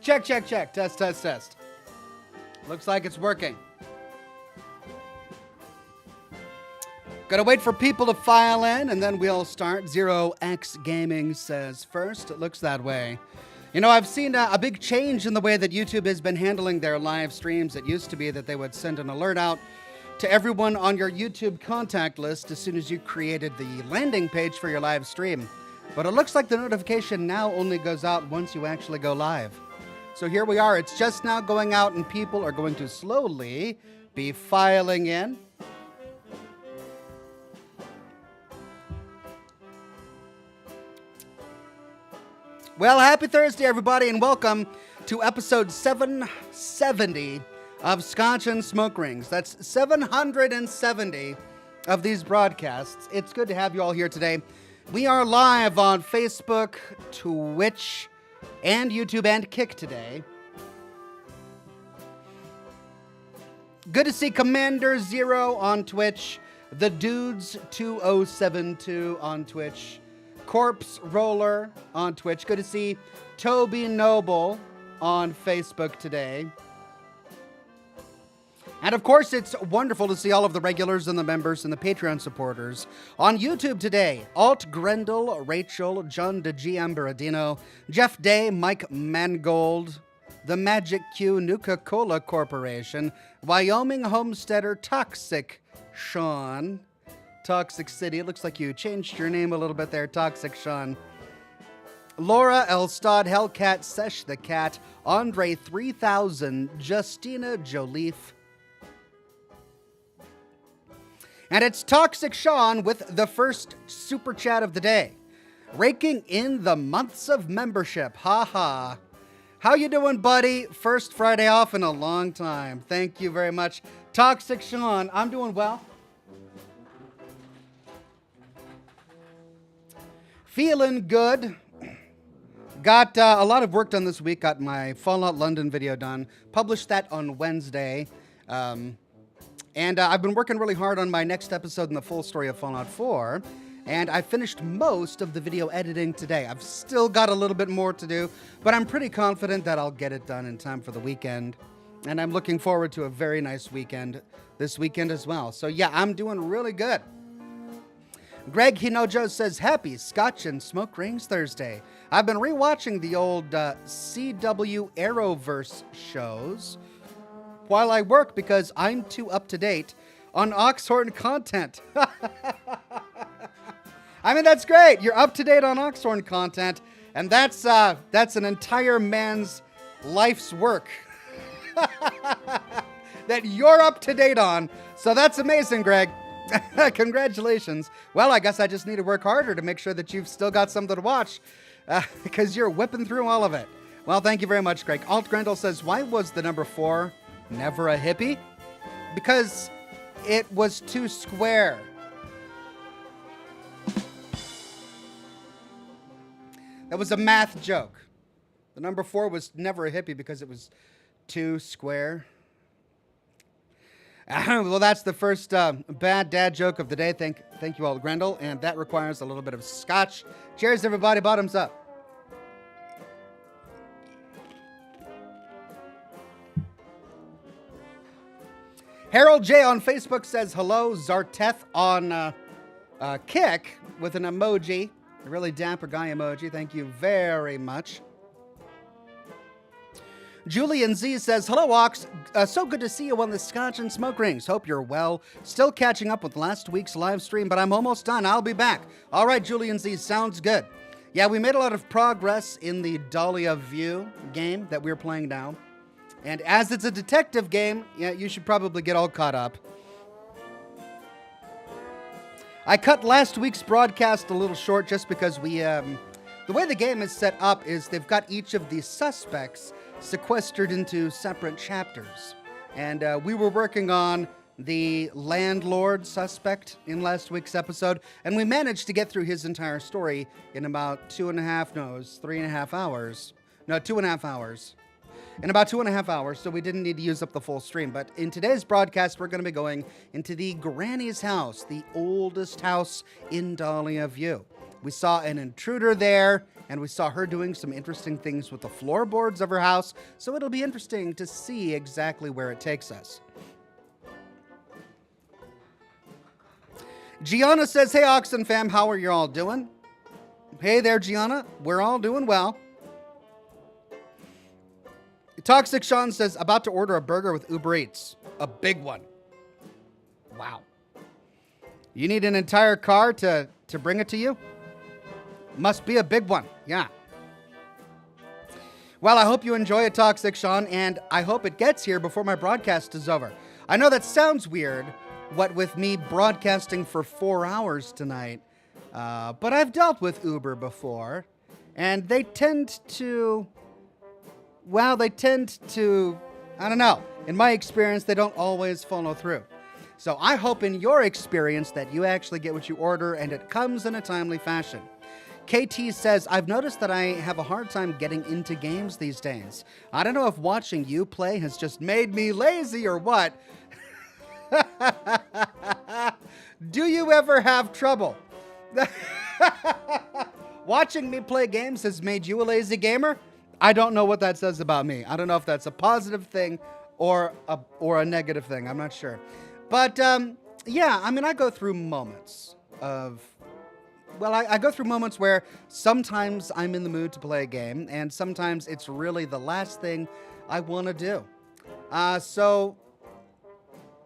Check, check, check. Test, test, test. Looks like it's working. Gotta wait for people to file in, and then we'll start. 0x Gaming says first. It looks that way. You know, I've seen a big change in the way that YouTube has been handling their live streams. It used to be that they would send an alert out to everyone on your YouTube contact list as soon as you created the landing page for your live stream. But it looks like the notification now only goes out once you actually go live. So here we are. It's just now going out, and people are going to slowly be filing in. Well, happy Thursday, everybody, and welcome to episode 770 of Scotch and Smoke Rings. That's 770 of these broadcasts. It's good to have you all here today. We are live on Facebook, Twitch, and YouTube and Kick today. Good to see Commander Zero on Twitch, The Dudes 2072 on Twitch, Corpse Roller on Twitch. Good to see Toby Noble on Facebook today. And of course, it's wonderful to see all of the regulars and the members and the Patreon supporters on YouTube today. Alt Grendel, Rachel, John DeGM Baradino, Jeff Day, Mike Mangold, The Magic Q, Nuka-Cola Corporation, Wyoming Homesteader, Toxic Sean, Toxic City. It looks like you changed your name a little bit there, Toxic Sean. Laura Elstad, Hellcat, Sesh the Cat, Andre 3000, Justina Joliffe. And it's Toxic Sean with the first super chat of the day. Raking in the months of membership. Ha. How you doing, buddy? First Friday off in a long time. Thank you very much. Toxic Sean, I'm doing well. Feeling good. Got a lot of work done this week. Got my Fallout London video done. Published that on Wednesday. And I've been working really hard on my next episode in the full story of Fallout 4. And I finished most of the video editing today. I've still got a little bit more to do, but I'm pretty confident that I'll get it done in time for the weekend. And I'm looking forward to a very nice weekend this weekend as well. So yeah, I'm doing really good. Greg Hinojo says, happy Scotch and Smoke Rings Thursday. I've been rewatching the old CW Arrowverse shows while I work because I'm too up to date on Oxhorn content. I mean, that's great. You're up to date on Oxhorn content, and that's an entire man's life's work that you're up to date on. So that's amazing, Greg. Congratulations. Well, I guess I just need to work harder to make sure that you've still got something to watch because you're whipping through all of it. Well, thank you very much, Greg. Alt Grendel says, why was the number 4 never a hippie? Because it was too square. That was a math joke. The number 4 was never a hippie because it was too square. Well, that's the first bad dad joke of the day. Thank you, Alt Grendel. And that requires a little bit of scotch. Cheers, everybody. Bottoms up. Harold J on Facebook says, hello, Zarteth on Kick with an emoji. A really dapper guy emoji. Thank you very much. Julian Z says, hello, Ox. So good to see you on the Scotch and Smoke Rings. Hope you're well. Still catching up with last week's live stream, but I'm almost done. I'll be back. All right, Julian Z, sounds good. Yeah, we made a lot of progress in the Dahlia View game that we're playing now. And as it's a detective game, yeah, you should probably get all caught up. I cut last week's broadcast a little short just because the way the game is set up is they've got each of the suspects sequestered into separate chapters. And we were working on the landlord suspect in last week's episode, and we managed to get through his entire story in about 3.5 hours. No, 2.5 hours. In about 2.5 hours, so we didn't need to use up the full stream. But in today's broadcast, we're going to be going into the Granny's house, the oldest house in Dahlia View. We saw an intruder there, and we saw her doing some interesting things with the floorboards of her house, so it'll be interesting to see exactly where it takes us. Gianna says, hey, Oxen fam, how are you all doing? Hey there, Gianna. We're all doing well. Toxic Sean says, about to order a burger with Uber Eats. A big one. Wow. You need an entire car to bring it to you? Must be a big one. Yeah. Well, I hope you enjoy it, Toxic Sean, and I hope it gets here before my broadcast is over. I know that sounds weird, what with me broadcasting for 4 hours tonight, but I've dealt with Uber before, and they tend to, I don't know. In my experience, they don't always follow through. So I hope in your experience that you actually get what you order and it comes in a timely fashion. KT says, I've noticed that I have a hard time getting into games these days. I don't know if watching you play has just made me lazy or what. Do you ever have trouble? Watching me play games has made you a lazy gamer? I don't know what that says about me. I don't know if that's a positive thing or a negative thing. I'm not sure. But, yeah, I mean, I go through moments of... Well, I go through moments where sometimes I'm in the mood to play a game, and sometimes it's really the last thing I want to do. So,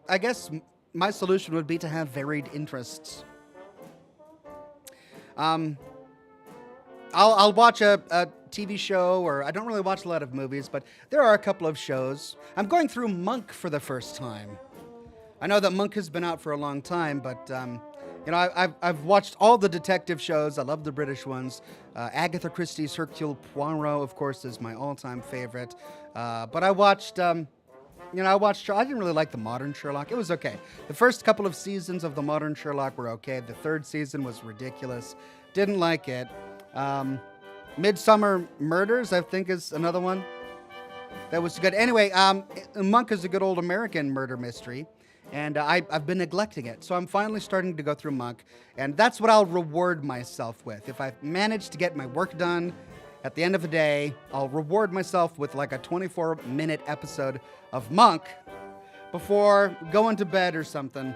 I guess my solution would be to have varied interests. I'll watch a TV show, or I don't really watch a lot of movies, but there are a couple of shows. I'm going through Monk for the first time. I know that Monk has been out for a long time, but... you know, I've watched all the detective shows. I love the British ones. Agatha Christie's Hercule Poirot, of course, is my all-time favorite. But I watched, I didn't really like the modern Sherlock. It was okay. The first couple of seasons of the modern Sherlock were okay. The third season was ridiculous. Didn't like it. Midsummer Murders, I think, is another one that was good. Anyway, Monk is a good old American murder mystery. And I've been neglecting it. So I'm finally starting to go through Monk. And that's what I'll reward myself with. If I manage to get my work done at the end of the day, I'll reward myself with like a 24-minute episode of Monk before going to bed or something.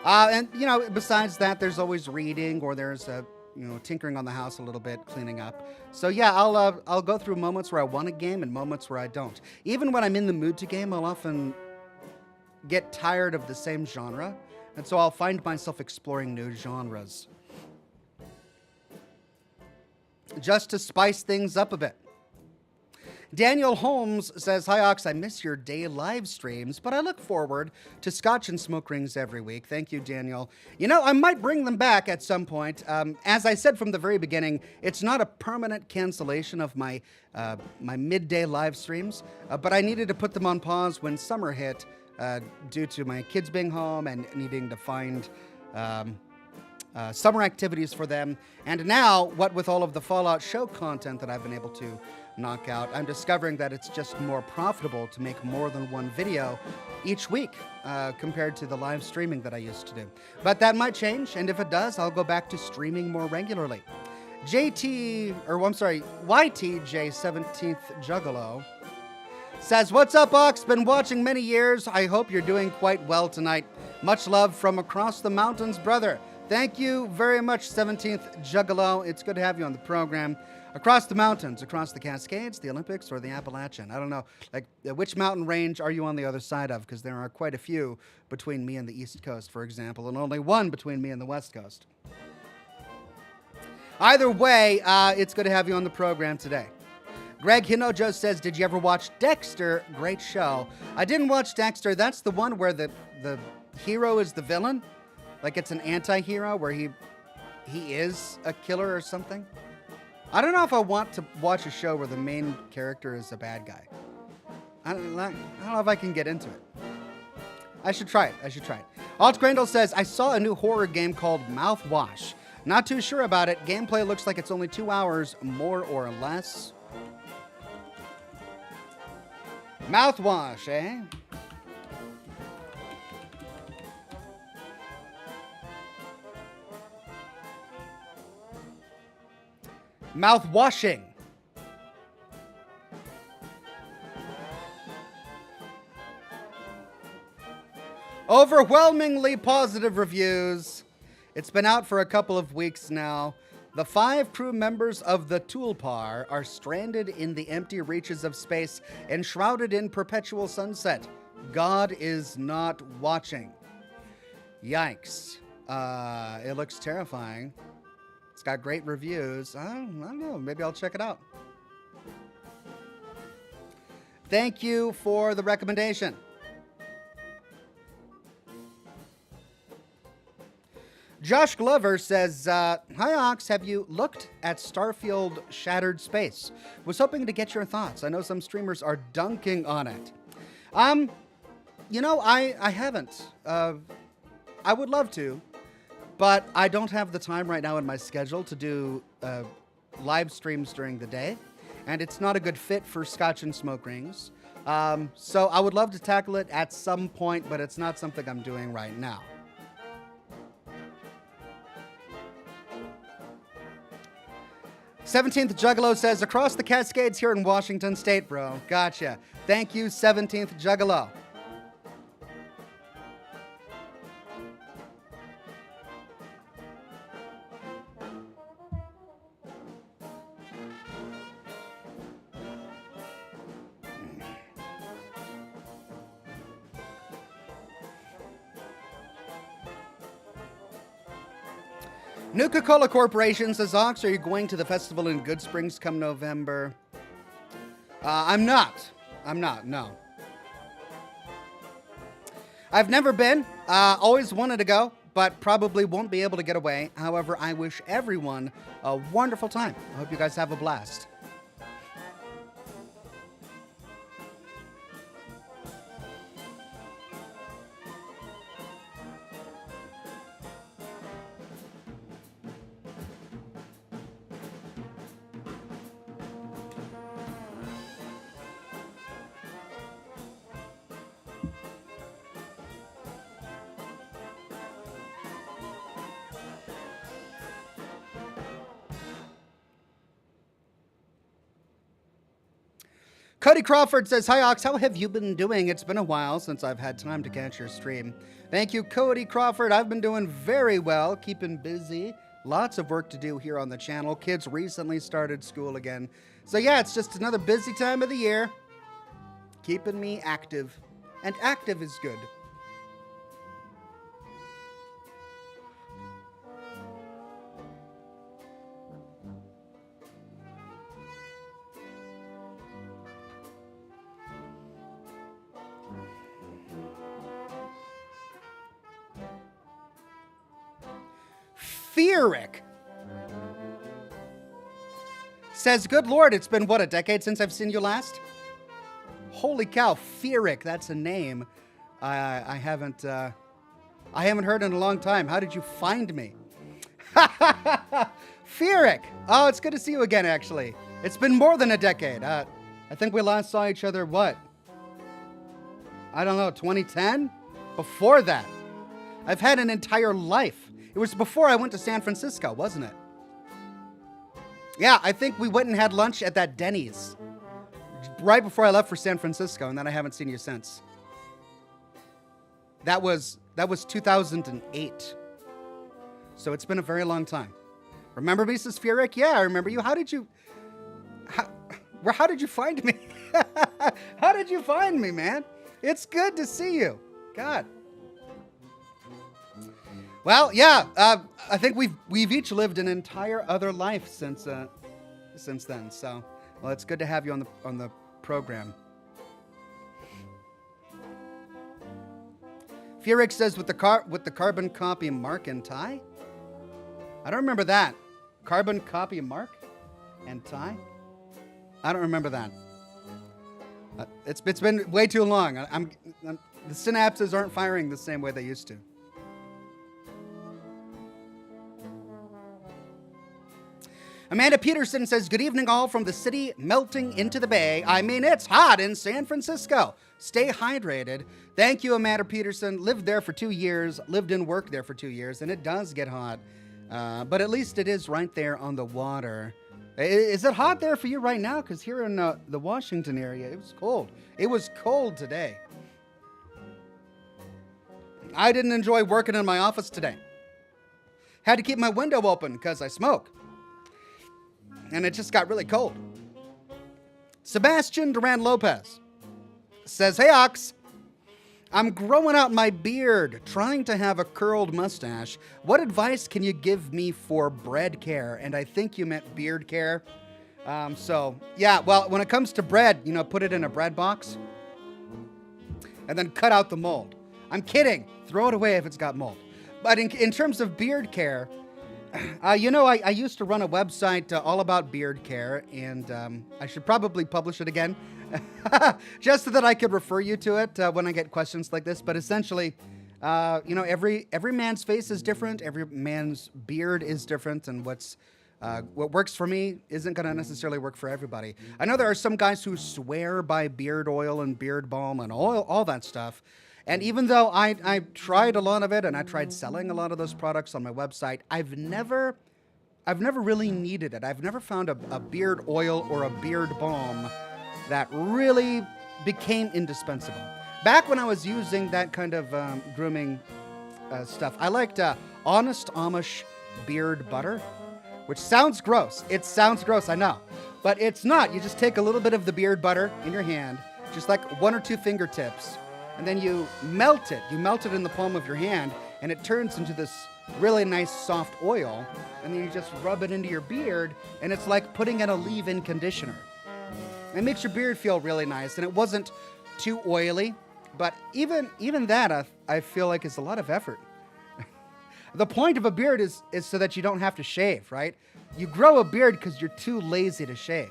And, you know, besides that, there's always reading, or there's, tinkering on the house a little bit, cleaning up. So yeah, I'll go through moments where I want a game and moments where I don't. Even when I'm in the mood to game, I'll often get tired of the same genre, and so I'll find myself exploring new genres just to spice things up a bit. Daniel Holmes says, hi Ox, I miss your day live streams, but I look forward to Scotch and Smoke Rings every week. Thank you, Daniel. You know, I might bring them back at some point. As I said from the very beginning, it's not a permanent cancellation of my midday live streams, but I needed to put them on pause when summer hit, due to my kids being home and needing to find summer activities for them. And now, what with all of the Fallout show content that I've been able to knock out, I'm discovering that it's just more profitable to make more than one video each week compared to the live streaming that I used to do. But that might change, and if it does, I'll go back to streaming more regularly. YTJ 17th Juggalo says, what's up, Ox? Been watching many years. I hope you're doing quite well tonight. Much love from across the mountains, brother. Thank you very much, 17th Juggalo. It's good to have you on the program. Across the mountains, across the Cascades, the Olympics, or the Appalachian. I don't know. Like, which mountain range are you on the other side of? Because there are quite a few between me and the East Coast, for example, and only one between me and the West Coast. Either way, it's good to have you on the program today. Greg Hinojo says, did you ever watch Dexter? Great show. I didn't watch Dexter. That's the one where the hero is the villain? Like it's an anti-hero where he is a killer or something? I don't know if I want to watch a show where the main character is a bad guy. I don't know if I can get into it. I should try it. Alt Grendel says, I saw a new horror game called Mouthwash. Not too sure about it. Gameplay looks like it's only 2 hours, more or less. Mouthwash, eh? Mouth washing. Overwhelmingly positive reviews. It's been out for a couple of weeks now. The 5 crew members of the Tulpar are stranded in the empty reaches of space, enshrouded in perpetual sunset. God is not watching. Yikes. It looks terrifying. It's got great reviews. I don't know. Maybe I'll check it out. Thank you for the recommendation. Josh Glover says, Hi Ox, have you looked at Starfield Shattered Space? Was hoping to get your thoughts. I know some streamers are dunking on it. You know, I haven't. I would love to, but I don't have the time right now in my schedule to do live streams during the day, and it's not a good fit for Scotch and smoke rings. So I would love to tackle it at some point, but it's not something I'm doing right now. '17th Juggalo says, across the Cascades here in Washington State, bro. Gotcha. Thank you, 17th Juggalo. Nuka-Cola Corporation says, Ox, are you going to the festival in Good Springs come November? I'm not, no. I've never been, always wanted to go, but probably won't be able to get away. However, I wish everyone a wonderful time. I hope you guys have a blast. Cody Crawford says, hi Ox, how have you been doing? It's been a while since I've had time to catch your stream. Thank you, Cody Crawford. I've been doing very well, keeping busy. Lots of work to do here on the channel. Kids recently started school again. So yeah, it's just another busy time of the year. Keeping me active. And active is good. Fearic says, good Lord, it's been, what, a decade since I've seen you last? Holy cow, Fearic, that's a name I haven't heard in a long time. How did you find me? Fearic, oh, it's good to see you again, actually. It's been more than a decade. I think we last saw each other, what? I don't know, 2010? Before that. I've had an entire life. It was before I went to San Francisco, wasn't it? Yeah, I think we went and had lunch at that Denny's right before I left for San Francisco, and then I haven't seen you since. That was 2008. So it's been a very long time. Remember me, Sis Fearic? Yeah, I remember you. How did you find me? How did you find me, man? It's good to see you. God. Well, yeah, I think we've each lived an entire other life since then. So, well, it's good to have you on the program. Fearic says, with the carbon copy mark and tie. I don't remember that. Carbon copy mark and tie. I don't remember that. It's been way too long. The synapses aren't firing the same way they used to. Amanda Peterson says, good evening all from the city melting into the bay. I mean, it's hot in San Francisco. Stay hydrated. Thank you, Amanda Peterson. Lived there for 2 years, lived and worked there for 2 years, and it does get hot. But at least it is right there on the water. Is it hot there for you right now? Because here in the Washington area, it was cold. It was cold today. I didn't enjoy working in my office today. Had to keep my window open because I smoke. And it just got really cold. Sebastian Duran Lopez says, "Hey Ox, I'm growing out my beard, trying to have a curled mustache. What advice can you give me for bread care?" And I think you meant beard care. Yeah, well, when it comes to bread, put it in a bread box and then cut out the mold. I'm kidding. Throw it away if it's got mold. But in terms of beard care, I used to run a website all about beard care, and I should probably publish it again just so that I could refer you to it when I get questions like this. But essentially, every man's face is different. Every man's beard is different, and what works for me isn't going to necessarily work for everybody. I know there are some guys who swear by beard oil and beard balm and all that stuff. And even though I tried a lot of it and I tried selling a lot of those products on my website, I've never really needed it. I've never found a beard oil or a beard balm that really became indispensable. Back when I was using that kind of grooming stuff, I liked Honest Amish beard butter, which sounds gross. It sounds gross, I know. But it's not. You just take a little bit of the beard butter in your hand, just like 1 or 2 fingertips, and then you melt it. You melt it in the palm of your hand, and it turns into this really nice soft oil, and then you just rub it into your beard, and it's like putting in a leave-in conditioner. It makes your beard feel really nice, and it wasn't too oily, but even that I feel like is a lot of effort. The point of a beard is so that you don't have to shave, right? You grow a beard because you're too lazy to shave.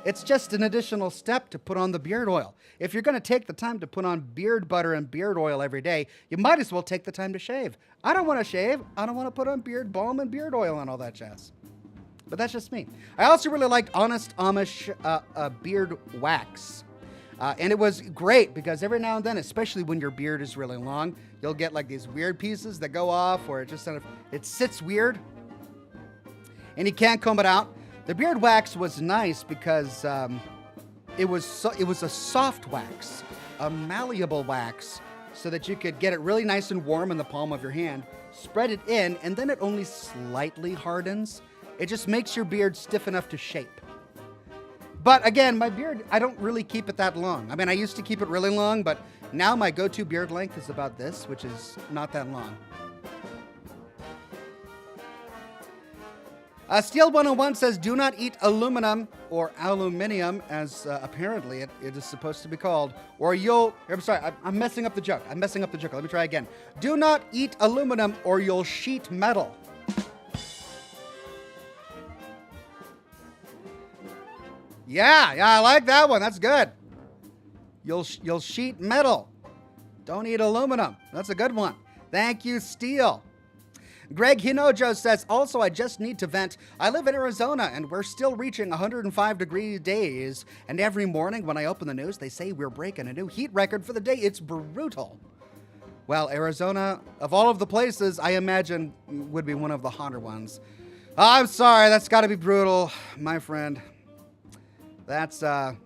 It's just an additional step to put on the beard oil. If you're going to take the time to put on beard butter and beard oil every day, you might as well take the time to shave. I don't want to shave. I don't want to put on beard balm and beard oil and all that jazz. But that's just me. I also really liked Honest Amish beard wax. And it was great because every now and then, especially when your beard is really long, you'll get like these weird pieces that go off, or it sits weird and you can't comb it out. The beard wax was nice because it was a soft wax, a malleable wax, so that you could get it really nice and warm in the palm of your hand, spread it in, and then it only slightly hardens. It just makes your beard stiff enough to shape. But again, my beard, I don't really keep it that long. I mean, I used to keep it really long, but now my go-to beard length is about this, which is not that long. Steel 101 says, "Do not eat aluminum or aluminium," as apparently it is supposed to be called, or I'm sorry, I'm messing up the joke. Let me try again. "Do not eat aluminum or you'll sheet metal." Yeah, I like that one. That's good. You'll sheet metal. Don't eat aluminum. That's a good one. Thank you, Steel. Greg Hinojo says, "Also, I just need to vent. I live in Arizona, and we're still reaching 105-degree days. And every morning when I open the news, they say we're breaking a new heat record for the day. It's brutal." Well, Arizona, of all of the places, I imagine would be one of the hotter ones. I'm sorry, that's got to be brutal, my friend. That's I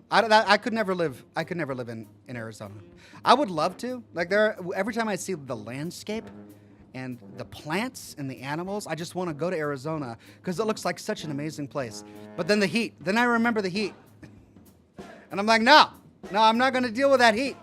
could never live. I could never live in Arizona. I would love to. Like every time I see the landscape and the plants and the animals, I just want to go to Arizona because it looks like such an amazing place. But then the heat. Then I remember the heat, and I'm like, no, I'm not going to deal with that heat.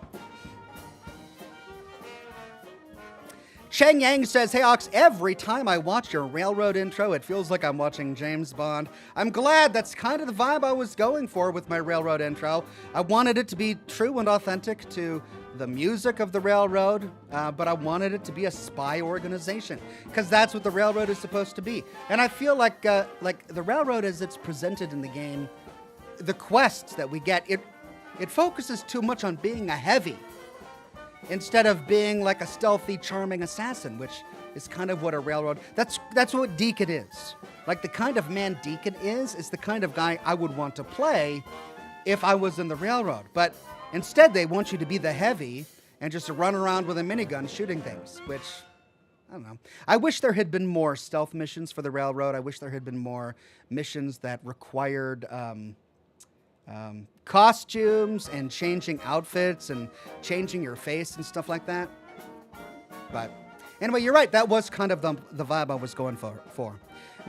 Cheng Yang says, "Hey Ox, every time I watch your railroad intro, it feels like I'm watching James Bond." I'm glad. That's kind of the vibe I was going for with my railroad intro. I wanted it to be true and authentic to the music of the railroad, but I wanted it to be a spy organization because that's what the railroad is supposed to be. And I feel like the railroad, as it's presented in the game, the quests that we get, it focuses too much on being a heavy, instead of being like a stealthy, charming assassin, which is kind of what a railroad... That's what Deacon is. Like, the kind of man Deacon is the kind of guy I would want to play if I was in the railroad. But instead, they want you to be the heavy and just run around with a minigun shooting things, which I don't know. I wish there had been more stealth missions for the railroad. I wish there had been more missions that required costumes and changing outfits and changing your face and stuff like that. But anyway, you're right. That was kind of the vibe I was going for.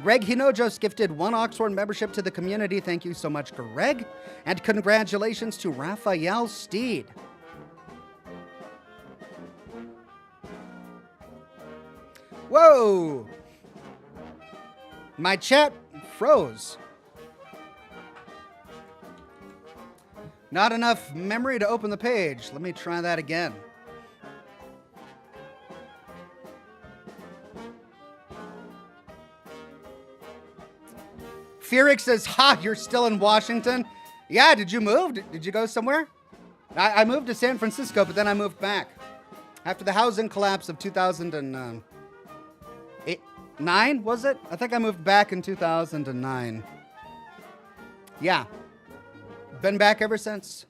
Greg Hinojos gifted 1 Oxhorn membership to the community. Thank you so much, Greg. And congratulations to Raphael Steed. Whoa! My chat froze. Not enough memory to open the page. Let me try that again. Felix says, ha, you're still in Washington? Yeah, did you move? Did you go somewhere? I moved to San Francisco, but then I moved back. After the housing collapse of 2009, was it? I think I moved back in 2009. Yeah. Been back ever since.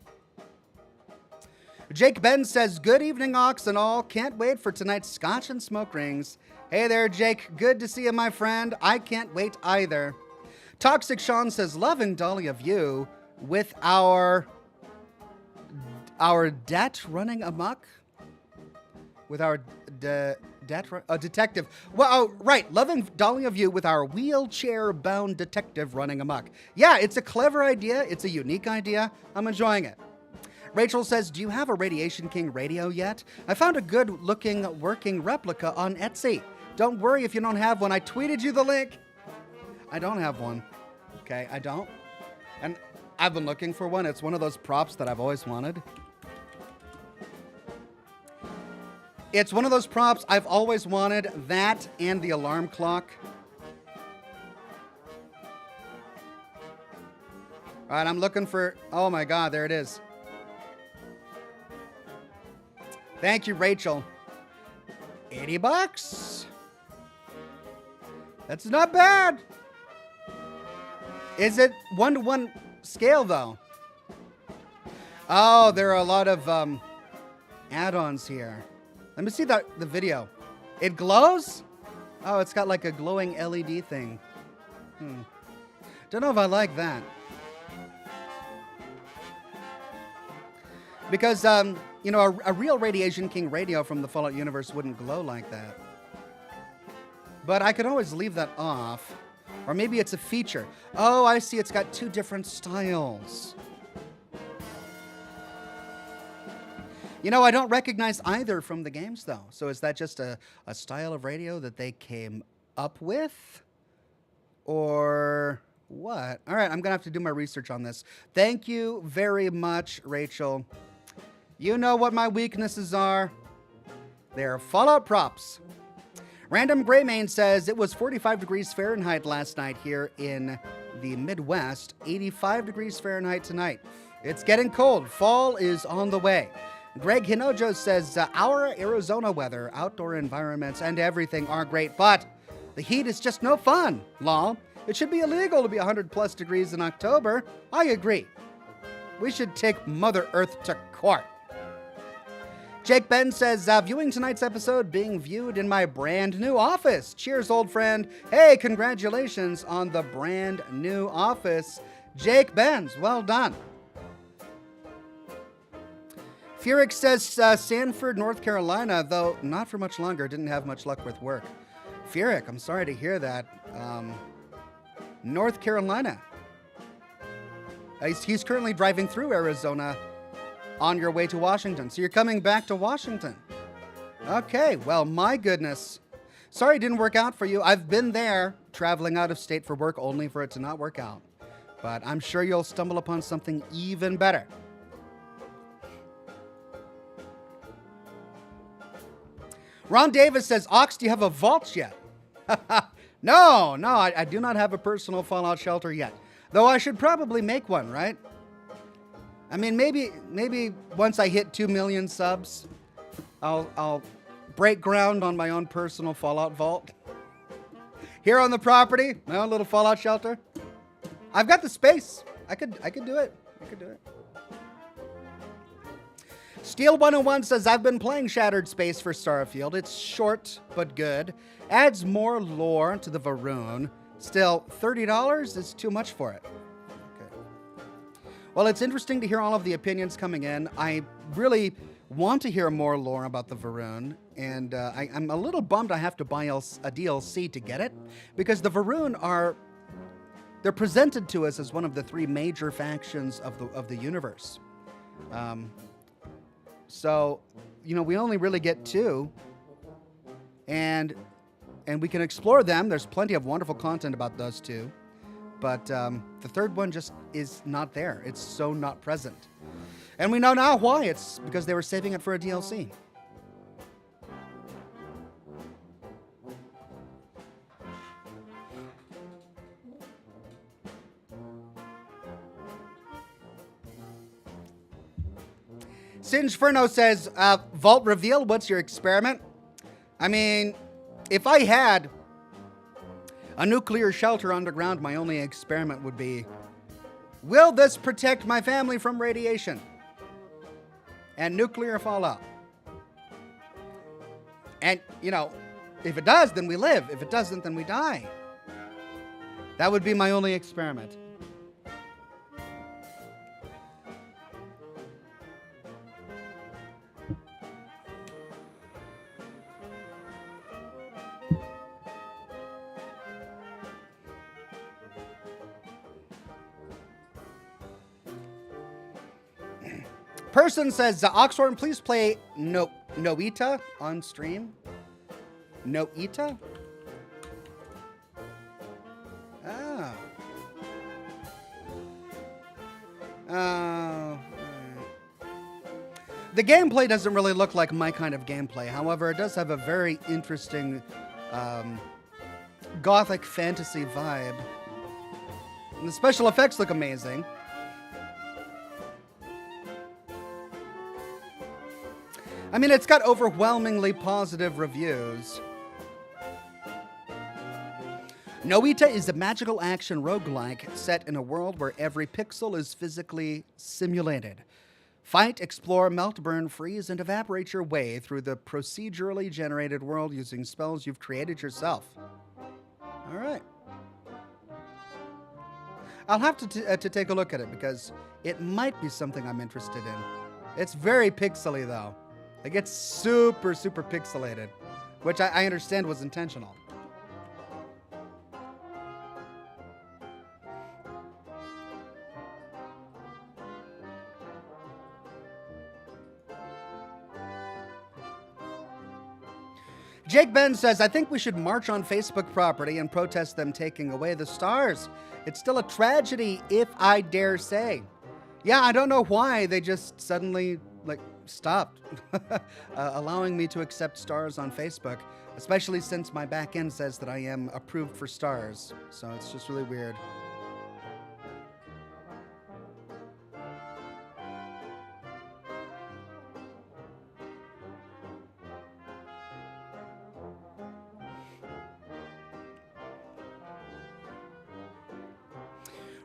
Jake Ben says, good evening, Ox and all. Can't wait for tonight's Scotch and smoke rings. Hey there, Jake. Good to see you, my friend. I can't wait either. Toxic Sean says, loving Dahlia view with our debt running amok. With our detective. Well, oh, right. Loving Dahlia view with our wheelchair-bound detective running amok. Yeah, it's a clever idea. It's a unique idea. I'm enjoying it. Rachel says, do you have a Radiation King radio yet? I found a good-looking working replica on Etsy. Don't worry if you don't have one. I tweeted you the link. I don't have one. Okay, I don't. And I've been looking for one. It's one of those props that I've always wanted. It's one of those props I've always wanted. That and the alarm clock. All right, I'm looking for... Oh, my God, there it is. Thank you, Rachel. $80. That's not bad. Is it 1-to-1 scale, though? Oh, there are a lot of add-ons here. Let me see the video. It glows? Oh, it's got like a glowing LED thing. Don't know if I like that. Because, you know, a real Radiation King radio from the Fallout universe wouldn't glow like that. But I could always leave that off. Or maybe it's a feature. Oh, I see. It's got 2 different styles. You know, I don't recognize either from the games, though. So is that just a style of radio that they came up with? Or what? All right, I'm going to have to do my research on this. Thank you very much, Rachel. You know what my weaknesses are. They're Fallout props. Random Greymane says, it was 45 degrees Fahrenheit last night here in the Midwest. 85 degrees Fahrenheit tonight. It's getting cold. Fall is on the way. Greg Hinojo says, our Arizona weather, outdoor environments, and everything are great, but the heat is just no fun. Law, it should be illegal to be 100+ degrees in October. I agree. We should take Mother Earth to court. Jake Ben says, viewing tonight's episode being viewed in my brand new office. Cheers, old friend. Hey, congratulations on the brand new office. Jake Benz, well done. Felix says, Sanford, North Carolina, though not for much longer. Didn't have much luck with work. Felix, I'm sorry to hear that. North Carolina. He's currently driving through Arizona on your way to Washington. So you're coming back to Washington. Okay, well, my goodness. Sorry it didn't work out for you. I've been there traveling out of state for work only for it to not work out. But I'm sure you'll stumble upon something even better. Ron Davis says, Ox, do you have a vault yet? No, I do not have a personal Fallout shelter yet. Though I should probably make one, right? I mean, maybe once I hit 2 million subs, I'll break ground on my own personal Fallout vault. Here on the property, my own little Fallout shelter. I've got the space. I could do it. Steel 101 says, I've been playing Shattered Space for Starfield. It's short but good. Adds more lore to the Varun. Still, $30 is too much for it. Okay. Well, it's interesting to hear all of the opinions coming in. I really want to hear more lore about the Varun, and I'm a little bummed I have to buy a DLC to get it, because the Varun they're presented to us as one of the three major factions of the universe. So, we only really get two, and we can explore them. There's plenty of wonderful content about those two, but the third one just is not there. It's so not present. And we know now why. It's because they were saving it for a DLC. Singeferno says, Vault reveal, what's your experiment? I mean, if I had a nuclear shelter underground, my only experiment would be, will this protect my family from radiation and nuclear fallout? And, if it does, then we live. If it doesn't, then we die. That would be my only experiment. Person says, Oxhorn, please play Noita on stream. Noita? Oh. Oh. The gameplay doesn't really look like my kind of gameplay. However, it does have a very interesting gothic fantasy vibe. And the special effects look amazing. I mean, it's got overwhelmingly positive reviews. Noita is a magical action roguelike set in a world where every pixel is physically simulated. Fight, explore, melt, burn, freeze, and evaporate your way through the procedurally generated world using spells you've created yourself. All right. I'll have to take a look at it because it might be something I'm interested in. It's very pixely, though. It gets super, super pixelated, which I understand was intentional. Jake Ben says, I think we should march on Facebook property and protest them taking away the stars. It's still a tragedy, if I dare say. Yeah, I don't know why they just suddenly, stopped allowing me to accept stars on Facebook, especially since my back end says that I am approved for stars. So it's just really weird.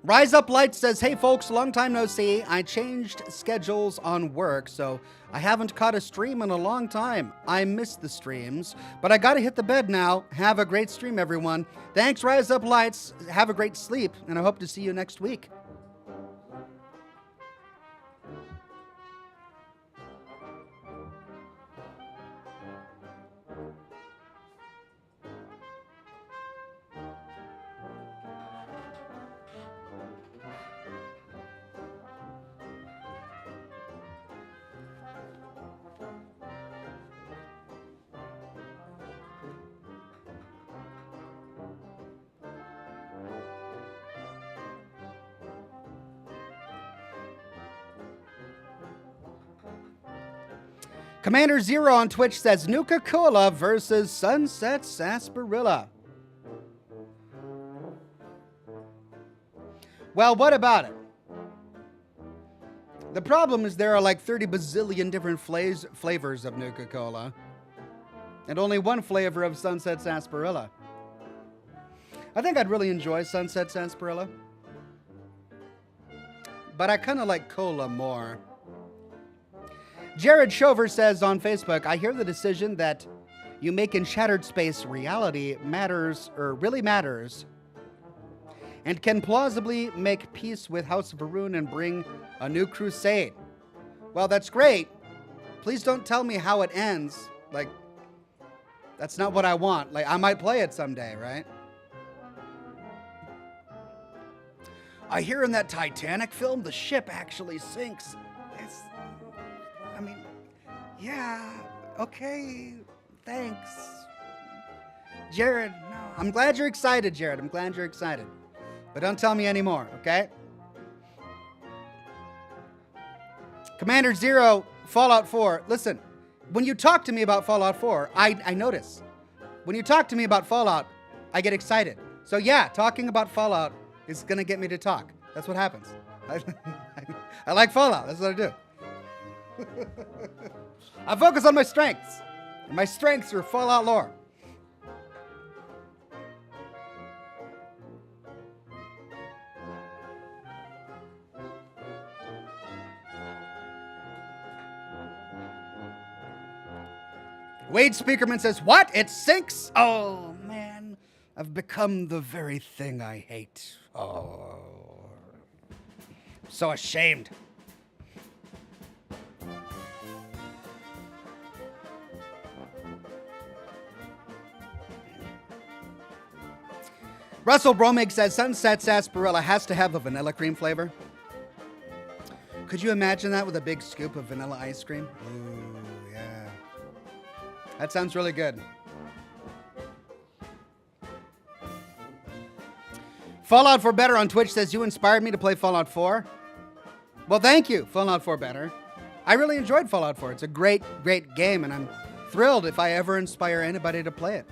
Rise Up Light says, hey folks, long time no see. I changed schedules on work, so I haven't caught a stream in a long time. I miss the streams, but I gotta hit the bed now. Have a great stream, everyone. Thanks, Rise Up Lights. Have a great sleep, and I hope to see you next week. Commander Zero on Twitch says, Nuka-Cola versus Sunset Sarsaparilla. Well, what about it? The problem is there are like 30 bazillion different flavors of Nuka-Cola, and only one flavor of Sunset Sarsaparilla. I think I'd really enjoy Sunset Sarsaparilla, but I kind of like cola more. Jared Shover says on Facebook, I hear the decision that you make in Shattered Space reality matters, or really matters, and can plausibly make peace with House of Varun and bring a new crusade. Well, that's great. Please don't tell me how it ends. Like, that's not what I want. Like, I might play it someday, right? I hear in that Titanic film, the ship actually sinks. Yeah, okay, thanks. Jared, no. I'm glad you're excited, Jared. I'm glad you're excited. But don't tell me anymore, okay? Commander Zero, Fallout 4. Listen, when you talk to me about Fallout 4, I notice. When you talk to me about Fallout, I get excited. So yeah, talking about Fallout is going to get me to talk. That's what happens. I like Fallout. That's what I do. I focus on my strengths. And my strengths are Fallout lore. Wade Speakerman says, what? It sinks? Oh, man. I've become the very thing I hate. Oh. I'm so ashamed. Russell Bromig says, Sunset Sarsaparilla has to have a vanilla cream flavor. Could you imagine that with a big scoop of vanilla ice cream? Ooh, yeah. That sounds really good. Fallout 4 Better on Twitch says, you inspired me to play Fallout 4. Well, thank you, Fallout 4 Better. I really enjoyed Fallout 4. It's a great, great game, and I'm thrilled if I ever inspire anybody to play it.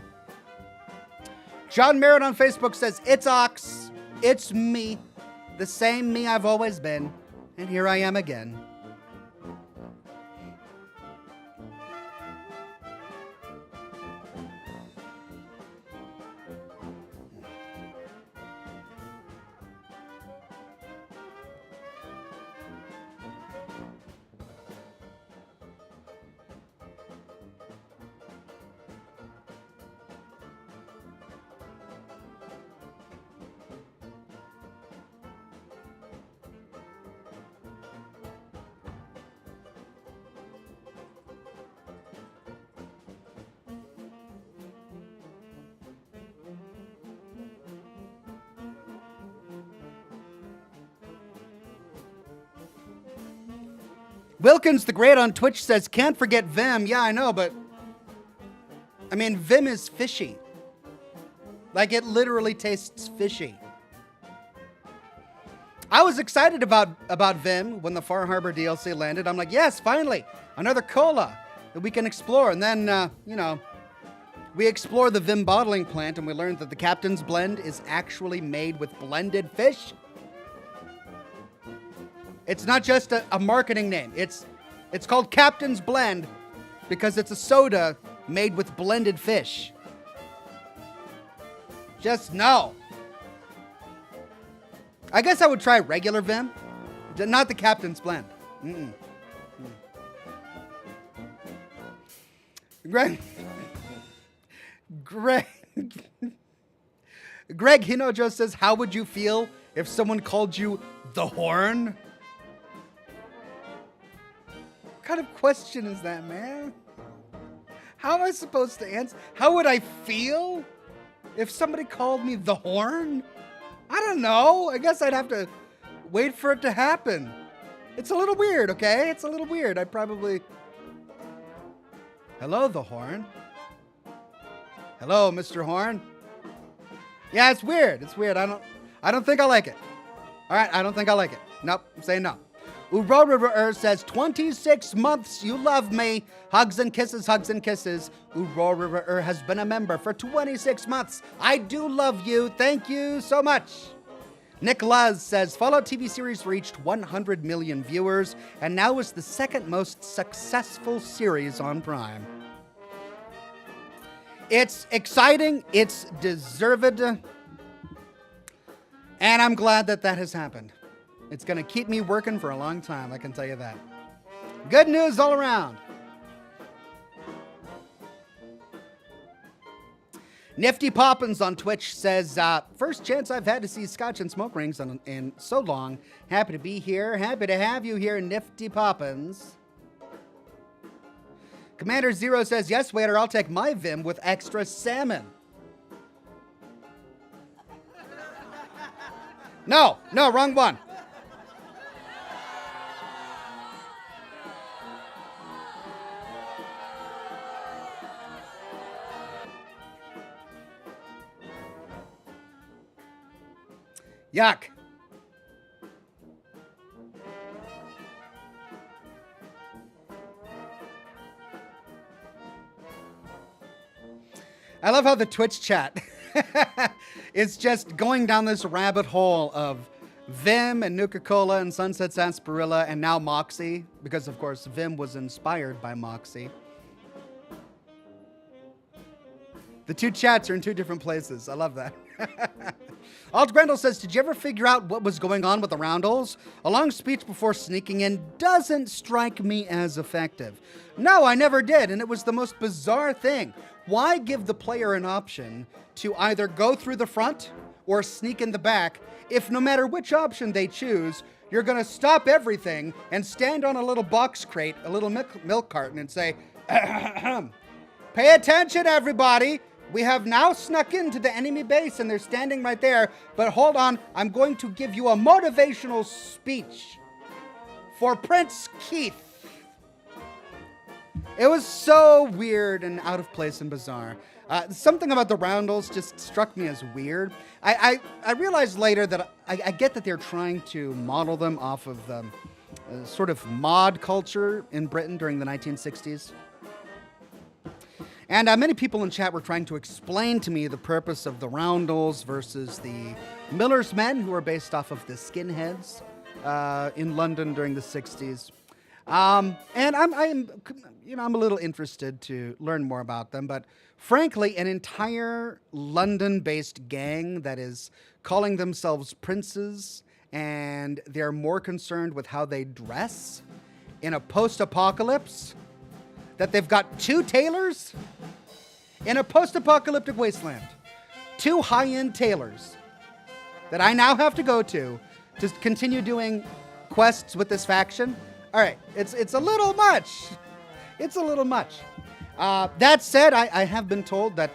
John Merritt on Facebook says, it's Ox. It's me. The same me I've always been. And here I am again. Wilkins the Great on Twitch says, can't forget Vim. Yeah, I know, but I mean, Vim is fishy. Like, it literally tastes fishy. I was excited about Vim when the Far Harbor DLC landed. I'm like, yes, finally, another cola that we can explore. And then, we explore the Vim bottling plant and we learned that the Captain's Blend is actually made with blended fish. It's not just a marketing name. It's called Captain's Blend because it's a soda made with blended fish. Just no. I guess I would try regular Vim, not the Captain's Blend. Mm-mm. Greg Hinojo says, how would you feel if someone called you the Horn? What kind of question is that, man? How am I supposed to answer? How would I feel if somebody called me the Horn? I don't know. I guess I'd have to wait for it to happen. It's a little weird, okay? It's a little weird. I'd probably... Hello, the Horn. Hello, Mr. Horn. Yeah, it's weird. It's weird. I don't think I like it. All right, I don't think I like it. Nope, I'm saying no. Uro River says, 26 months, you love me. Hugs and kisses, hugs and kisses. Uro River has been a member for 26 months. I do love you. Thank you so much. Nick Luz says, Fallout TV series reached 100 million viewers and now is the second most successful series on Prime. It's exciting. It's deserved. And I'm glad that has happened. It's going to keep me working for a long time, I can tell you that. Good news all around. Nifty Poppins on Twitch says, first chance I've had to see Scotch and smoke rings in so long. Happy to be here. Happy to have you here, Nifty Poppins. Commander Zero says, yes, waiter, I'll take my Vim with extra salmon. No, wrong one. Yuck. I love how the Twitch chat is just going down this rabbit hole of Vim and Nuka-Cola and Sunset Sarsaparilla and now Moxie, because of course Vim was inspired by Moxie. The two chats are in two different places. I love that. Alt Grendel says, did you ever figure out what was going on with the roundels? A long speech before sneaking in doesn't strike me as effective. No, I never did, and it was the most bizarre thing. Why give the player an option to either go through the front or sneak in the back if no matter which option they choose, you're going to stop everything and stand on a little box crate, a little milk carton, and say, pay attention, everybody. We have now snuck into the enemy base and they're standing right there. But hold on, I'm going to give you a motivational speech for Prince Keith. It was so weird and out of place and bizarre. Something about the roundels just struck me as weird. I realized later that I get that they're trying to model them off of sort of mod culture in Britain during the 1960s. And many people in chat were trying to explain to me the purpose of the roundels versus the Miller's Men, who are based off of the skinheads in London during the 60s. And I'm a little interested to learn more about them, but frankly, an entire London-based gang that is calling themselves princes, and they're more concerned with how they dress in a post-apocalypse, that they've got two tailors in a post-apocalyptic wasteland, two high-end tailors that I now have to go to continue doing quests with this faction. All right, it's a little much. It's a little much. That said, I have been told that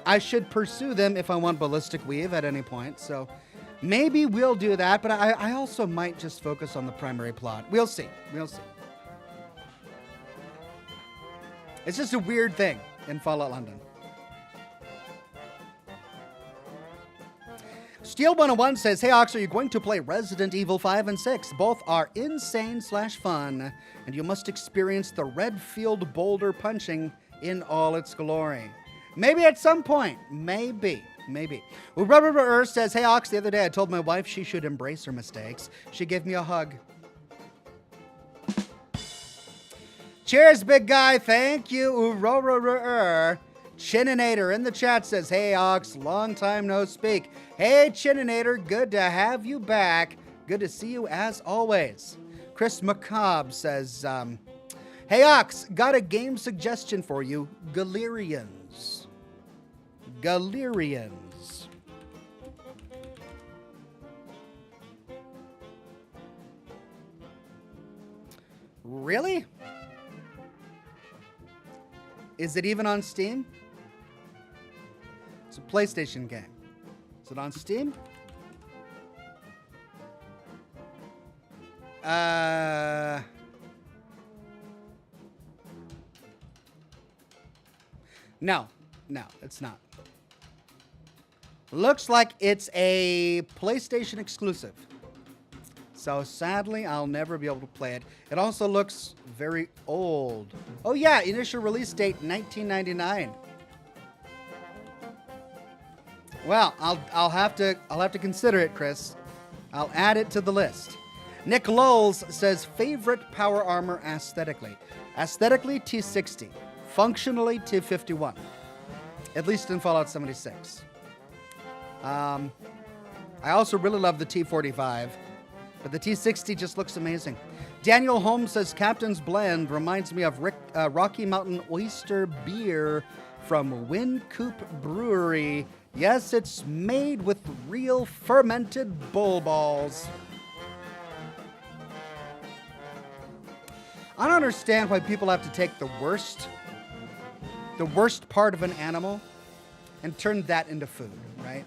I should pursue them if I want Ballistic Weave at any point. So maybe we'll do that, but I also might just focus on the primary plot. We'll see. We'll see. It's just a weird thing in Fallout London. Steel 101 says, hey Ox, are you going to play Resident Evil 5 and 6? Both are insane/fun, and you must experience the Redfield boulder punching in all its glory. Maybe at some point. Maybe. Well, Rubber Earth says, hey Ox, the other day I told my wife she should embrace her mistakes. She gave me a hug. Cheers, big guy. Thank you. Chininator in the chat says, hey, Ox, long time no speak. Hey, Chininator, good to have you back. Good to see you as always. Chris Macabre says, hey, Ox, got a game suggestion for you. Galerians. Really? Is it even on Steam? It's a PlayStation game. Is it on Steam? No, it's not. Looks like it's a PlayStation exclusive. So sadly, I'll never be able to play it. It also looks very old. Oh yeah, initial release date 1999. Well, I'll have to consider it, Chris. I'll add it to the list. Nick Lowles says favorite power armor aesthetically. Aesthetically T60, functionally T51. At least in Fallout 76. I also really love the T45. But the T60 just looks amazing. Daniel Holmes says, Captain's Blend reminds me of Rocky Mountain Oyster Beer from Wynkoop Brewery. Yes, it's made with real fermented bull balls. I don't understand why people have to take the worst part of an animal and turn that into food, right?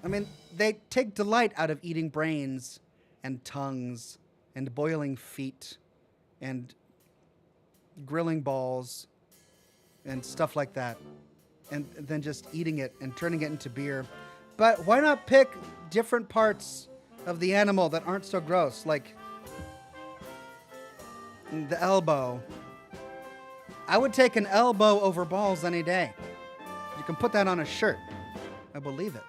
I mean, they take delight out of eating brains and tongues and boiling feet and grilling balls and stuff like that, and then just eating it and turning it into beer. But why not pick different parts of the animal that aren't so gross, like the elbow? I would take an elbow over balls any day. You can put that on a shirt. I believe it.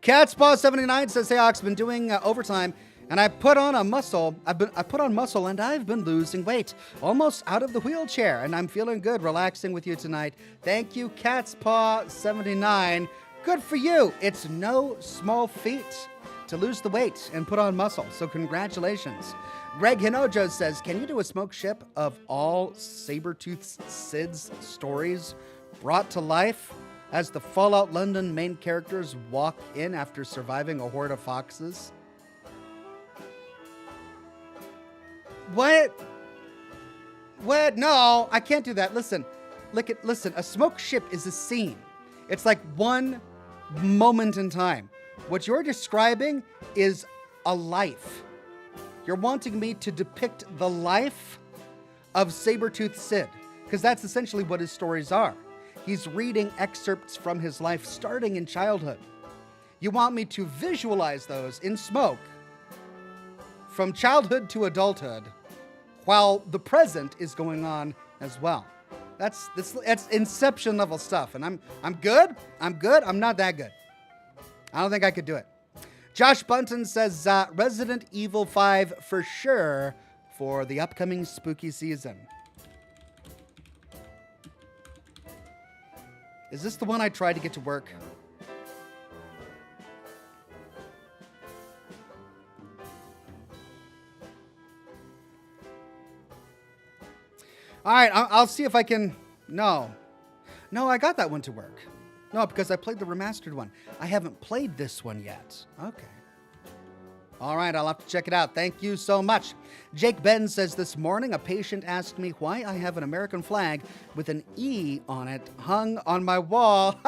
Catspaw79 says, hey, Ox, been doing overtime, and I put on muscle, and I've been losing weight. Almost out of the wheelchair, and I'm feeling good relaxing with you tonight. Thank you, Catspaw79. Good for you. It's no small feat to lose the weight and put on muscle, so congratulations. Greg Hinojo says, can you do a smoke ship of all Sabertooth Sid's stories brought to life as the Fallout London main characters walk in after surviving a horde of foxes? What? No, I can't do that. Listen, a smoke ship is a scene. It's like one moment in time. What you're describing is a life. You're wanting me to depict the life of Sabertooth Sid, because that's essentially what his stories are. He's reading excerpts from his life starting in childhood. You want me to visualize those in smoke from childhood to adulthood while the present is going on as well. That's Inception level stuff. And I'm good. I'm not that good. I don't think I could do it. Josh Bunton says, Resident Evil 5 for sure for the upcoming spooky season. Is this the one I tried to get to work? All right, I'll see if I can... No, I got that one to work. No, because I played the remastered one. I haven't played this one yet. Okay. All right, I'll have to check it out. Thank you so much. Jake Ben says, this morning a patient asked me why I have an American flag with an E on it hung on my wall.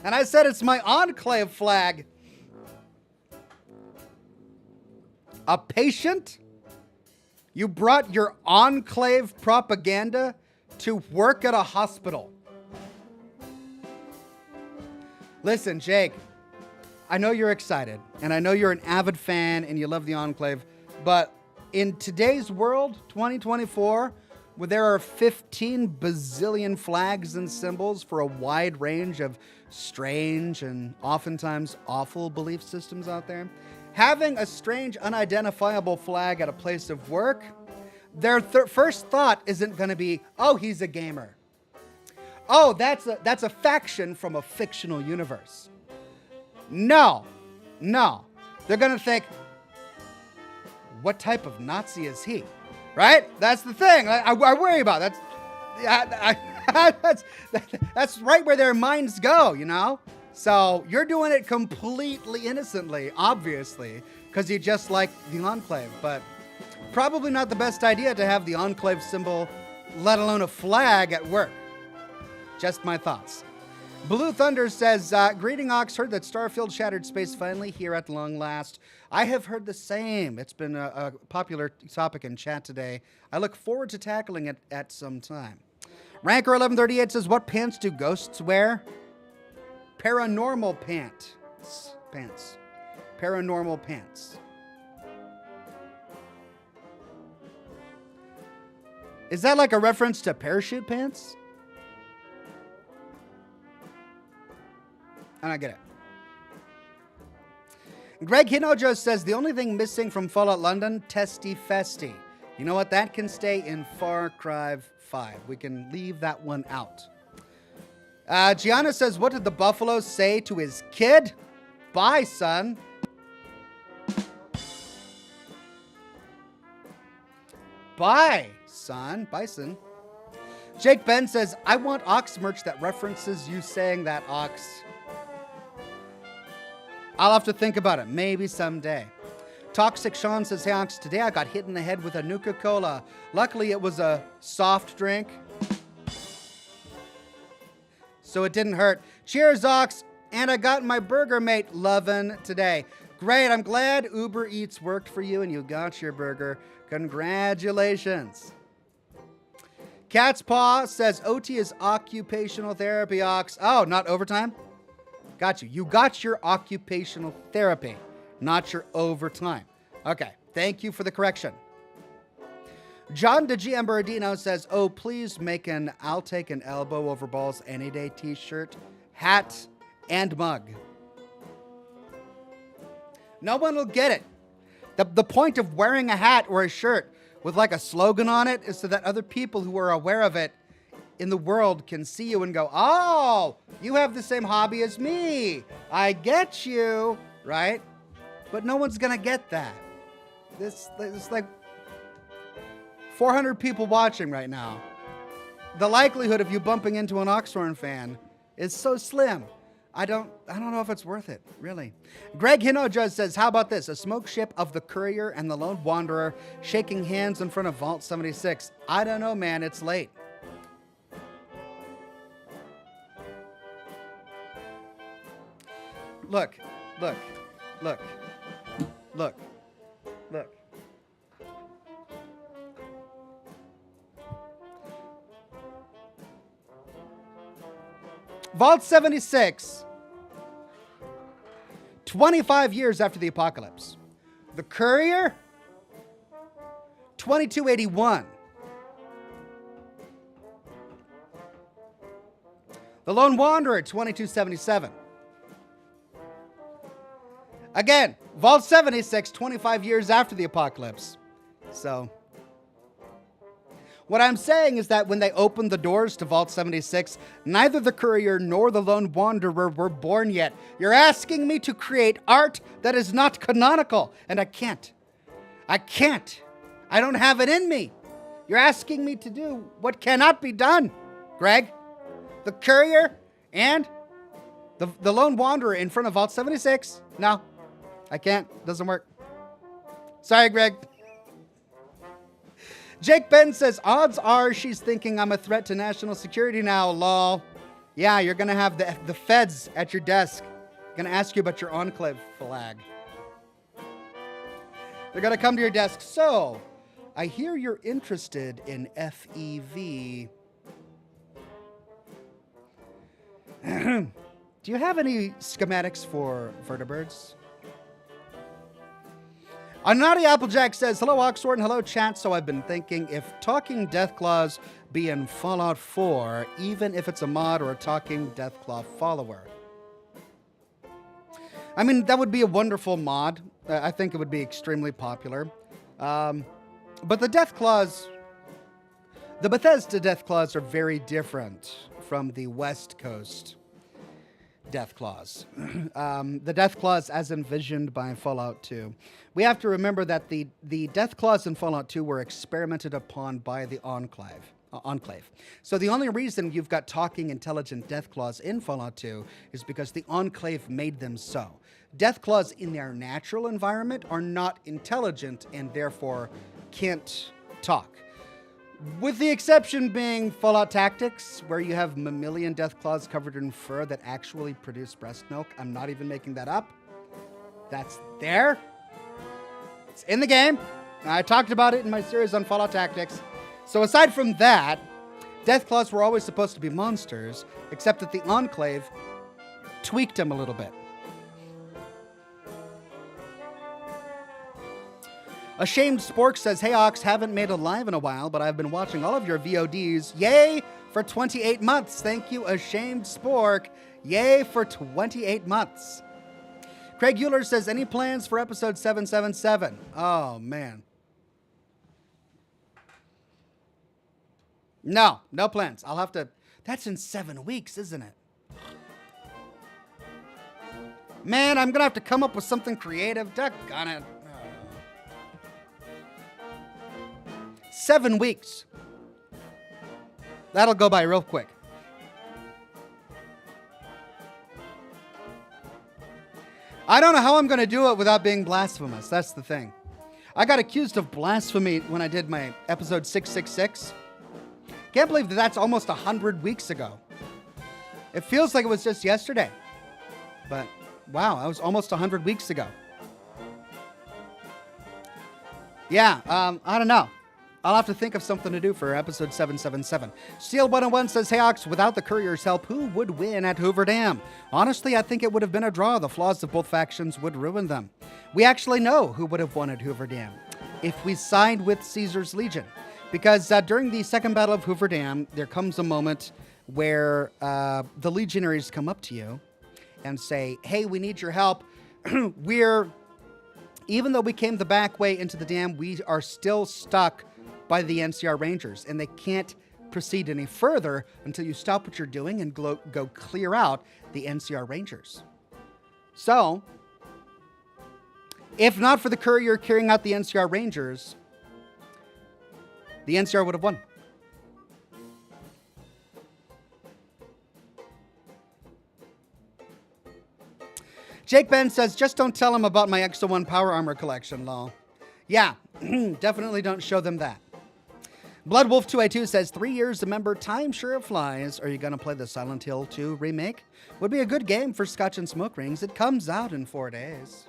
And I said, it's my Enclave flag. A patient? You brought your Enclave propaganda to work at a hospital. Listen, Jake, I know you're excited, and I know you're an avid fan, and you love the Enclave, but in today's world, 2024, where there are 15 bazillion flags and symbols for a wide range of strange and oftentimes awful belief systems out there, having a strange, unidentifiable flag at a place of work, their first thought isn't going to be, oh, he's a gamer. Oh, that's a faction from a fictional universe. No. They're going to think, what type of Nazi is he? Right? That's the thing I worry about. That's right where their minds go, you know? So you're doing it completely innocently, obviously, because you just like the Enclave. But probably not the best idea to have the Enclave symbol, let alone a flag at work. Just my thoughts. Blue Thunder says, greeting Ox, heard that Starfield Shattered Space finally here at long last. I have heard the same. It's been a popular topic in chat today. I look forward to tackling it at some time. Ranker 1138 says, what pants do ghosts wear? Paranormal pants. Paranormal pants. Is that like a reference to parachute pants? I don't get it. Greg Hinojo says, the only thing missing from Fallout London, Testy Festy. You know what? That can stay in Far Cry 5. We can leave that one out. Gianna says, what did the buffalo say to his kid? Bye, son. Bye, son. Bison. Jake Ben says, I want Ox merch that references you saying that, Ox. I'll have to think about it. Maybe someday. Toxic Sean says, hey, Ox, today I got hit in the head with a Nuka-Cola. Luckily, it was a soft drink, so it didn't hurt. Cheers, Ox. And I got my burger mate lovin' today. Great. I'm glad Uber Eats worked for you and you got your burger. Congratulations. Cat's Paw says, OT is occupational therapy, Ox. Oh, not overtime? Got you. You got your occupational therapy, not your overtime. Okay. Thank you for the correction. John DeGM Bernardino says, oh, please make an I'll take an elbow over balls any day t-shirt, hat, and mug. No one will get it. The point of wearing a hat or a shirt with like a slogan on it is so that other people who are aware of it in the world can see you and go, oh, you have the same hobby as me. I get you, right? But no one's going to get that. This like 400 people watching right now. The likelihood of you bumping into an Oxhorn fan is so slim. I don't know if it's worth it, really. Greg Hinoja says, how about this? A smoke ship of the Courier and the Lone Wanderer shaking hands in front of Vault 76. I don't know, man. It's late. Look. Vault 76, 25 years after the apocalypse. The Courier, 2281. The Lone Wanderer, 2277. Again, Vault 76, 25 years after the apocalypse. So, what I'm saying is that when they opened the doors to Vault 76, neither the Courier nor the Lone Wanderer were born yet. You're asking me to create art that is not canonical, and I can't. I don't have it in me. You're asking me to do what cannot be done, Greg. The Courier and the Lone Wanderer in front of Vault 76? No, I can't. Doesn't work. Sorry, Greg. Jake Ben says, odds are she's thinking I'm a threat to national security now, lol. Yeah, you're going to have the feds at your desk. Going to ask you about your Enclave flag. They're going to come to your desk. So, I hear you're interested in FEV. Do you have any schematics for vertibirds? Naughty Applejack says, hello, Oxhorn. Hello, chat. So I've been thinking, if Talking Deathclaws be in Fallout 4, even if it's a mod or a Talking Deathclaw follower. I mean, that would be a wonderful mod. I think it would be extremely popular. But the Deathclaws, the Bethesda Deathclaws are very different from the West Coast Deathclaws. The Deathclaws as envisioned by Fallout 2. We have to remember that the Deathclaws in Fallout 2 were experimented upon by the Enclave. So the only reason you've got talking intelligent Deathclaws in Fallout 2 is because the Enclave made them so. Deathclaws in their natural environment are not intelligent and therefore can't talk. With the exception being Fallout Tactics, where you have mammalian Deathclaws covered in fur that actually produce breast milk. I'm not even making that up. That's there. It's in the game. I talked about it in my series on Fallout Tactics. So aside from that, Deathclaws were always supposed to be monsters, except that the Enclave tweaked them a little bit. Ashamed Spork says, hey Ox, haven't made a live in a while, but I've been watching all of your VODs. Yay for 28 months. Thank you, Ashamed Spork. Yay for 28 months. Craig Euler says, any plans for episode 777? Oh, man. No plans. I'll have to, that's in 7 weeks, isn't it? Man, I'm going to have to come up with something creative. Doggone it. 7 weeks. That'll go by real quick. I don't know how I'm going to do it without being blasphemous. That's the thing. I got accused of blasphemy when I did my episode 666. Can't believe that that's almost 100 weeks ago. It feels like it was just yesterday. But wow, that was almost 100 weeks ago. Yeah, I don't know. I'll have to think of something to do for episode 777. Steel101 says, "Hey Ox, without the courier's help, who would win at Hoover Dam? Honestly, I think it would have been a draw. The flaws of both factions would ruin them. We actually know who would have won at Hoover Dam if we signed with Caesar's Legion. Because during the Second Battle of Hoover Dam, there comes a moment where the legionaries come up to you and say, hey, we need your help. Even though we came the back way into the dam, we are still stuck by the NCR Rangers, and they can't proceed any further until you stop what you're doing and go clear out the NCR Rangers. So, if not for the courier carrying out the NCR Rangers, the NCR would have won. Jake Ben says, just don't tell him about my Exo 1 Power Armor collection, lol. Yeah, definitely don't show them that. Bloodwolf282 says, 3 years, remember, time sure flies. Are you going to play the Silent Hill 2 remake? Would be a good game for Scotch and Smoke Rings. It comes out in 4 days.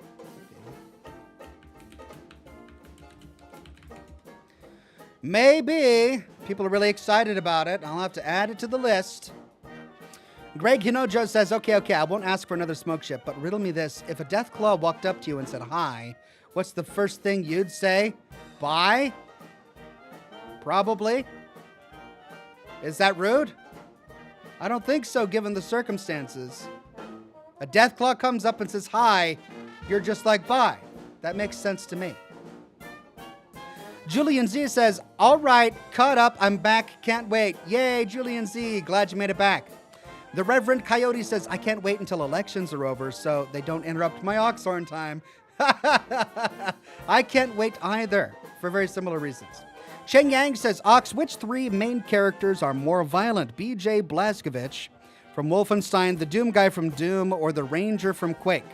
Maybe. People are really excited about it. I'll have to add it to the list. Greg Hinojo says, okay, I won't ask for another smoke ship, but riddle me this. If a Deathclaw walked up to you and said hi, what's the first thing you'd say? Bye? Probably. Is that rude? I don't think so, given the circumstances. A Deathclaw comes up and says hi, you're just like, bye. That makes sense to me. Julian Z says, all right, caught up, I'm back, can't wait. Yay, Julian Z, glad you made it back. The Reverend Coyote says, I can't wait until elections are over so they don't interrupt my Oxhorn time. I can't wait either, for very similar reasons. Cheng Yang says, Ox, which 3 main characters are more violent? BJ Blazkowicz from Wolfenstein, the Doom guy from Doom, or the Ranger from Quake?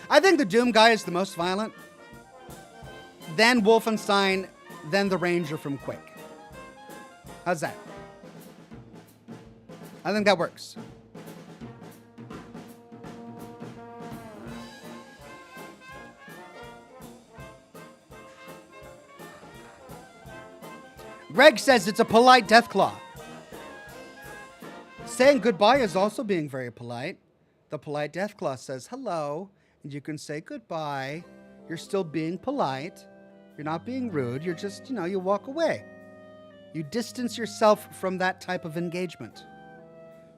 I think the Doom guy is the most violent. Then Wolfenstein, then the Ranger from Quake. How's that? I think that works. Greg says it's a polite Deathclaw. Saying goodbye is also being very polite. The polite Deathclaw says hello, and you can say goodbye. You're still being polite. You're not being rude. You're just, you walk away. You distance yourself from that type of engagement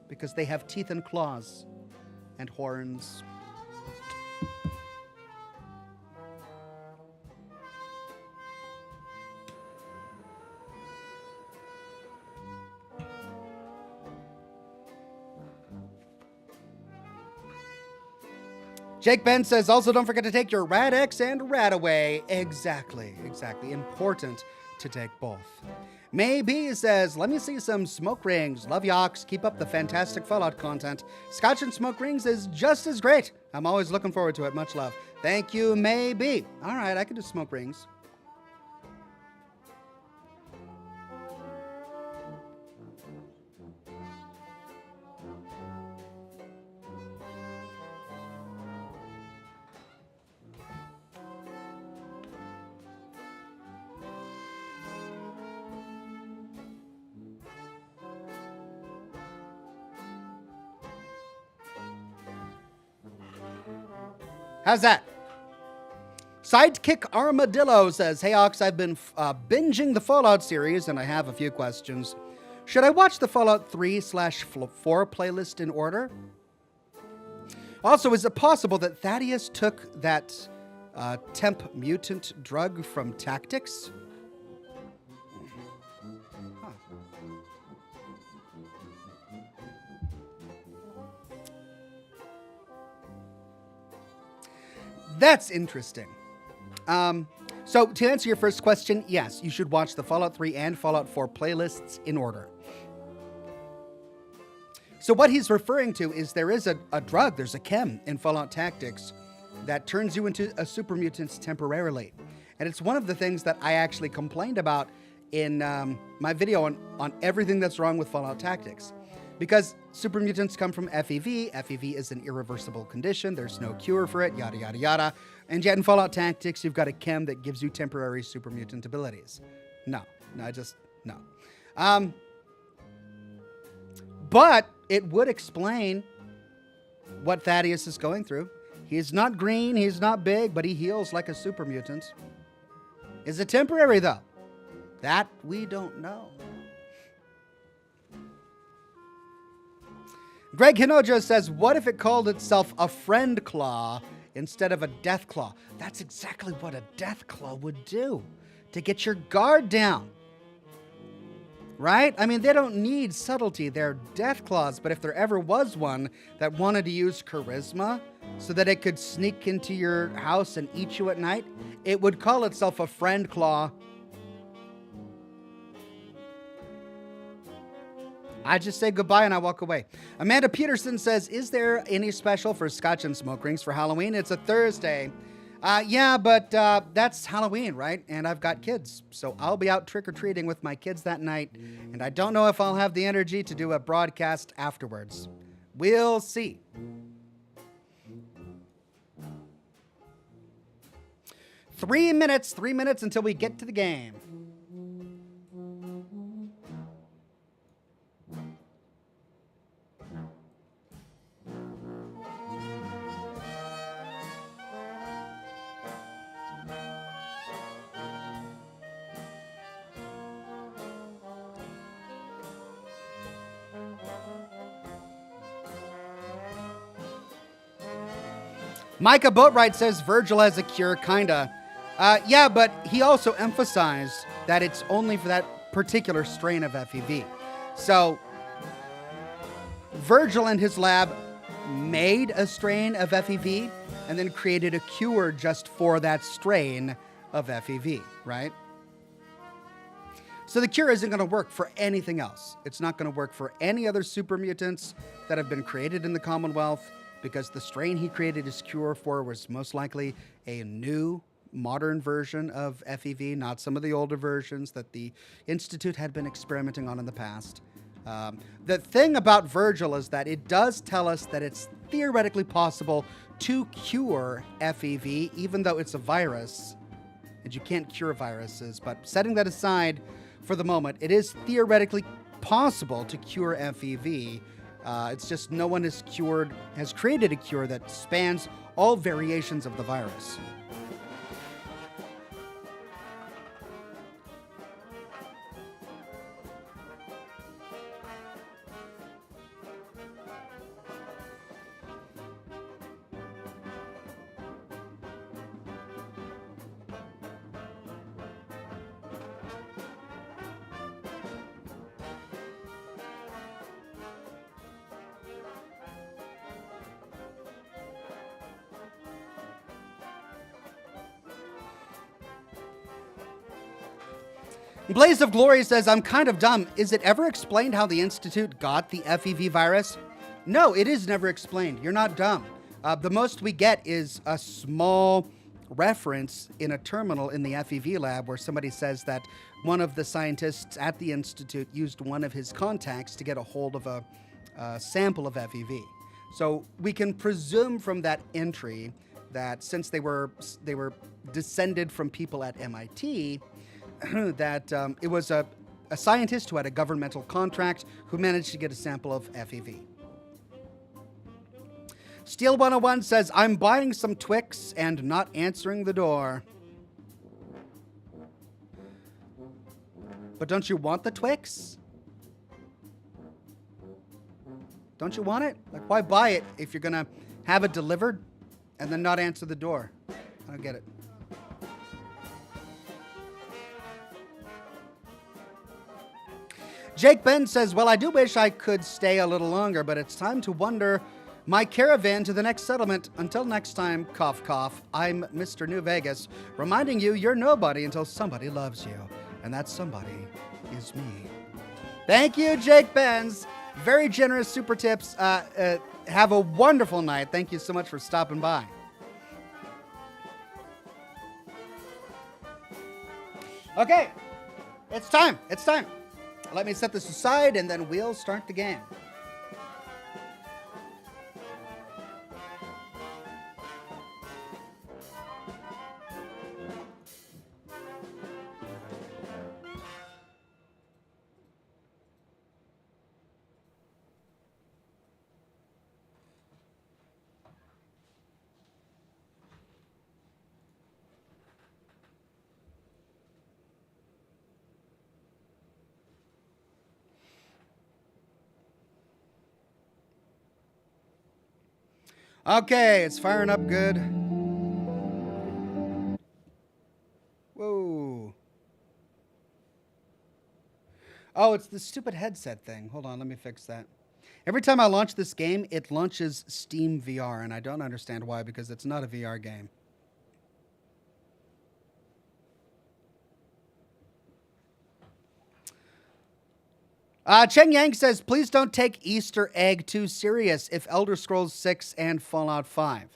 because they have teeth and claws and horns. Jake Ben says, also don't forget to take your Rad-X and Rad-Away. Exactly. Important to take both. Maybe says, let me see some smoke rings. Love Yox. Keep up the fantastic Fallout content. Scotch and smoke rings is just as great. I'm always looking forward to it. Much love. Thank you, Maybe. All right, I can do smoke rings. How's that? Sidekick Armadillo says, hey Ox, I've been binging the Fallout series and I have a few questions. Should I watch the Fallout 3/4 playlist in order? Also, is it possible that Thaddeus took that temp mutant drug from Tactics? That's interesting. So to answer your first question, yes, you should watch the Fallout 3 and Fallout 4 playlists in order. So what he's referring to is there is a drug, there's a chem in Fallout Tactics that turns you into a super mutant temporarily. And it's one of the things that I actually complained about in my video on everything that's wrong with Fallout Tactics. Because super mutants come from FEV. FEV is an irreversible condition. There's no cure for it, yada, yada, yada. And yet in Fallout Tactics, you've got a chem that gives you temporary super mutant abilities. No, no. But it would explain what Thaddeus is going through. He's not green, he's not big, but he heals like a super mutant. Is it temporary, though? That we don't know. Greg Hinojo says, what if it called itself a friend claw instead of a death claw? That's exactly what a death claw would do, to get your guard down. Right? I mean, they don't need subtlety. They're death claws, but if there ever was one that wanted to use charisma so that it could sneak into your house and eat you at night, it would call itself a friend claw. I just say goodbye and I walk away. Amanda Peterson says, is there any special for Scotch and smoke rings for Halloween? It's a Thursday. Yeah, but that's Halloween, right? And I've got kids, so I'll be out trick-or-treating with my kids that night, and I don't know if I'll have the energy to do a broadcast afterwards. We'll see. Three minutes until we get to the game. Micah Boatwright says Virgil has a cure, kinda. Yeah, but he also emphasized that it's only for that particular strain of FEV. So, Virgil and his lab made a strain of FEV and then created a cure just for that strain of FEV, right? So the cure isn't going to work for anything else. It's not going to work for any other super mutants that have been created in the Commonwealth, because the strain he created his cure for was most likely a new, modern version of FEV, not some of the older versions that the Institute had been experimenting on in the past. The thing about Virgil is that it does tell us that it's theoretically possible to cure FEV, even though it's a virus, and you can't cure viruses. But setting that aside for the moment, it is theoretically possible to cure FEV. It's just no one has created a cure that spans all variations of the virus. Blaze of Glory says, I'm kind of dumb. Is it ever explained how the Institute got the FEV virus? No, it is never explained. You're not dumb. The most we get is a small reference in a terminal in the FEV lab where somebody says that one of the scientists at the Institute used one of his contacts to get a hold of a sample of FEV. So we can presume from that entry that since they were descended from people at MIT, that it was a scientist who had a governmental contract who managed to get a sample of FEV. Steel 101 says, I'm buying some Twix and not answering the door. But don't you want the Twix? Don't you want it? Like, why buy it if you're going to have it delivered and then not answer the door? I don't get it. Jake Ben says, well, I do wish I could stay a little longer, but it's time to wonder my caravan to the next settlement. Until next time, cough, cough, I'm Mr. New Vegas, reminding you you're nobody until somebody loves you. And that somebody is me. Thank you, Jake Benz. Very generous super tips. Have a wonderful night. Thank you so much for stopping by. Okay, it's time. It's time. Let me set this aside and then we'll start the game. Okay, it's firing up good. Whoa. Oh, it's the stupid headset thing. Hold on, let me fix that. Every time I launch this game, it launches Steam VR, and I don't understand why, because it's not a VR game. Cheng Yang says, please don't take Easter egg too serious if Elder Scrolls 6 and Fallout 5.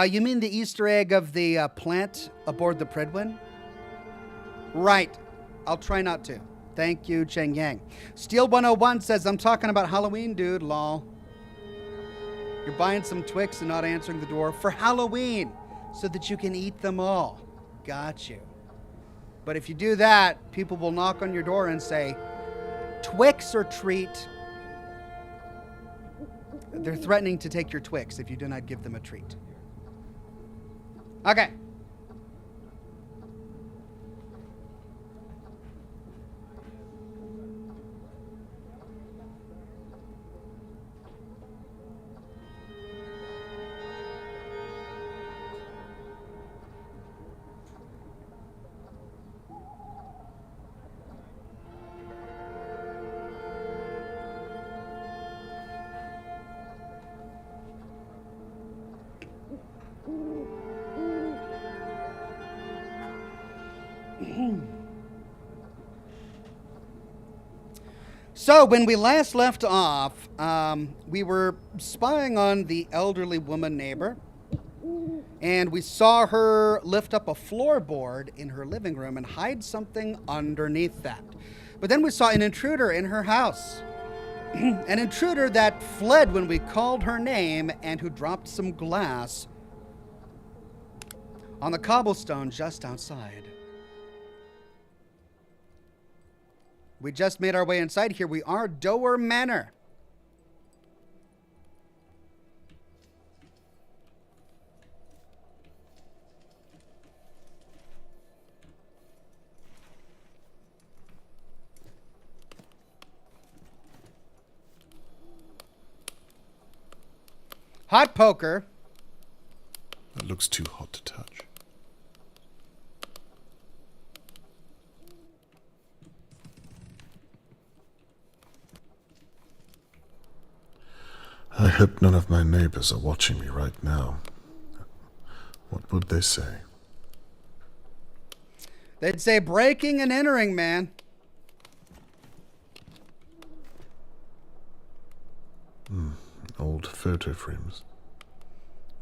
You mean the Easter egg of the plant aboard the Predwin? Right. I'll try not to. Thank you, Cheng Yang. Steel101 says, I'm talking about Halloween, dude, lol. You're buying some Twix and not answering the door for Halloween so that you can eat them all. Got you. But if you do that, people will knock on your door and say, Twix or treat? They're threatening to take your Twix if you do not give them a treat. Okay. So when we last left off, we were spying on the elderly woman neighbor, and we saw her lift up a floorboard in her living room and hide something underneath that. But then we saw an intruder in her house, an intruder that fled when we called her name and who dropped some glass on the cobblestone just outside. We just made our way inside. Here we are, Dower Manor. Hot poker. That looks too hot to touch. I hope none of my neighbors are watching me right now. What would they say? They'd say breaking and entering, man. Old photo frames.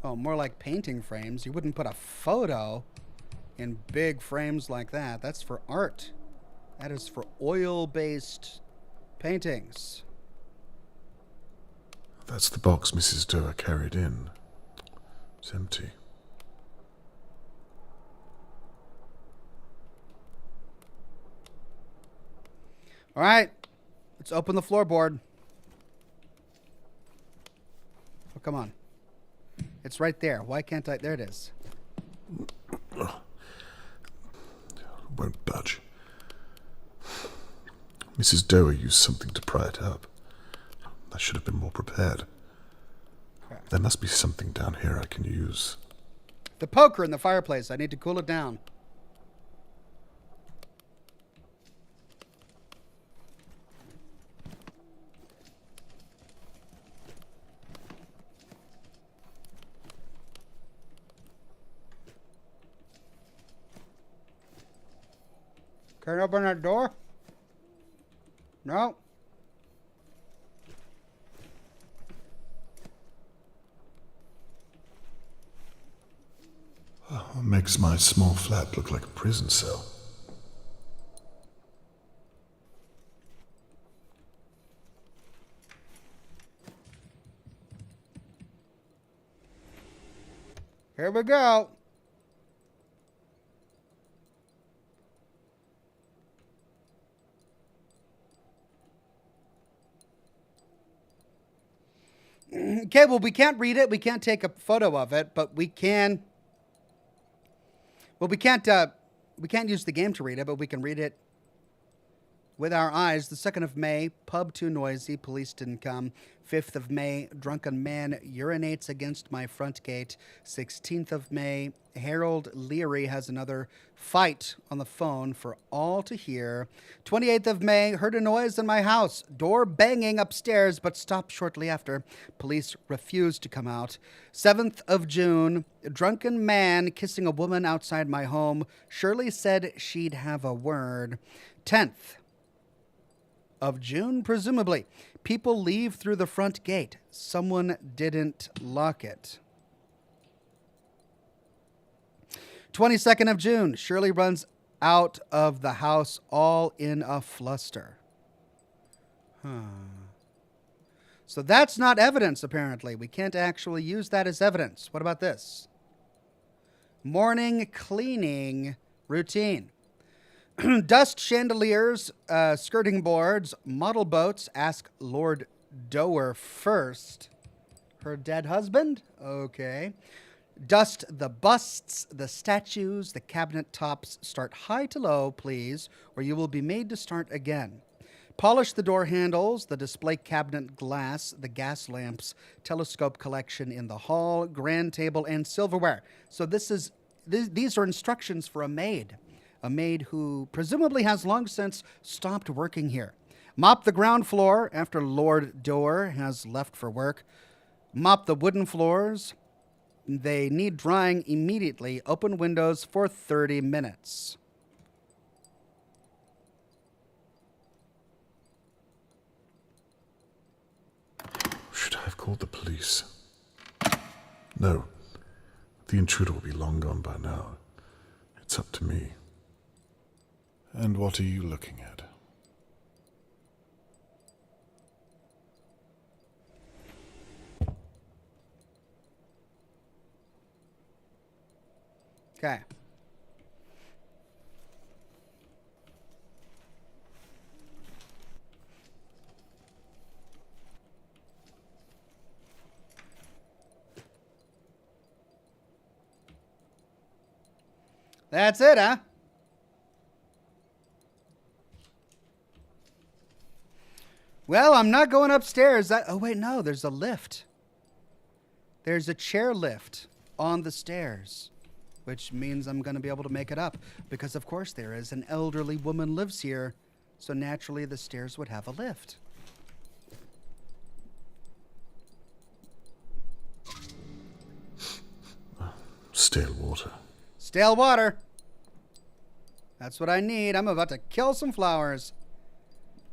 Oh, more like painting frames. You wouldn't put a photo in big frames like that. That's for art. That is for oil-based paintings. That's the box Mrs. Dower carried in. It's empty. All right, let's open the floorboard. Oh, come on. It's right there. Why can't I? There it is. Won't budge. Mrs. Dower used something to pry it up. I should have been more prepared. Crap. There must be something down here I can use. The poker in the fireplace. I need to cool it down. Can I open that door? No. Makes my small flat look like a prison cell. Here we go. Okay, well, we can't read it. We can't take a photo of it, but we can. Well, we can't use the game to read it, but we can read it with our eyes. The 2nd of May, pub too noisy, police didn't come. 5th of May, drunken man urinates against my front gate. 16th of May, Harold Leary has another fight on the phone for all to hear. 28th of May, heard a noise in my house. Door banging upstairs, but stopped shortly after. Police refused to come out. 7th of June, drunken man kissing a woman outside my home. Shirley said she'd have a word. 10th of June, presumably. People leave through the front gate. Someone didn't lock it. 22nd of June, Shirley runs out of the house all in a fluster. So that's not evidence, apparently. We can't actually use that as evidence. What about this? Morning cleaning routine. Dust chandeliers, skirting boards, model boats. Ask Lord Doer first. Her dead husband? Okay. Dust the busts, the statues, the cabinet tops. Start high to low, please, or you will be made to start again. Polish the door handles, the display cabinet glass, the gas lamps, telescope collection in the hall, grand table, and silverware. So these are instructions for a maid. A maid who presumably has long since stopped working here. Mop the ground floor after Lord Doer has left for work. Mop the wooden floors. They need drying immediately. Open windows for 30 minutes. Should I have called the police? No. The intruder will be long gone by now. It's up to me. And what are you looking at? Okay. That's it, huh? Well, I'm not going upstairs. Oh, wait, no, there's a lift. There's a chair lift on the stairs, which means I'm going to be able to make it up because, of course, there is an elderly woman lives here, so naturally the stairs would have a lift. Stale water. Stale water. That's what I need. I'm about to kill some flowers.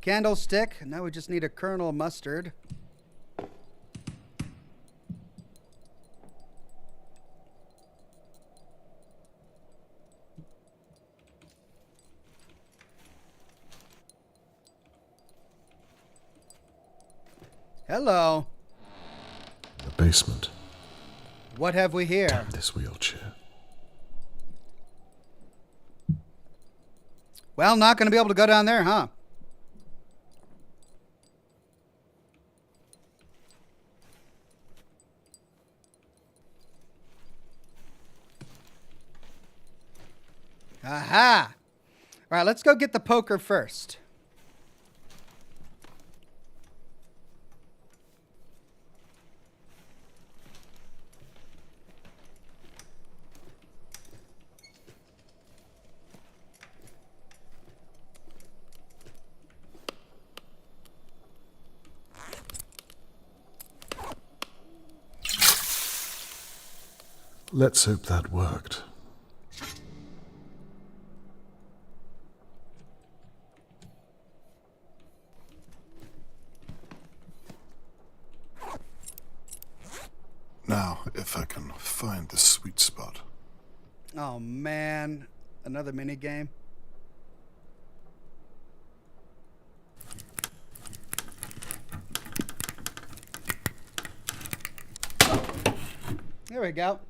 Candlestick. Now we just need a kernel of mustard. Hello. The basement. What have we here? Damn this wheelchair. Well, not going to be able to go down there, huh? Aha! All right, let's go get the poker first. Let's hope that worked. if I can find the sweet spot. Oh, man. Another mini game. There we go.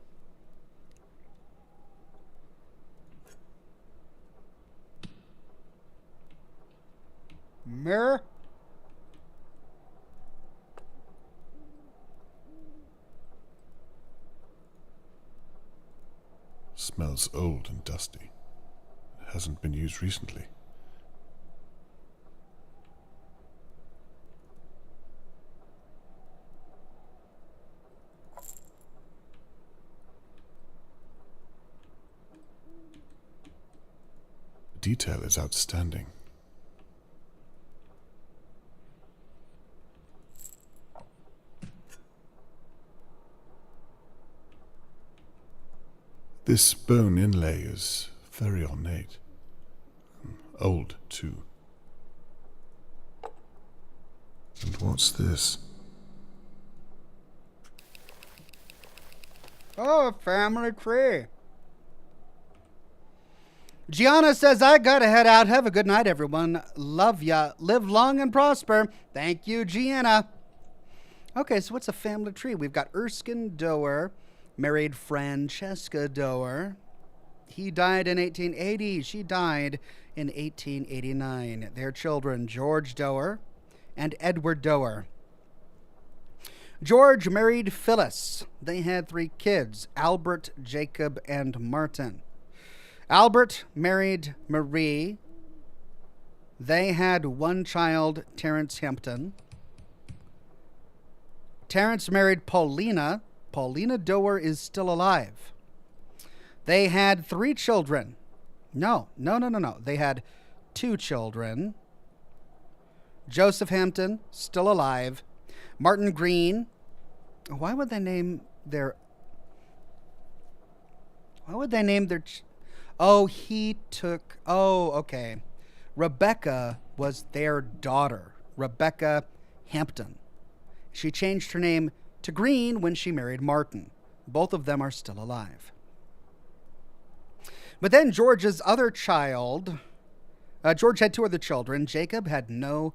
Mirror. Smells old and dusty. It hasn't been used recently. The detail is outstanding. This bone inlay is very ornate. Old, too. And what's this? Oh, a family tree. Gianna says, I gotta head out. Have a good night, everyone. Love ya. Live long and prosper. Thank you, Gianna. Okay, so what's a family tree? We've got Erskine Doer, married Francesca Doer. He died in 1880. She died in 1889. Their children, George Doer and Edward Doer. George married Phyllis. They had 3 kids, Albert, Jacob, and Martin. Albert married Marie. They had 1 child, Terence Hampton. Terence married Paulina. Paulina Doer is still alive. They had 3 children. No. They had 2 children. Joseph Hampton, still alive. Martin Green. Why would they name their... Oh, okay. Rebecca was their daughter. Rebecca Hampton. She changed her name to Green when she married Martin. Both of them are still alive. But then George's other child... George had 2 other children. Jacob had no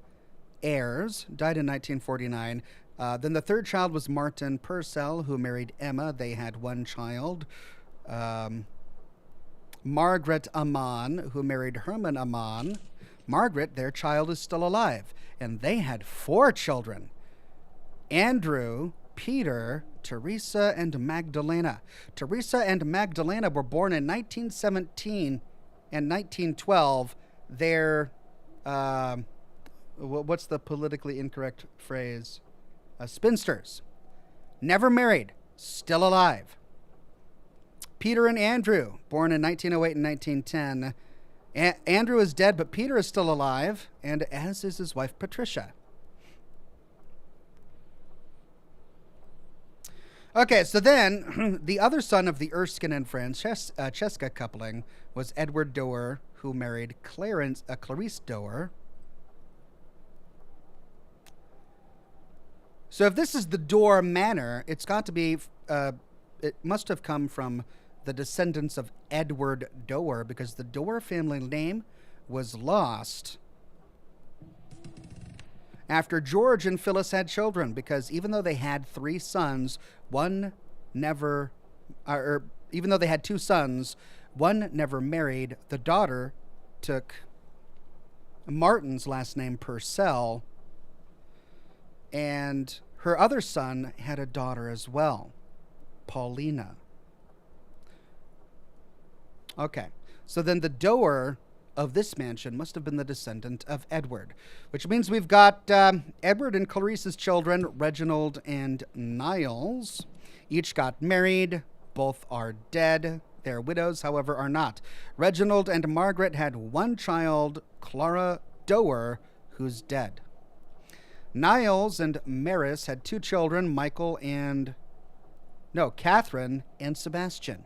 heirs, died in 1949. Then the 3rd child was Martin Purcell, who married Emma. They had 1 child. Margaret Amon, who married Herman Amon. Margaret, their child, is still alive. And they had 4 children. Andrew, Peter, Teresa, and Magdalena. Teresa and Magdalena were born in 1917 and 1912. They're, what's the politically incorrect phrase? Spinsters. Never married. Still alive. Peter and Andrew, born in 1908 and 1910. Andrew is dead, but Peter is still alive, and as is his wife, Patricia. Okay, so then the other son of the Erskine and Francesca coupling was Edward Doer, who married Clarice Doer. So if this is the Doer Manor, it's got to be, it must have come from the descendants of Edward Doer, because the Doer family name was lost after George and Phyllis had children, because even though they had 3 sons, even though they had 2 sons, one never married. The daughter took Martin's last name, Purcell, and her other son had a daughter as well, Paulina. Okay, so then the Doer of this mansion must have been the descendant of Edward, which means we've got Edward and Clarice's children, Reginald and Niles. Each got married. Both are dead. Their widows, however, are not. Reginald and Margaret had 1 child, Clara Doer, who's dead. Niles and Maris had 2 children, Catherine and Sebastian.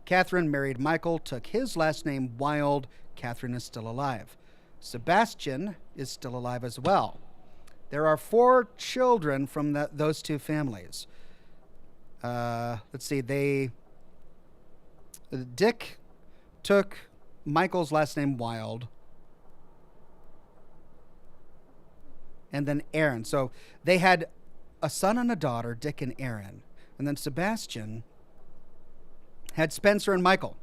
Catherine married Michael, took his last name, Wild. Catherine is still alive. Sebastian is still alive as well. There are 4 children from those 2 families. Let's see. Dick took Michael's last name Wild. And then Aaron. So they had a son and a daughter, Dick and Aaron. And then Sebastian had Spencer and Michael.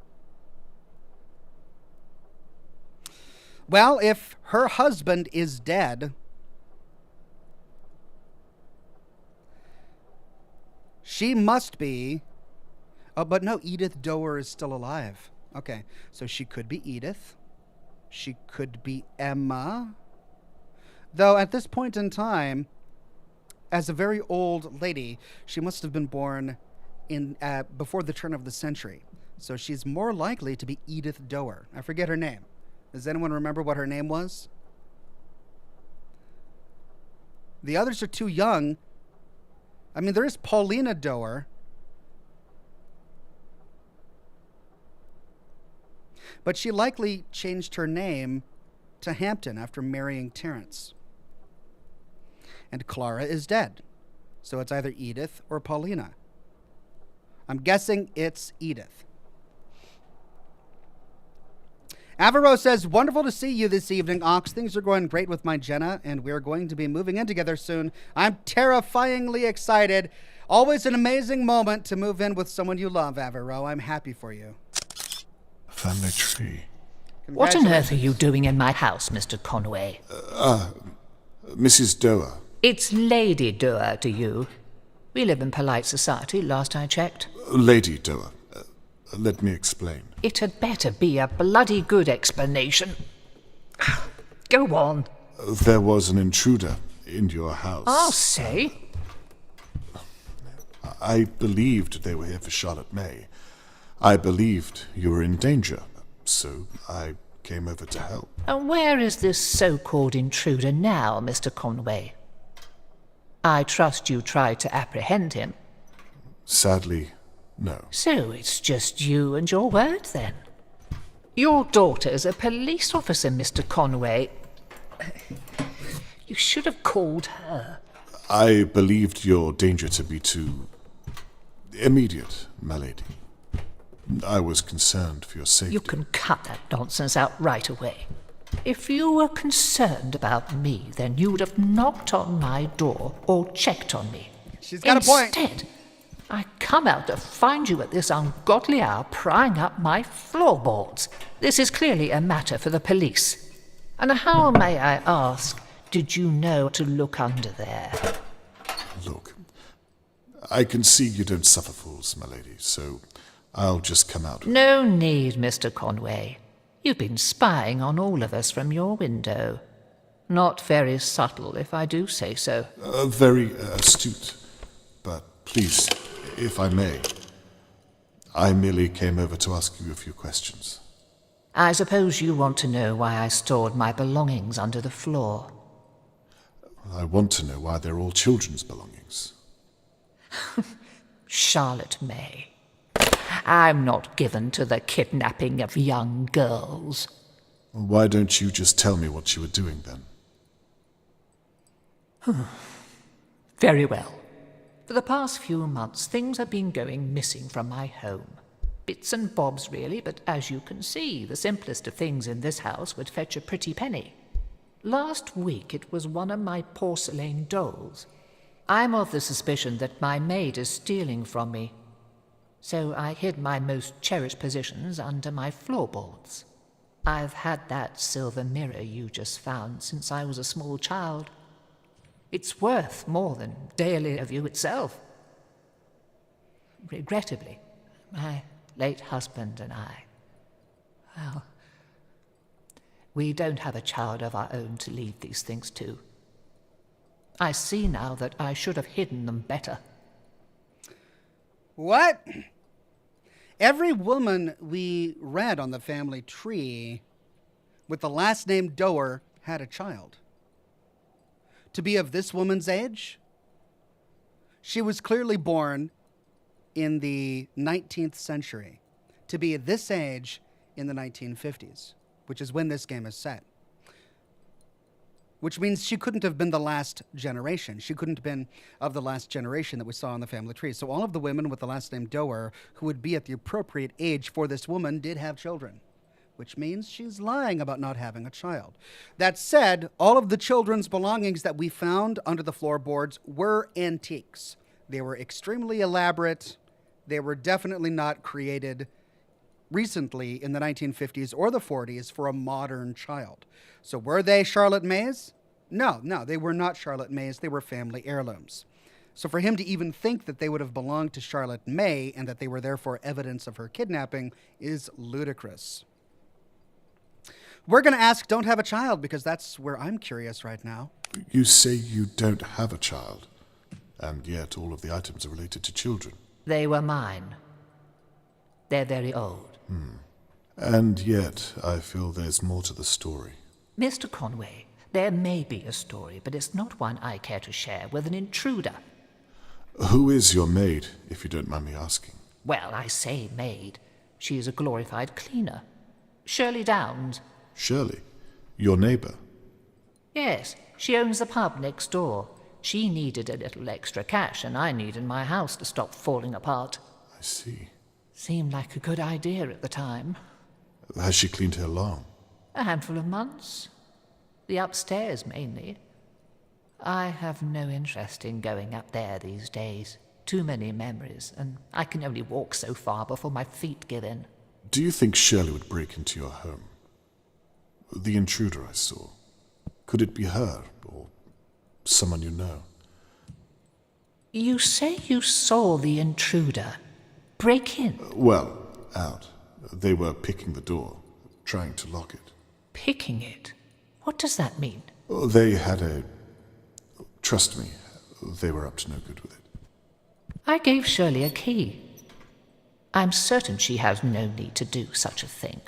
Well, if her husband is dead, she must be... Oh, but no, Edith Doer is still alive. Okay, so she could be Edith. She could be Emma. Though at this point in time, as a very old lady, she must have been born in before the turn of the century. So she's more likely to be Edith Doer. I forget her name. Does anyone remember what her name was? The others are too young. I mean, there is Paulina Doer. But she likely changed her name to Hampton after marrying Terence. And Clara is dead. So it's either Edith or Paulina. I'm guessing it's Edith. Avero says, wonderful to see you this evening, Ox. Things are going great with my Jenna, and we're going to be moving in together soon. I'm terrifyingly excited. Always an amazing moment to move in with someone you love, Avero. I'm happy for you. Family tree. What on earth are you doing in my house, Mr. Conway? Mrs. Doer. It's Lady Doer to you. We live in polite society, last I checked. Lady Doer. Let me explain. It had better be a bloody good explanation. Go on. There was an intruder in your house. I'll say. I believed they were here for Charlotte May. I believed you were in danger, so I came over to help. And where is this so-called intruder now, Mr. Conway? I trust you tried to apprehend him. Sadly, no. So it's just you and your word, then? Your daughter's a police officer, Mr. Conway. You should have called her. I believed your danger to be too immediate, my lady. I was concerned for your safety. You can cut that nonsense out right away. If you were concerned about me, then you would have knocked on my door or checked on me. She's got a point. Instead, I come out to find you at this ungodly hour prying up my floorboards. This is clearly a matter for the police. And how, may I ask, did you know to look under there? Look, I can see you don't suffer fools, my lady, so I'll just come out. No need, Mr. Conway. You've been spying on all of us from your window. Not very subtle, if I do say so. Very astute. But please, if I may, I merely came over to ask you a few questions. I suppose you want to know why I stored my belongings under the floor. I want to know why they're all children's belongings. Charlotte May. I'm not given to the kidnapping of young girls. Why don't you just tell me what you were doing then? Very well. For the past few months, things have been going missing from my home. Bits and bobs, really, but as you can see, the simplest of things in this house would fetch a pretty penny. Last week, it was one of my porcelain dolls. I'm of the suspicion that my maid is stealing from me. So I hid my most cherished possessions under my floorboards. I've had that silver mirror you just found since I was a small child. It's worth more than Dahlia View itself. Regrettably, my late husband and I, well, we don't have a child of our own to leave these things to. I see now that I should have hidden them better. What? Every woman we read on the family tree with the last name Doer had a child. To be of this woman's age, she was clearly born in the 19th century. To be at this age in the 1950s, which is when this game is set. which means she couldn't have been the last generation. She couldn't have been of the last generation that we saw on the family tree. So all of the women with the last name Doer, who would be at the appropriate age for this woman, did have children, which means she's lying about not having a child. That said, all of the children's belongings that we found under the floorboards were antiques. They were extremely elaborate. They were definitely not created recently in the 1950s or the 40s for a modern child. So were they Charlotte May's? No, they were not Charlotte May's. They were family heirlooms. So for him to even think that they would have belonged to Charlotte May and that they were therefore evidence of her kidnapping is ludicrous. We're going to ask Don't Have a Child because that's where I'm curious right now. You say you don't have a child, and yet all of the items are related to children. They were mine. They're very old. And yet, I feel there's more to the story. Mr. Conway, there may be a story, but it's not one I care to share with an intruder. Who is your maid, if you don't mind me asking? Well, I say maid. She is a glorified cleaner. Shirley Downs. Shirley, your neighbour. Yes, she owns the pub next door. She needed a little extra cash, and I needed my house to stop falling apart. I see. Seemed like a good idea at the time. Has she cleaned here long? A handful of months. The upstairs, mainly. I have no interest in going up there these days. Too many memories, and I can only walk so far before my feet give in. Do you think Shirley would break into your home? The intruder I saw. Could it be her, or someone you know? You say you saw the intruder break in? Well, out. They were picking the door, trying to lock it. Picking it? What does that mean? They had a... Trust me, they were up to no good with it. I gave Shirley a key. I'm certain she has no need to do such a thing.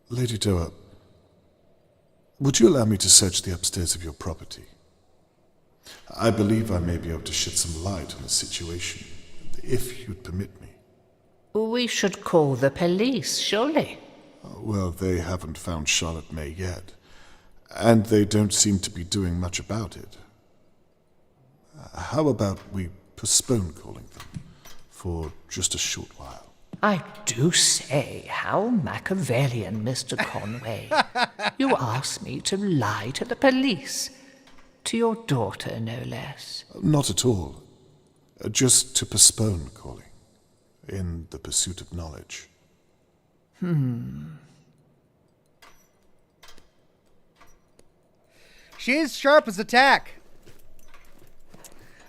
Lady Doer, would you allow me to search the upstairs of your property? I believe I may be able to shed some light on the situation, if you'd permit me. We should call the police, surely. Well, they haven't found Charlotte May yet, and they don't seem to be doing much about it. How about we postpone calling them for just a short while? I do say, how Machiavellian, Mr. Conway. You asked me to lie to the police. To your daughter, no less. Not at all. Just to postpone calling, in the pursuit of knowledge. She's sharp as a tack.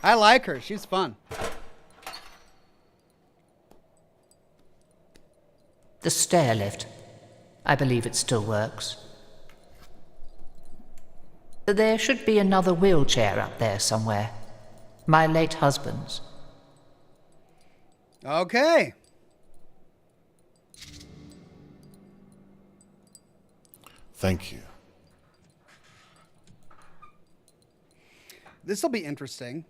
I like her. She's fun. The stair lift. I believe it still works. There should be another wheelchair up there somewhere. My late husband's. Okay. Thank you. This will be interesting.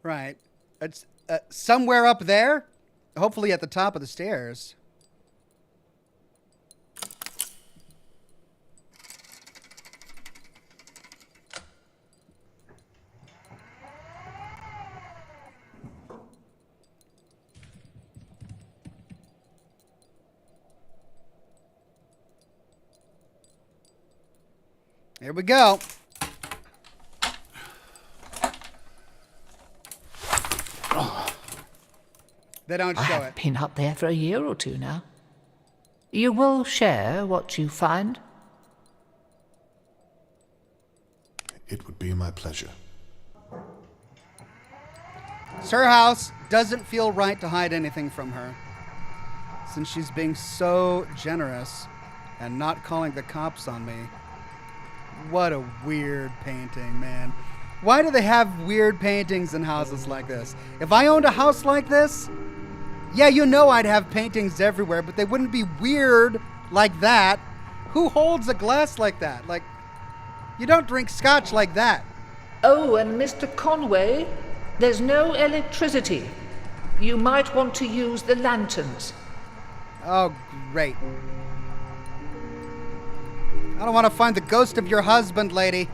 Right. It's somewhere up there. Hopefully at the top of the stairs. Here we go. They don't show I have it. been up there for a year or two now. You will share what you find? It would be my pleasure. Sir House doesn't feel right to hide anything from her, since she's being so generous and not calling the cops on me. What a weird painting, man. Why do they have weird paintings in houses like this? If I owned a house like this, yeah, you know I'd have paintings everywhere, but they wouldn't be weird like that. Who holds a glass like that? Like, you don't drink scotch like that. Oh, and Mr. Conway, there's no electricity. You might want to use the lanterns. Oh, great. I don't want to find the ghost of your husband, lady.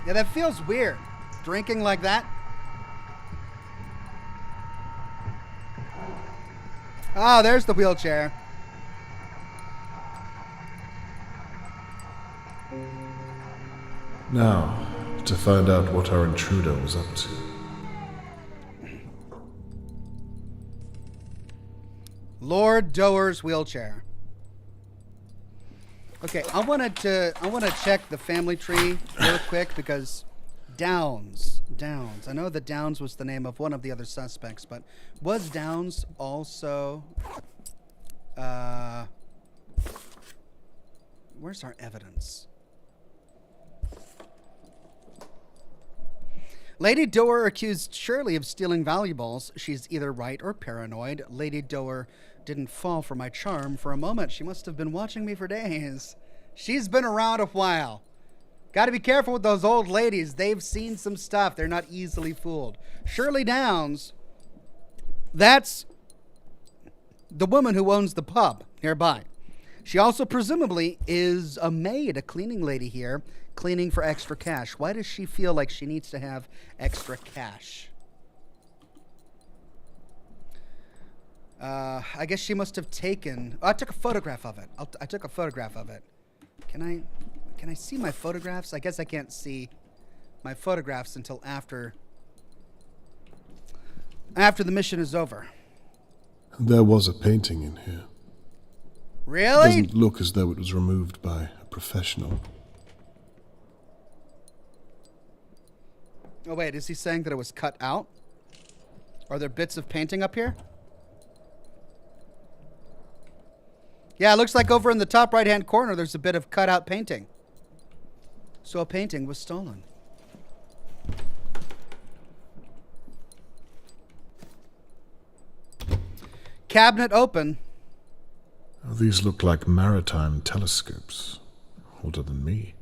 Yeah, that feels weird. Drinking like that. Oh, there's the wheelchair. Now, to find out what our intruder was up to. Lord Doer's wheelchair. Okay, I want to check the family tree real quick because Downs. I know that Downs was the name of one of the other suspects, but was Downs also where's our evidence? Lady Doer accused Shirley of stealing valuables. She's either right or paranoid. Lady Doer didn't fall for my charm for a moment. She must have been watching me for days. She's been around a while. Got to be careful with those old ladies. They've seen some stuff. They're not easily fooled. Shirley Downs, that's the woman who owns the pub nearby. She also presumably is a maid, a cleaning lady here, cleaning for extra cash. Why does she feel like she needs to have extra cash? I guess she must have taken... I took a photograph of it. I took a photograph of it. Can I see my photographs? I guess I can't see my photographs until after the mission is over. There was a painting in here. Really? Doesn't look as though it was removed by a professional. Oh, wait, is he saying that it was cut out? Are there bits of painting up here? Yeah, it looks like over in the top right-hand corner, there's a bit of cut-out painting. So a painting was stolen. Cabinet open. These look like maritime telescopes. Older than me.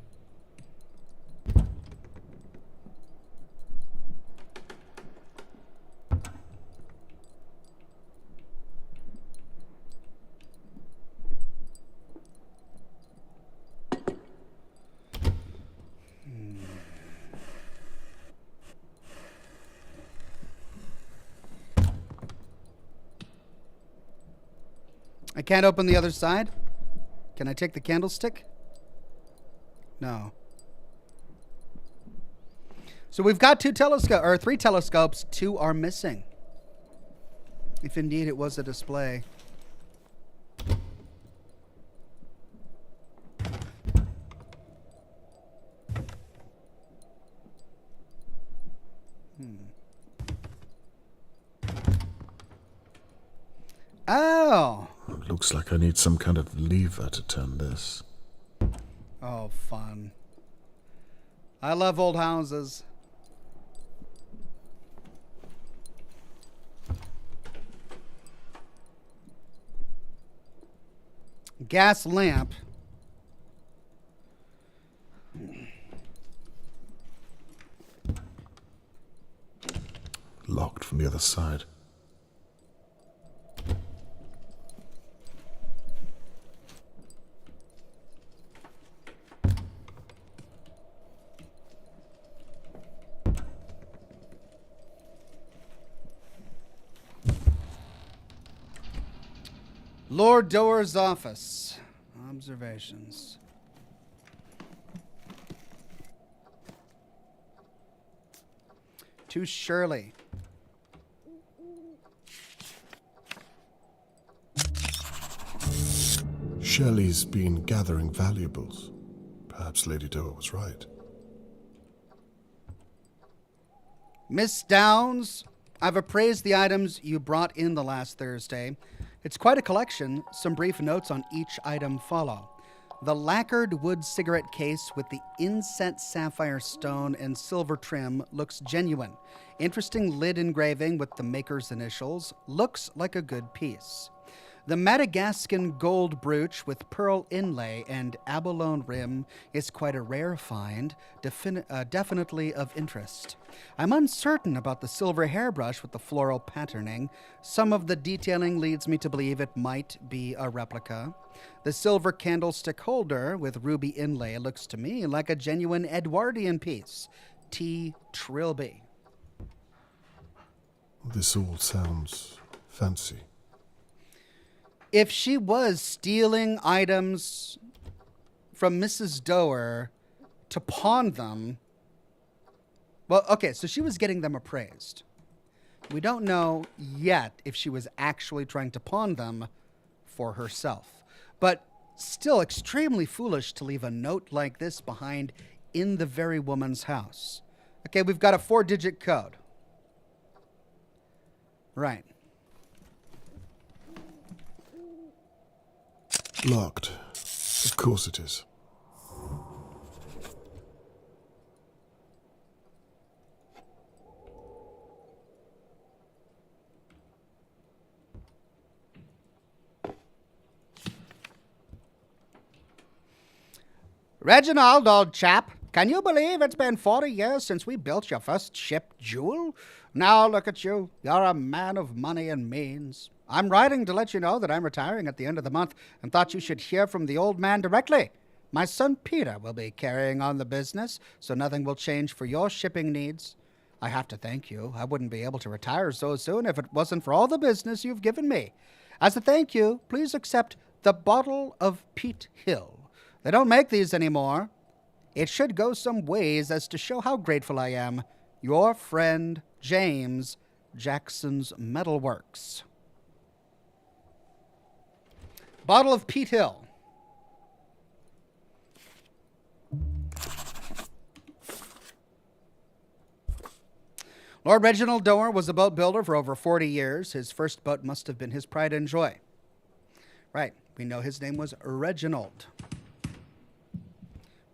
I can't open the other side? Can I take the candlestick? No. So we've got three telescopes. Two are missing. If indeed it was a display. Oh. It looks like I need some kind of lever to turn this. Oh, fun. I love old houses. Gas lamp. Locked from the other side. Lord Doer's office. Observations. To Shirley. Shirley's been gathering valuables. Perhaps Lady Doer was right. Miss Downs, I've appraised the items you brought in the last Thursday. It's quite a collection. Some brief notes on each item follow. The lacquered wood cigarette case with the inset sapphire stone and silver trim looks genuine. Interesting lid engraving with the maker's initials. Looks like a good piece. The Madagascan gold brooch with pearl inlay and abalone rim is quite a rare find, definitely of interest. I'm uncertain about the silver hairbrush with the floral patterning. Some of the detailing leads me to believe it might be a replica. The silver candlestick holder with ruby inlay looks to me like a genuine Edwardian piece. T. Trilby. This all sounds fancy. If she was stealing items from Mrs. Doer to pawn them, well, okay, so she was getting them appraised. We don't know yet if she was actually trying to pawn them for herself. But still extremely foolish to leave a note like this behind in the very woman's house. Okay, we've got a 4-digit code. Right. Locked. Of course it is. Reginald, old chap, can you believe it's been 40 years since we built your first ship, Jewel? Now look at you. You're a man of money and means. I'm writing to let you know that I'm retiring at the end of the month and thought you should hear from the old man directly. My son Peter will be carrying on the business, so nothing will change for your shipping needs. I have to thank you. I wouldn't be able to retire so soon if it wasn't for all the business you've given me. As a thank you, please accept the bottle of Peat Hill. They don't make these anymore. It should go some ways as to show how grateful I am. Your friend, James, Jackson's Metalworks. Bottle of Peat Hill. Lord Reginald Doer was a boat builder for over 40 years. His first boat must have been his pride and joy. Right, we know his name was Reginald,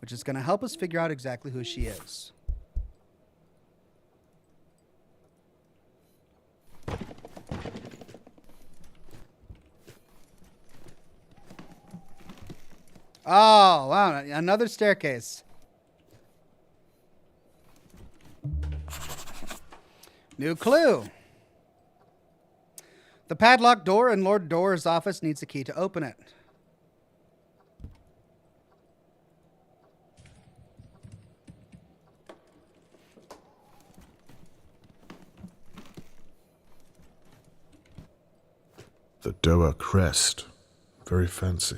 which is going to help us figure out exactly who she is. Oh, wow, another staircase. New clue. The padlocked door in Lord Doer's office needs a key to open it. The Doer crest. Very fancy.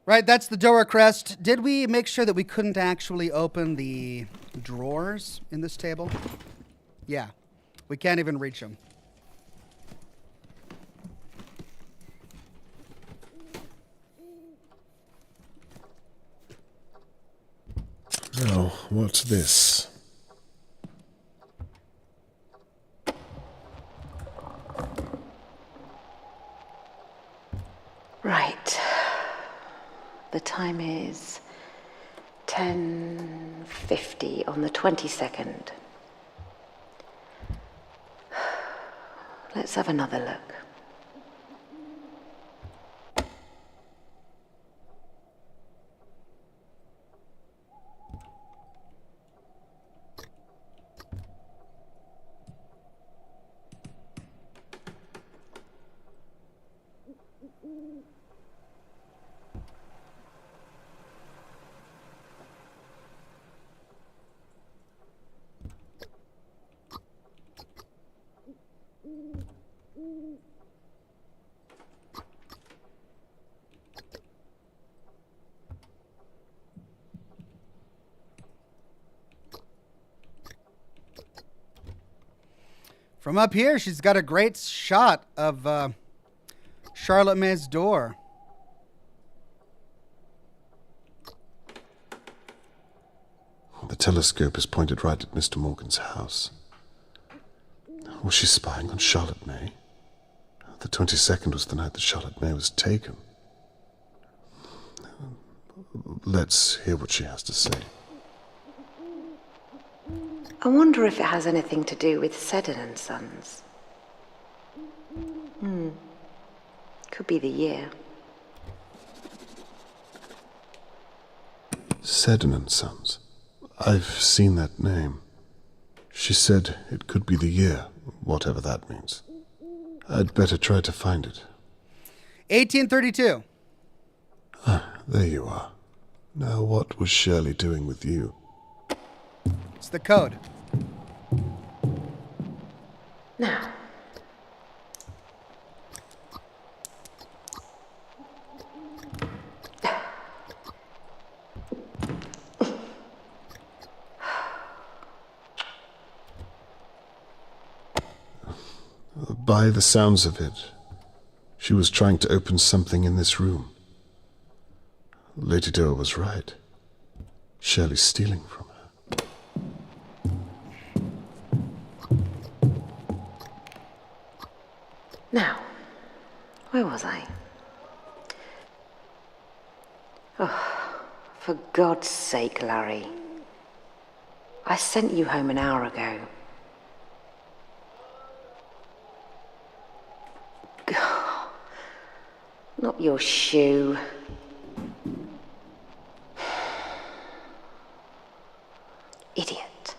Right, that's the Doer crest. Did we make sure that we couldn't actually open the drawers in this table? Yeah, we can't even reach them. Now, what's this? Right. The time is 10:50 on the 22nd. Let's have another look. From up here, she's got a great shot of Charlotte May's door. The telescope is pointed right at Mr. Morgan's house. Was she spying on Charlotte May? The 22nd was the night that Charlotte May was taken. Let's hear what she has to say. I wonder if it has anything to do with Seddon and Sons. Could be the year. Seddon and Sons. I've seen that name. She said it could be the year, whatever that means. I'd better try to find it. 1832. There you are. Now what was Shirley doing with you? It's the code. Now. By the sounds of it, she was trying to open something in this room. Lady Doe was right. Shirley's stealing from her. Now, where was I? Oh, for God's sake, Larry. I sent you home an hour ago. Not your shoe. Idiot.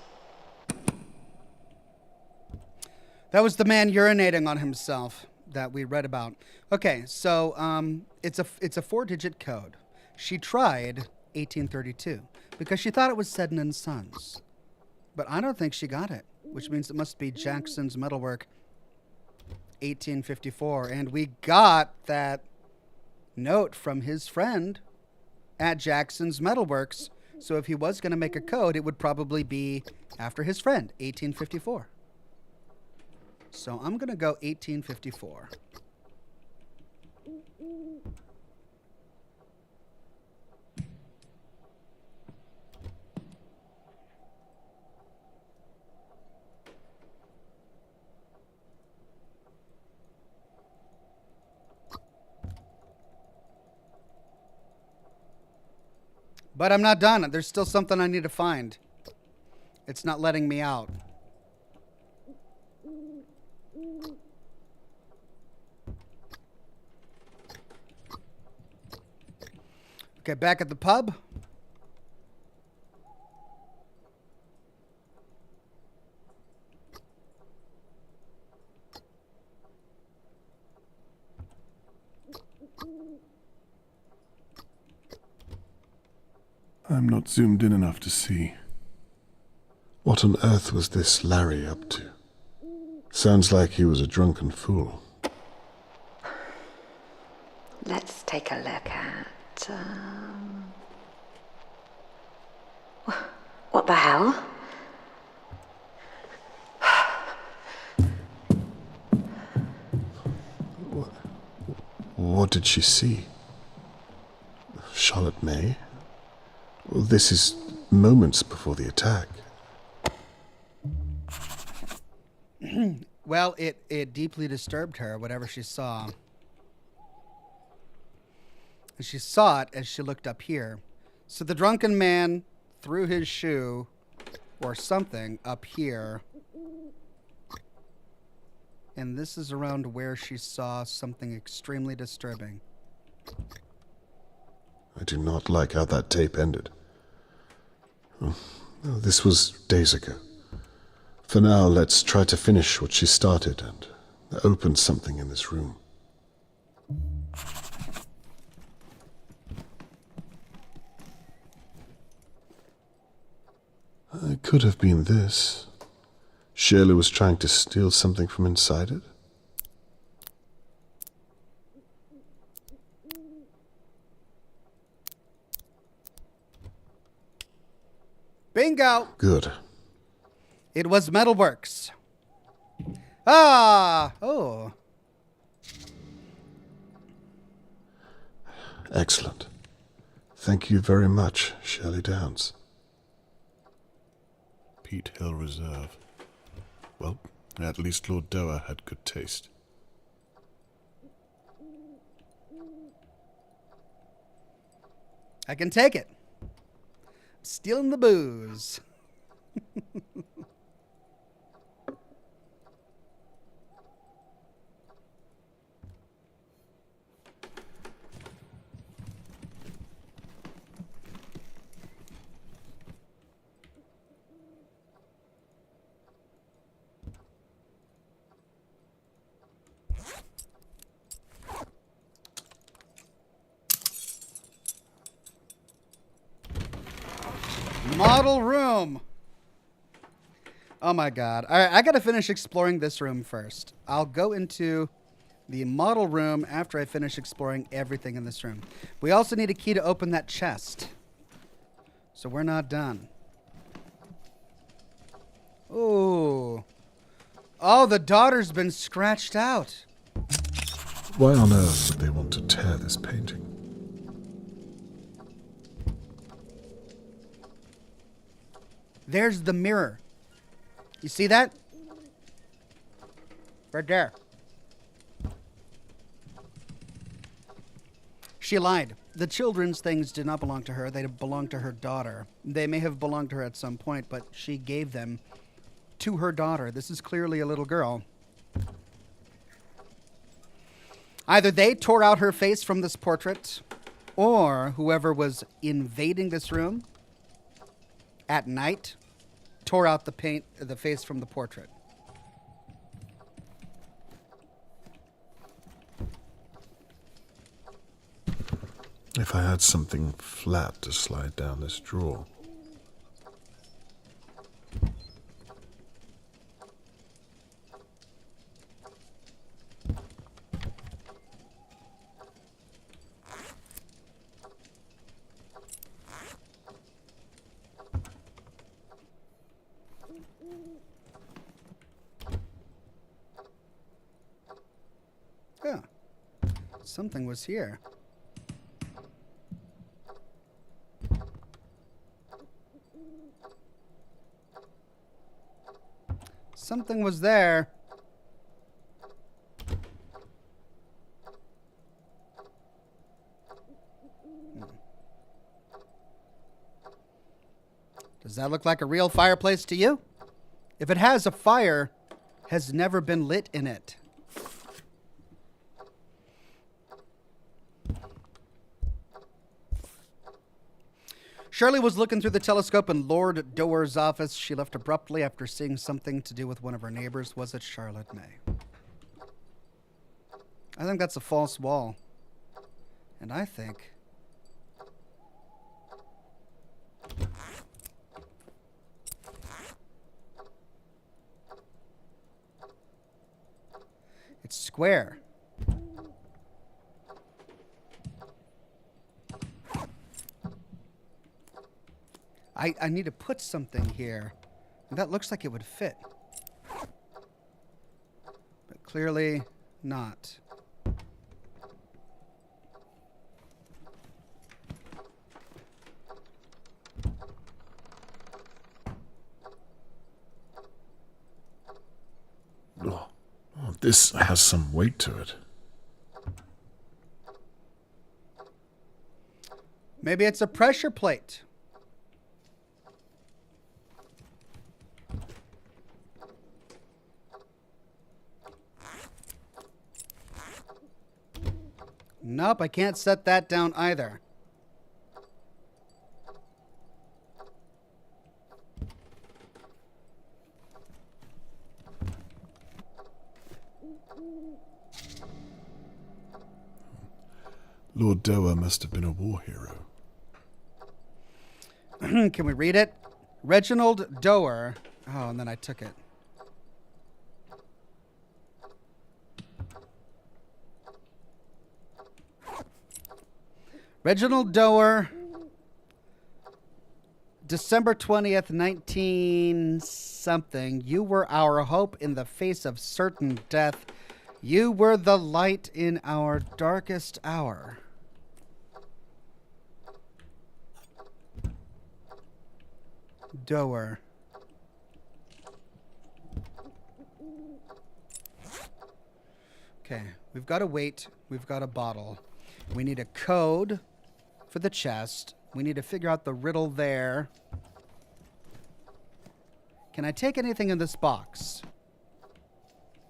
That was the man urinating on himself that we read about. Okay, so it's a 4-digit code. She tried 1832 because she thought it was Seddon and Sons, but I don't think she got it, which means it must be Jackson's Metalwork 1854, and we got that note from his friend at Jackson's Metalworks. So if he was going to make a code, it would probably be after his friend, 1854. So I'm going to go 1854. But I'm not done. There's still something I need to find. It's not letting me out. Okay, back at the pub. I'm not zoomed in enough to see. What on earth was this Larry up to? Sounds like he was a drunken fool. Let's take a look at... What the hell? What did she see? Charlotte May? Well, this is moments before the attack. Well, it deeply disturbed her, whatever she saw. And she saw it as she looked up here. So the drunken man threw his shoe or something up here. And this is around where she saw something extremely disturbing. I do not like how that tape ended. Oh, this was days ago. For now, let's try to finish what she started and open something in this room. It could have been this. Shirley was trying to steal something from inside it. Bingo! Good. It was Metalworks. Ah! Oh. Excellent. Thank you very much, Shirley Downs. Peat Hill Reserve. Well, at least Lord Doer had good taste. I can take it. Stealing the booze. Model room. Oh my god. All right, I gotta finish exploring this room first. I'll go into the model room after I finish exploring everything in this room. We also need a key to open that chest. So we're not done. Ooh. Oh, the daughter's been scratched out. Why on earth would they want to tear this painting? There's the mirror. You see that? Right there. She lied. The children's things did not belong to her. They belonged to her daughter. They may have belonged to her at some point, but she gave them to her daughter. This is clearly a little girl. Either they tore out her face from this portrait, or whoever was invading this room at night tore out the face from the portrait. If I had something flat to slide down this drawer. Yeah. Something was here. Something was there. Does that look like a real fireplace to you? If it has, a fire has never been lit in it. Shirley was looking through the telescope in Lord Doer's office. She left abruptly after seeing something to do with one of her neighbors. Was it Charlotte May? I think that's a false wall. And I think... it's square. I need to put something here. And that looks like it would fit. But clearly not. Oh, this has some weight to it. Maybe it's a pressure plate. Nope, I can't set that down either. Lord Doer must have been a war hero. Can we read it? Reginald Doer. Oh, and then I took it. Reginald Doer, December 20th, 19 something. You were our hope in the face of certain death. You were the light in our darkest hour. Doer. Okay, we've got a weight. We've got a bottle. We need a code for the chest. We need to figure out the riddle there. Can I take anything in this box?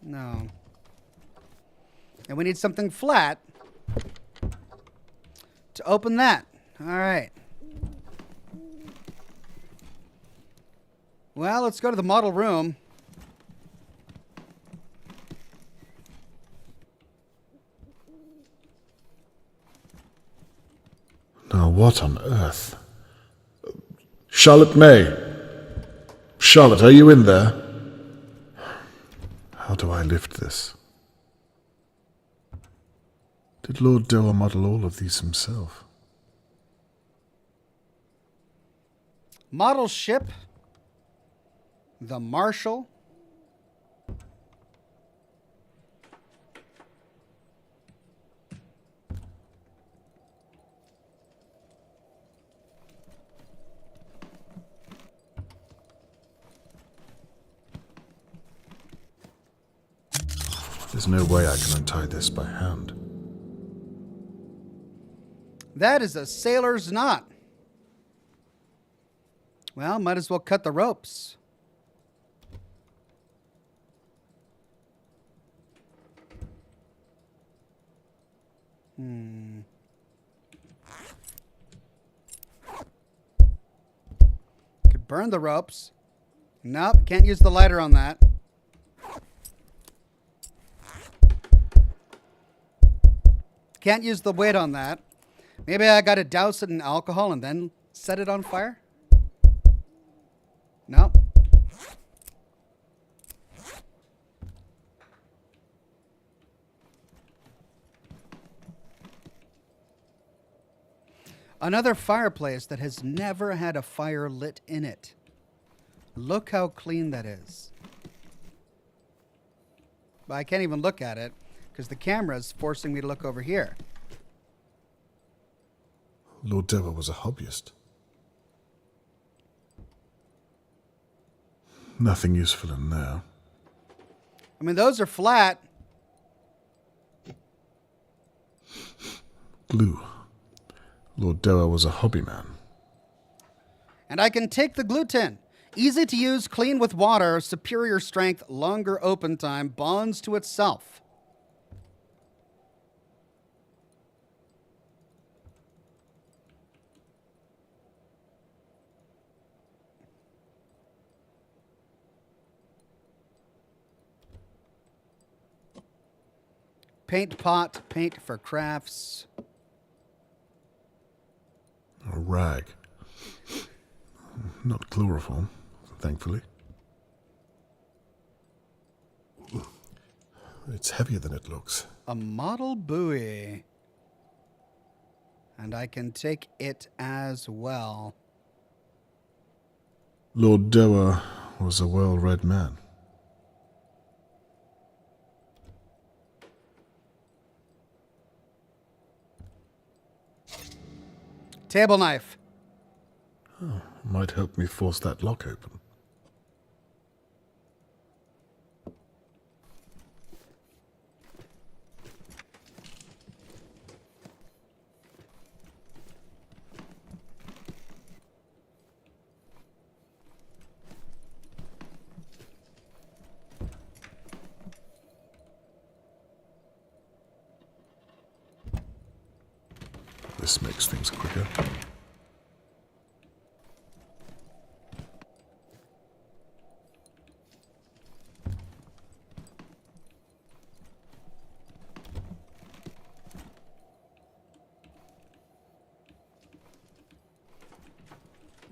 No. And we need something flat to open that. All right. Well, let's go to the model room. Now, what on earth? Charlotte May! Charlotte, are you in there? How do I lift this? Did Lord Doer model all of these himself? Model ship. The Marshal. There's no way I can untie this by hand. That is a sailor's knot. Well, might as well cut the ropes. Could burn the ropes. Nope, can't use the lighter on that. Can't use the weight on that. Maybe I gotta douse it in alcohol and then set it on fire? Nope. Another fireplace that has never had a fire lit in it. Look how clean that is. But I can't even look at it because the camera is forcing me to look over here. Lord Doer was a hobbyist. Nothing useful in there. I mean, those are flat. Glue. Lord Doer was a hobby man. And I can take the glue tin. Easy to use, clean with water, superior strength, longer open time, bonds to itself. Paint pot, paint for crafts. A rag. Not chloroform, thankfully. It's heavier than it looks. A model buoy. And I can take it as well. Lord Doer was a well-read man. Table knife. Might help me force that lock open. This makes things quicker.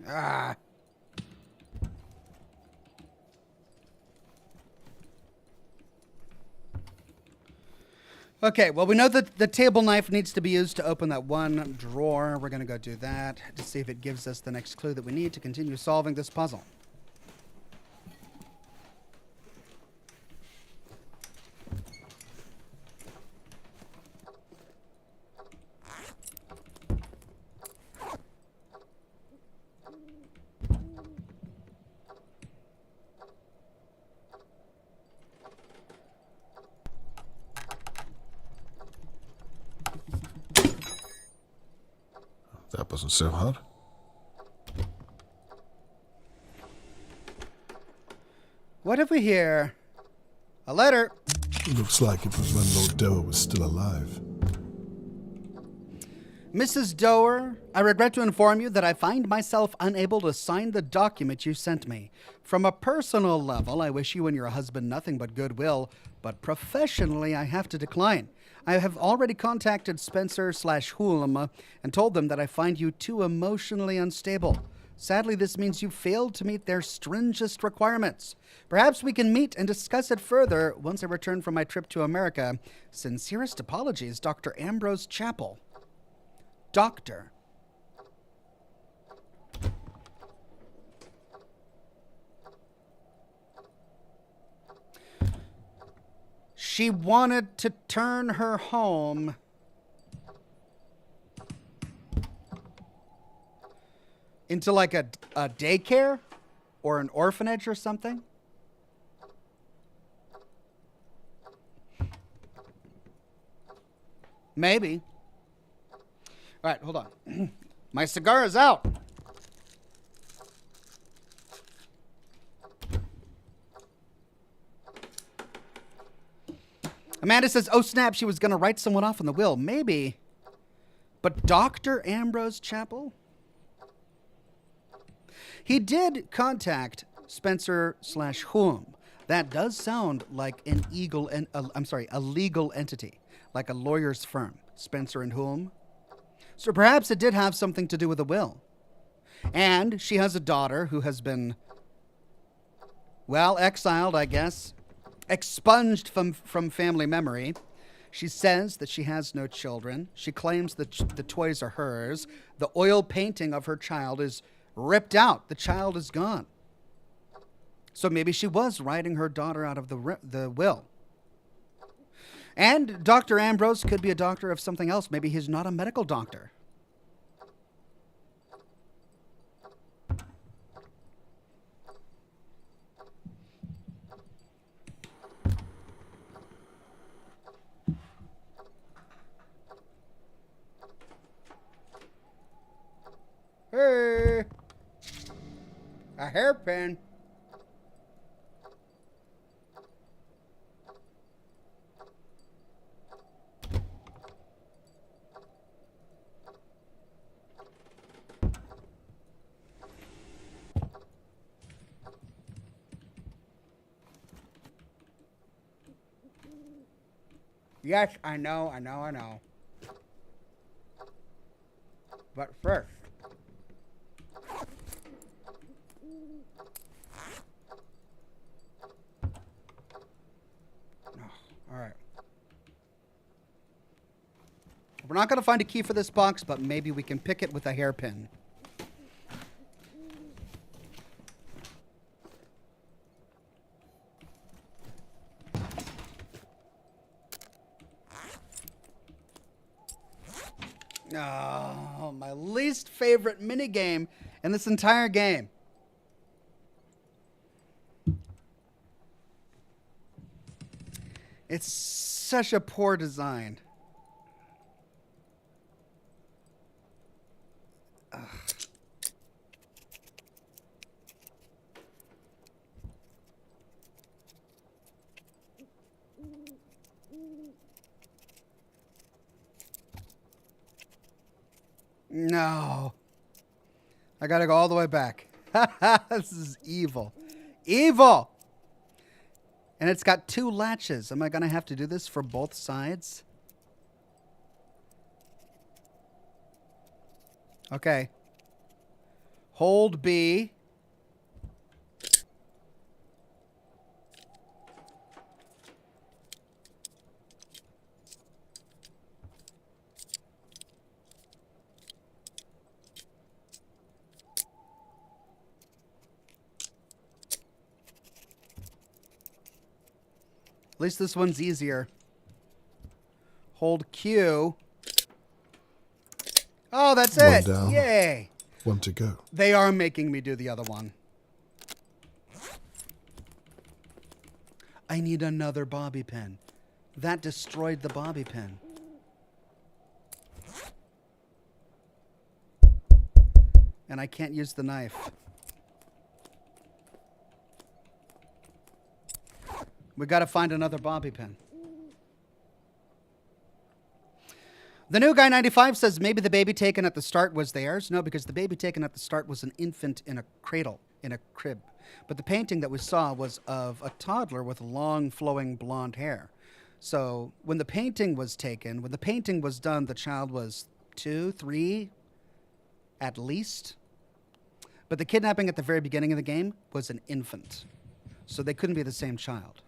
Ah. Okay, well, we know that the table knife needs to be used to open that one drawer. We're going to go do that to see if it gives us the next clue that we need to continue solving this puzzle. wasn't so hard. What have we here? A letter. Looks like it was when Lord Doer was still alive. Mrs. Doer, I regret to inform you that I find myself unable to sign the document you sent me. From a personal level, I wish you and your husband nothing but goodwill, but professionally, I have to decline. I have already contacted Spencer/Hulme and told them that I find you too emotionally unstable. Sadly, this means you failed to meet their stringent requirements. Perhaps we can meet and discuss it further once I return from my trip to America. Sincerest apologies, Dr. Ambrose Chapel. Doctor. She wanted to turn her home into like a daycare or an orphanage or something. Maybe. All right, hold on. My cigar is out. Amanda says, oh snap, she was going to write someone off in the will. Maybe. But Dr. Ambrose Chapel? He did contact Spencer/Hulme. That does sound like a legal entity, like a lawyer's firm, Spencer and Hulme. So perhaps it did have something to do with the will. And she has a daughter who has been, well, exiled, I guess, expunged from family memory. She says that she has no children. She claims that the toys are hers. The oil painting of her child is ripped out. The child is gone. So maybe she was writing her daughter out of the will. And Dr. Ambrose could be a doctor of something else. Maybe he's not a medical doctor. Hey, a hairpin. Yes, I know. But first, all right. We're not going to find a key for this box, but maybe we can pick it with a hairpin. Oh, my least favorite minigame in this entire game. It's such a poor design. Ugh. No. I gotta go all the way back. This is evil. Evil! And it's got 2 latches. Am I gonna have to do this for both sides? Okay. Hold B. At least this one's easier. Hold Q. Oh, that's One it. down. Yay. 1 to go. They are making me do the other one. I need another bobby pin. That destroyed the bobby pin. and I can't use the knife. We got to find another bobby pin. The new guy 95 says maybe the baby taken at the start was theirs. No, because the baby taken at the start was an infant in a cradle, in a crib. But the painting that we saw was of a toddler with long flowing blonde hair. So when the painting was taken, when the painting was done, the child was 2, 3 at least. But the kidnapping at the very beginning of the game was an infant. So they couldn't be the same child.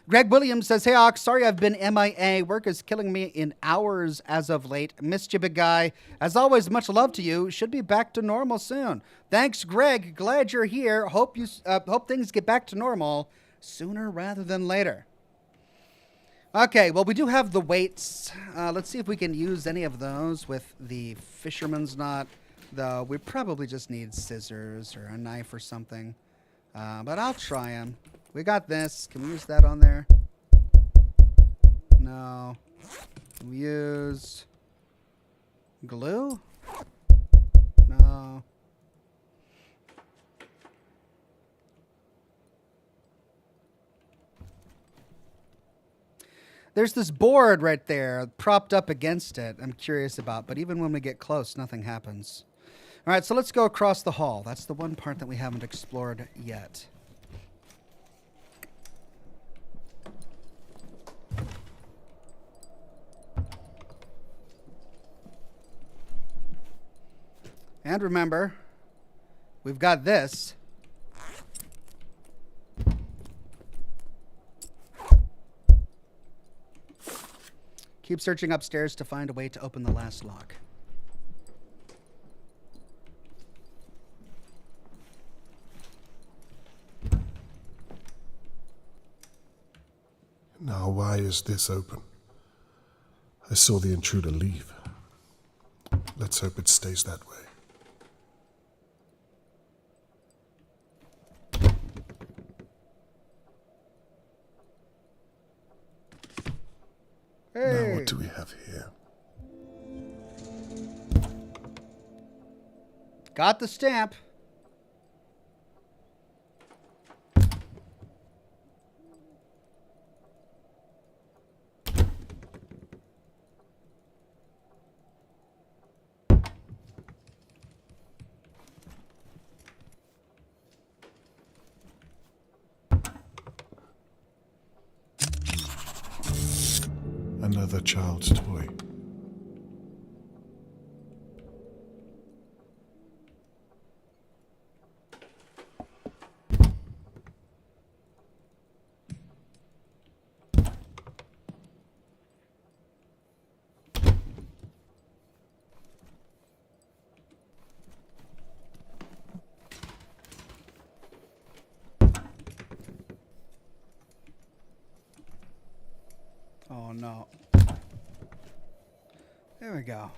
Greg Williams says, hey, Ox, sorry I've been MIA. Work is killing me in hours as of late. Missed you, big guy. As always, much love to you. Should be back to normal soon. Thanks, Greg. Glad you're here. Hope things get back to normal sooner rather than later. Okay, well, we do have the weights. Let's see if we can use any of those with the fisherman's knot, though we probably just need scissors or a knife or something. But I'll try them. We got this. Can we use that on there? No. Can we use glue? No. There's this board right there propped up against it I'm curious about, but even when we get close, nothing happens. All right, so let's go across the hall. That's the one part that we haven't explored yet. And remember, we've got this. Keep searching upstairs to find a way to open the last lock. Now, why is this open? I saw the intruder leave. Let's hope it stays that way. Now, what do we have here? Got the stamp. Another child's toy. Oh no. There we go.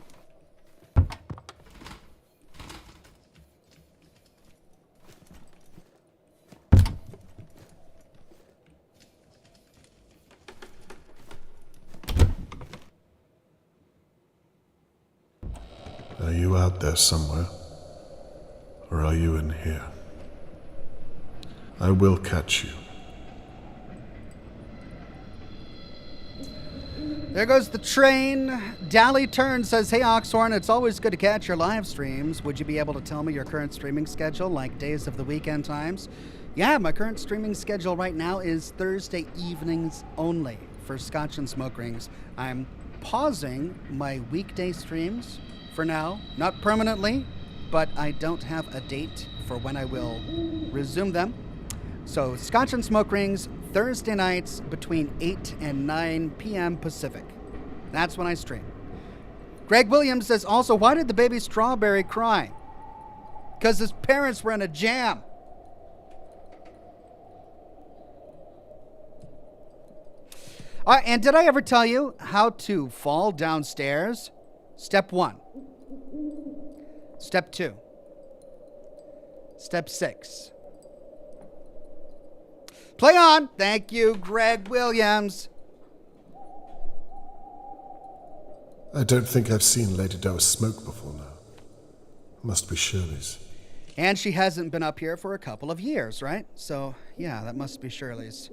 Are you out there somewhere? Or are you in here? I will catch you. There goes the train. Dahlia Turn says, hey, Oxhorn, it's always good to catch your live streams. Would you be able to tell me your current streaming schedule, like days of the weekend times? Yeah, my current streaming schedule right now is Thursday evenings only for Scotch and Smoke Rings. I'm pausing my weekday streams for now, not permanently, but I don't have a date for when I will resume them. So Scotch and Smoke Rings, Thursday nights between 8 and 9 p.m. Pacific. That's when I stream. Greg Williams says, also, why did the baby Strawberry cry? Because his parents were in a jam. And did I ever tell you how to fall downstairs? Step 1. Step 2. Step 6. Play on. Thank you, Greg Williams. I don't think I've seen Lady Doe smoke before now. Must be Shirley's. And she hasn't been up here for a couple of years, right? So, yeah, that must be Shirley's.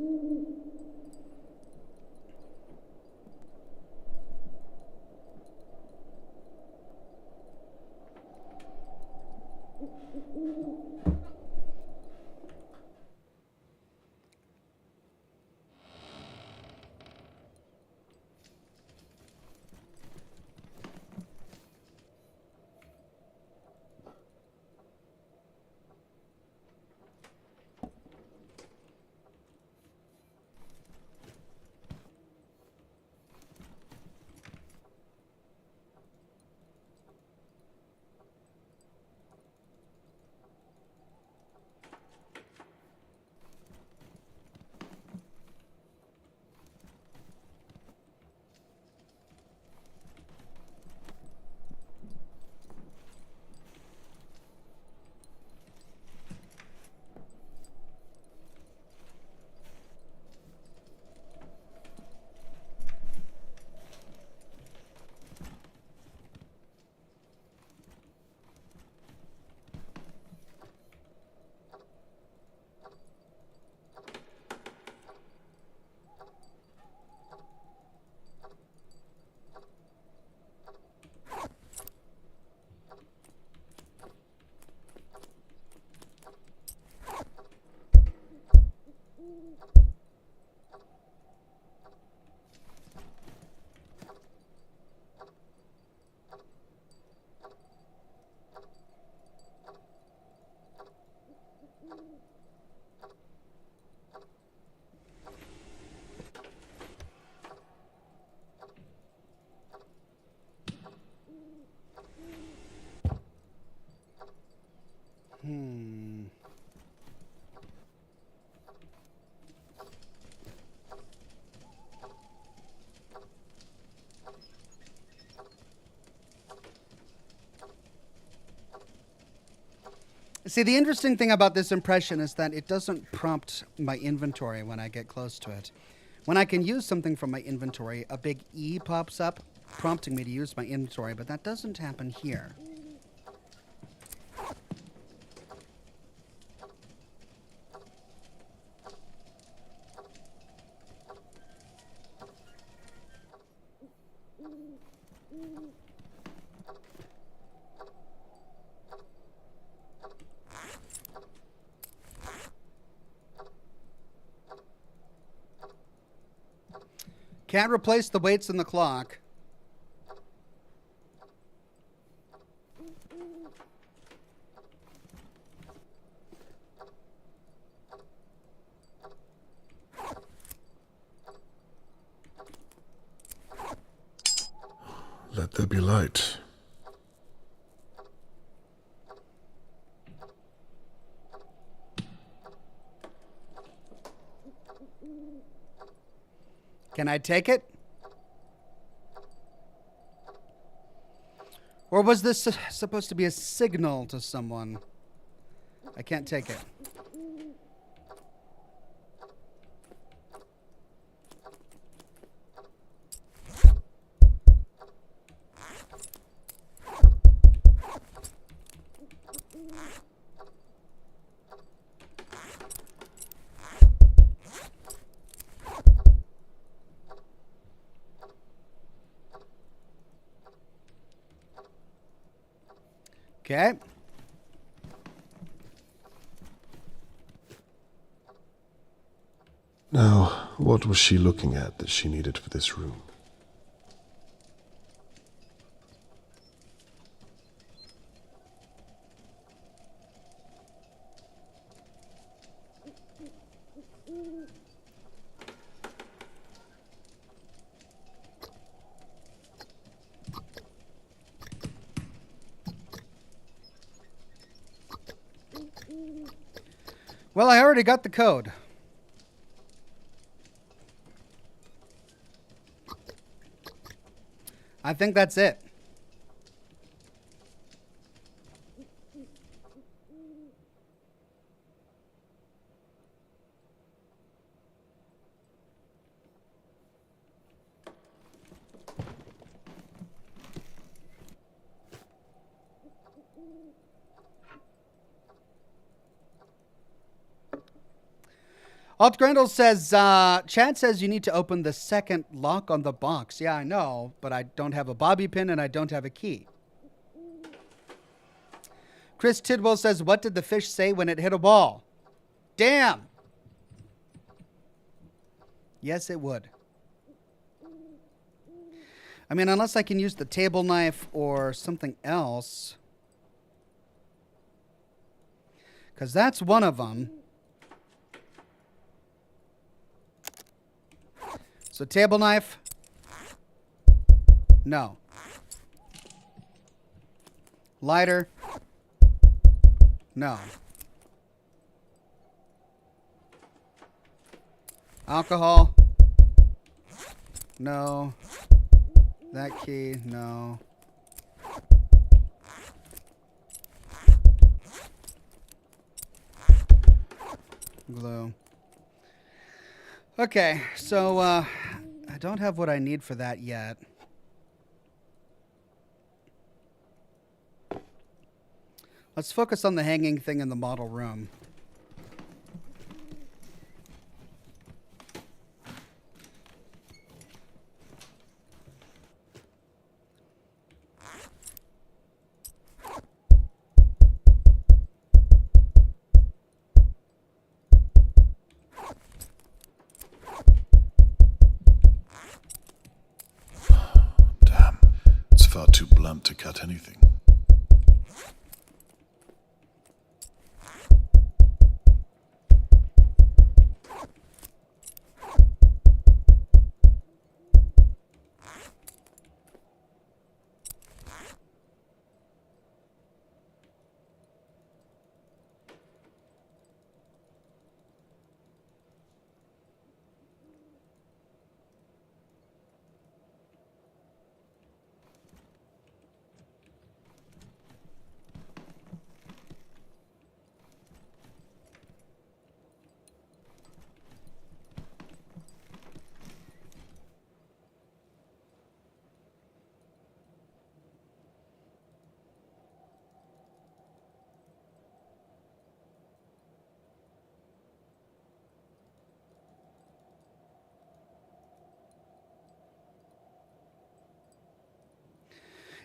See, the interesting thing about this impression is that it doesn't prompt my inventory when I get close to it. When I can use something from my inventory, a big E pops up, prompting me to use my inventory, but that doesn't happen here. Can't replace the weights in the clock. Let there be light. Can I take it? Or was this supposed to be a signal to someone? I can't take it. Okay. Now, what was she looking at that she needed for this room? Well, I already got the code. I think that's it. Alt Grendel says, Chad says you need to open the second lock on the box. Yeah, I know, but I don't have a bobby pin and I don't have a key. Chris Tidwell says, what did the fish say when it hit a ball? Damn! Yes, it would. I mean, unless I can use the table knife or something else. Because that's one of them. So table knife. No. Lighter. No. Alcohol. No. That key. No. Glue. Okay, so I don't have what I need for that yet. Let's focus on the hanging thing in the model room. Damn, it's far too blunt to cut anything.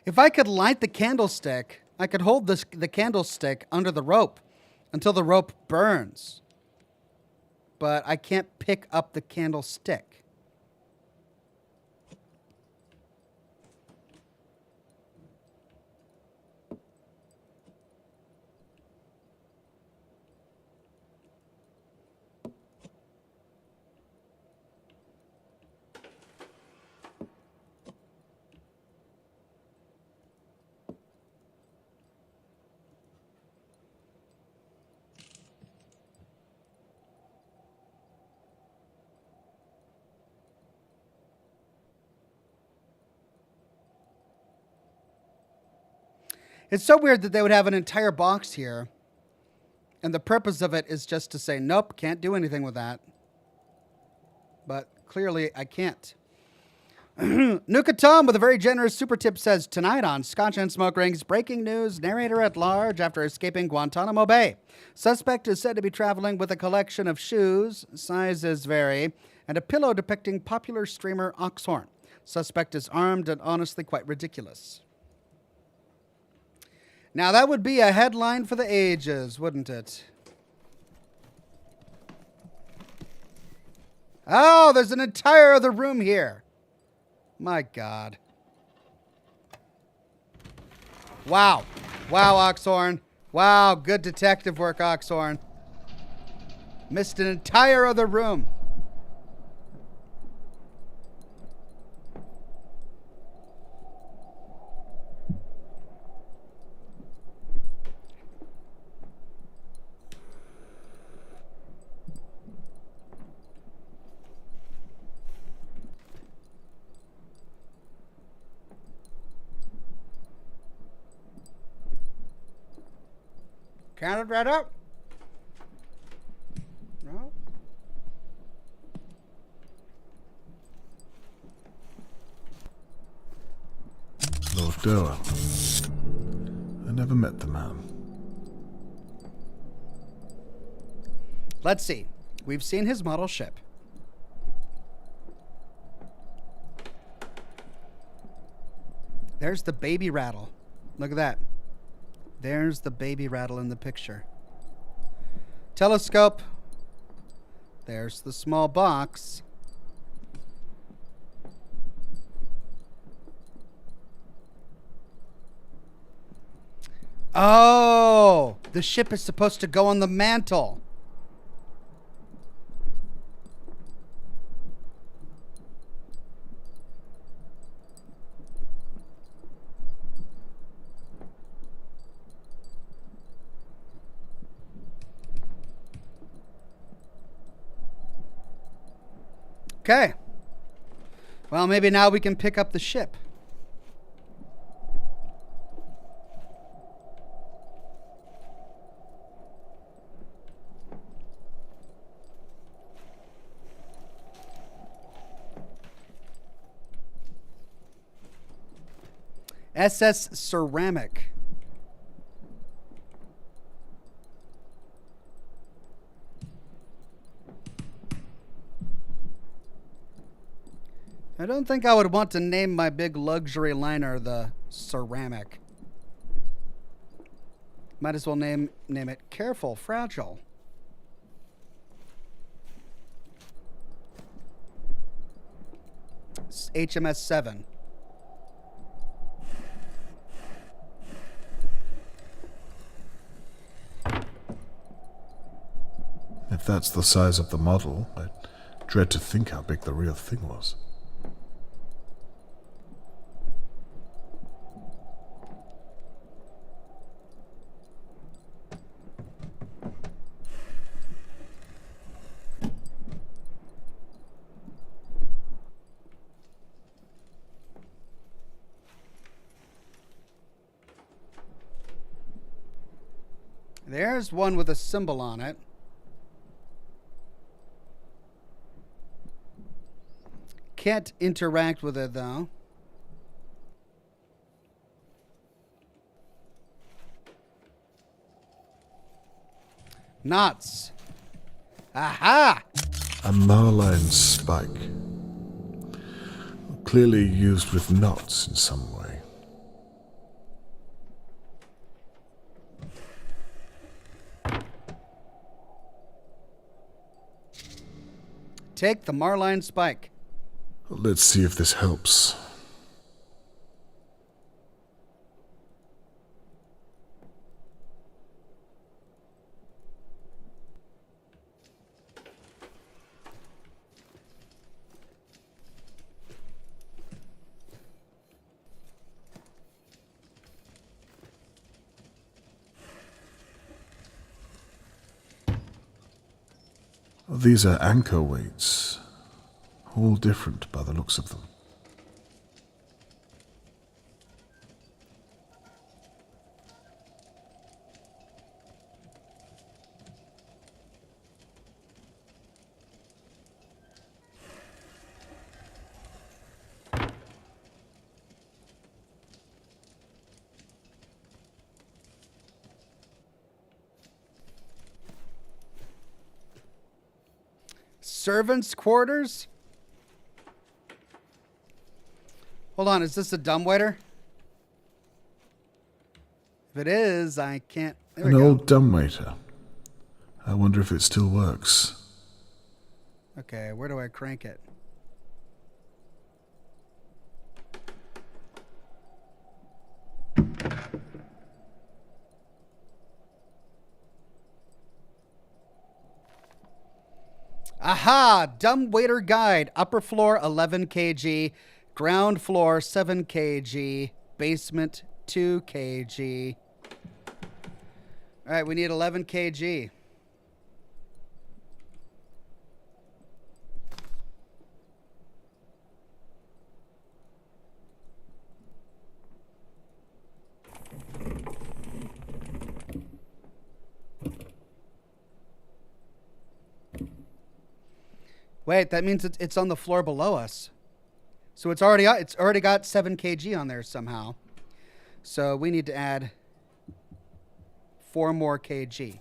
If I could light the candlestick, I could hold the candlestick under the rope until the rope burns. But I can't pick up the candlestick. It's so weird that they would have an entire box here, and the purpose of it is just to say, nope, can't do anything with that. But clearly I can't. Nuka Tom with a very generous super tip says, tonight on Scotch and Smoke Rings, breaking news, narrator at large after escaping Guantanamo Bay. Suspect is said to be traveling with a collection of shoes, sizes vary, and a pillow depicting popular streamer Oxhorn. Suspect is armed and honestly quite ridiculous. Now that would be a headline for the ages, wouldn't it? Oh, there's an entire other room here. My God. Wow. Wow, Oxhorn. Wow, good detective work, Oxhorn. Missed an entire other room. Count it right up. No. Lord Doer. I never met the man. Let's see. We've seen his model ship. There's the baby rattle. Look at that. There's the baby rattle in the picture. Telescope. There's the small box. Oh, the ship is supposed to go on the mantle. Okay. Well, maybe now we can pick up the ship. SS Ceramic. I don't think I would want to name my big luxury liner the Ceramic. Might as well name it Careful, Fragile. It's HMS 7. If that's the size of the model, I dread to think how big the real thing was. There's one with a symbol on it. Can't interact with it, though. Knots. Aha! A marline spike. Clearly used with knots in some way. Take the marline spike. Let's see if this helps. These are anchor weights, all different by the looks of them. Servants' quarters? Hold on, is this a dumbwaiter? If it is, I can't... There we An go. old dumbwaiter. I wonder if it still works. Okay, where do I crank it? Aha! Dumbwaiter guide. Upper floor 11 kg. Ground floor 7 kg. Basement 2 kg. All right, we need 11 kg. Wait, that means it's on the floor below us. So it's already got 7 kg on there somehow. So we need to add 4 more kg.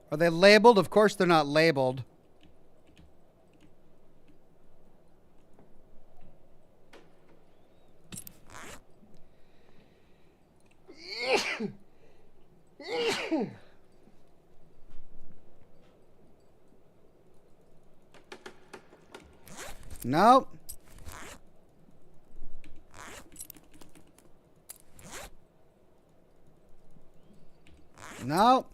Are they labeled? Of course they're not labeled. Nope. Nope.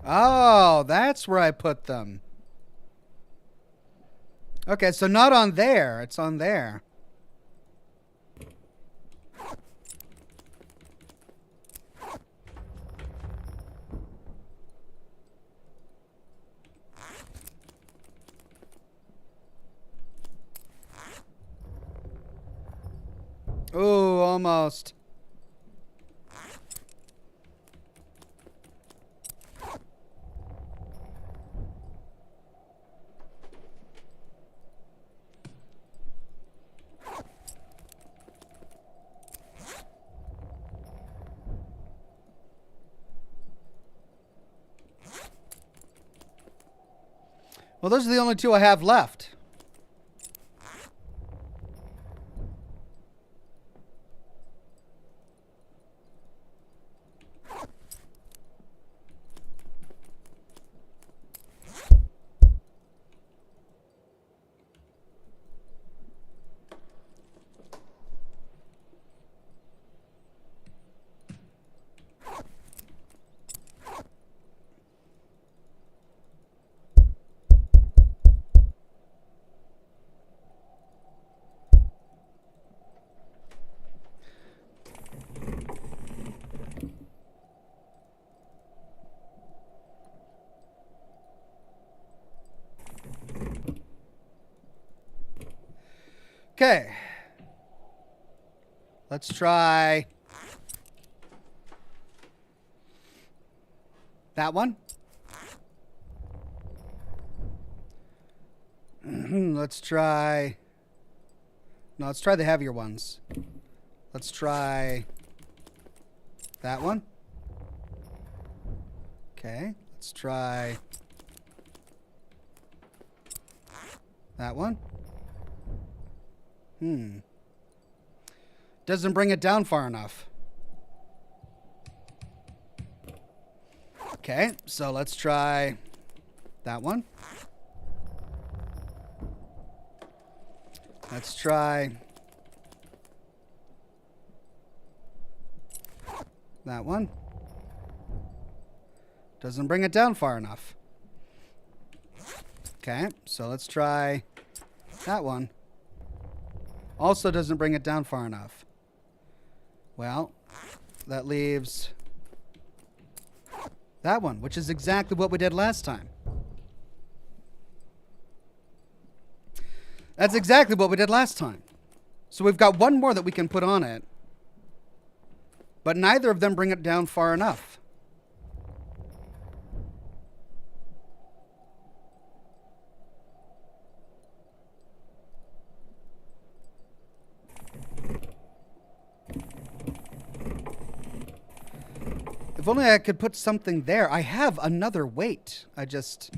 Oh, that's where I put them. Okay, so not on there. It's on there. Ooh, almost. Well, those are the only two I have left. Okay. Let's try that one. Let's try... No, let's try the heavier ones. Let's try that one. Okay. Let's try that one. Doesn't bring it down far enough. Okay, so let's try that one. Let's try that one. Doesn't bring it down far enough. Okay, so let's try that one. Also doesn't bring it down far enough. Well, that leaves that one, which is exactly what we did last time. That's exactly what we did last time. So we've got one more that we can put on it, but neither of them bring it down far enough. If only I could put something there. I have another weight. I just...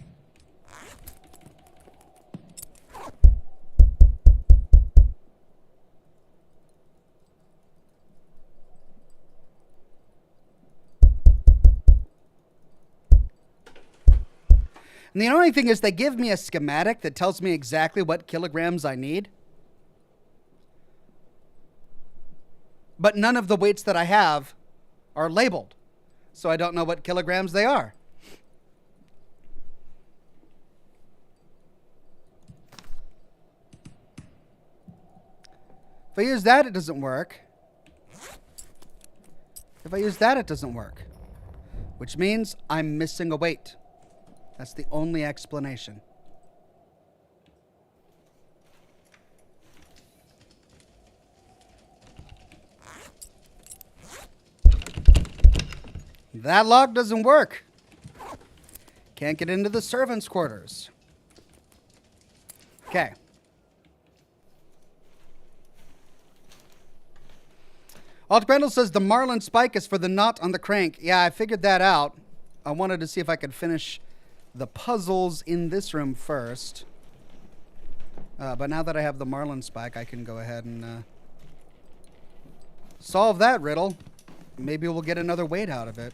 And the only thing is they give me a schematic that tells me exactly what kilograms I need. But none of the weights that I have are labeled. So I don't know what kilograms they are. If I use that, it doesn't work. If I use that, it doesn't work. Which means I'm missing a weight. That's the only explanation. That lock doesn't work. Can't get into the servants' quarters. Okay. Alt Grendel says the Marlin spike is for the knot on the crank. Yeah, I figured that out. I wanted to see if I could finish the puzzles in this room first. But now that I have the Marlin spike, I can go ahead and solve that riddle. Maybe we'll get another weight out of it.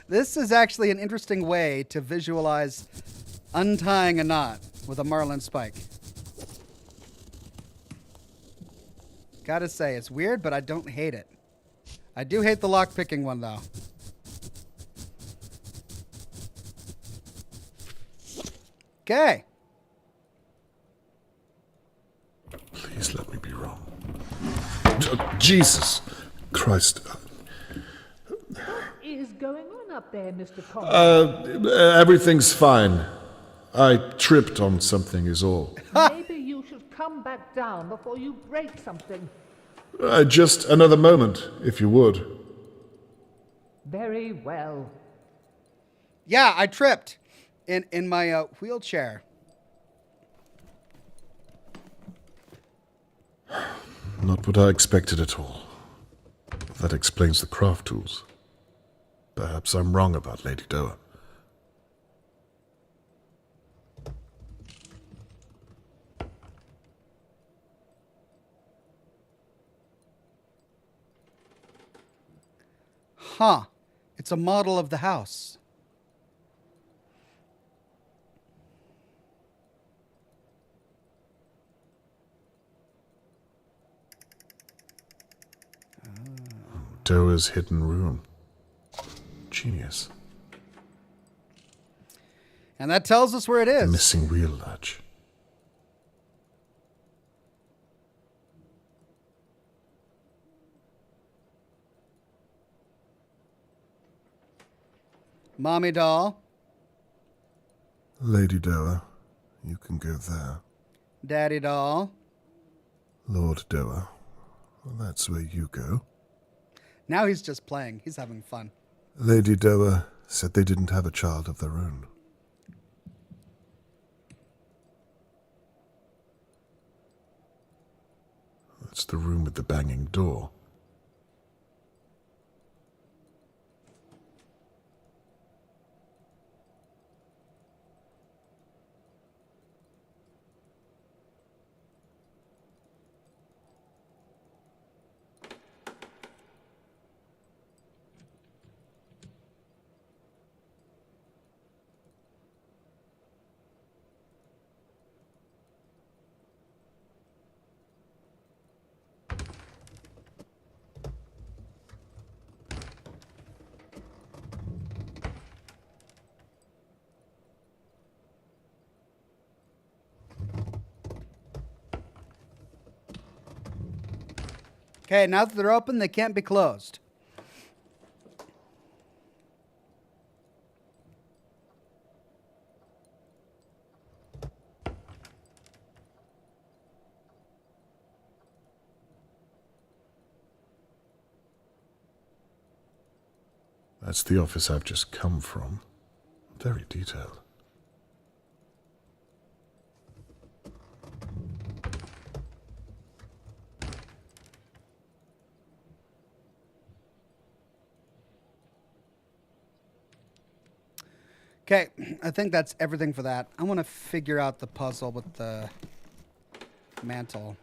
This is actually an interesting way to visualize untying a knot with a Marlin spike. Gotta say, it's weird, but I don't hate it. I do hate the lock picking one, though. Okay. Please let me be wrong. Jesus Christ. What is going on up there, Mr. Conrad? Everything's fine. I tripped on something is all. Maybe you should come back down before you break something. Just another moment, if you would. Very well. Yeah, I tripped in my wheelchair. Not what I expected at all. That explains the craft tools. Perhaps I'm wrong about Lady Doa. Huh. It's a model of the house. Doa's hidden room. Genius. And that tells us where it The is. missing wheel latch. Mommy doll. Lady Doa, you can go there. Daddy doll. Lord Doa, well, that's where you go. Now he's just playing. He's having fun. Lady Doa said they didn't have a child of their own. That's the room with the banging door. Okay, now that they're open, they can't be closed. That's the office I've just come from. Very detailed. Okay, I think that's everything for that. I want to figure out the puzzle with the mantle.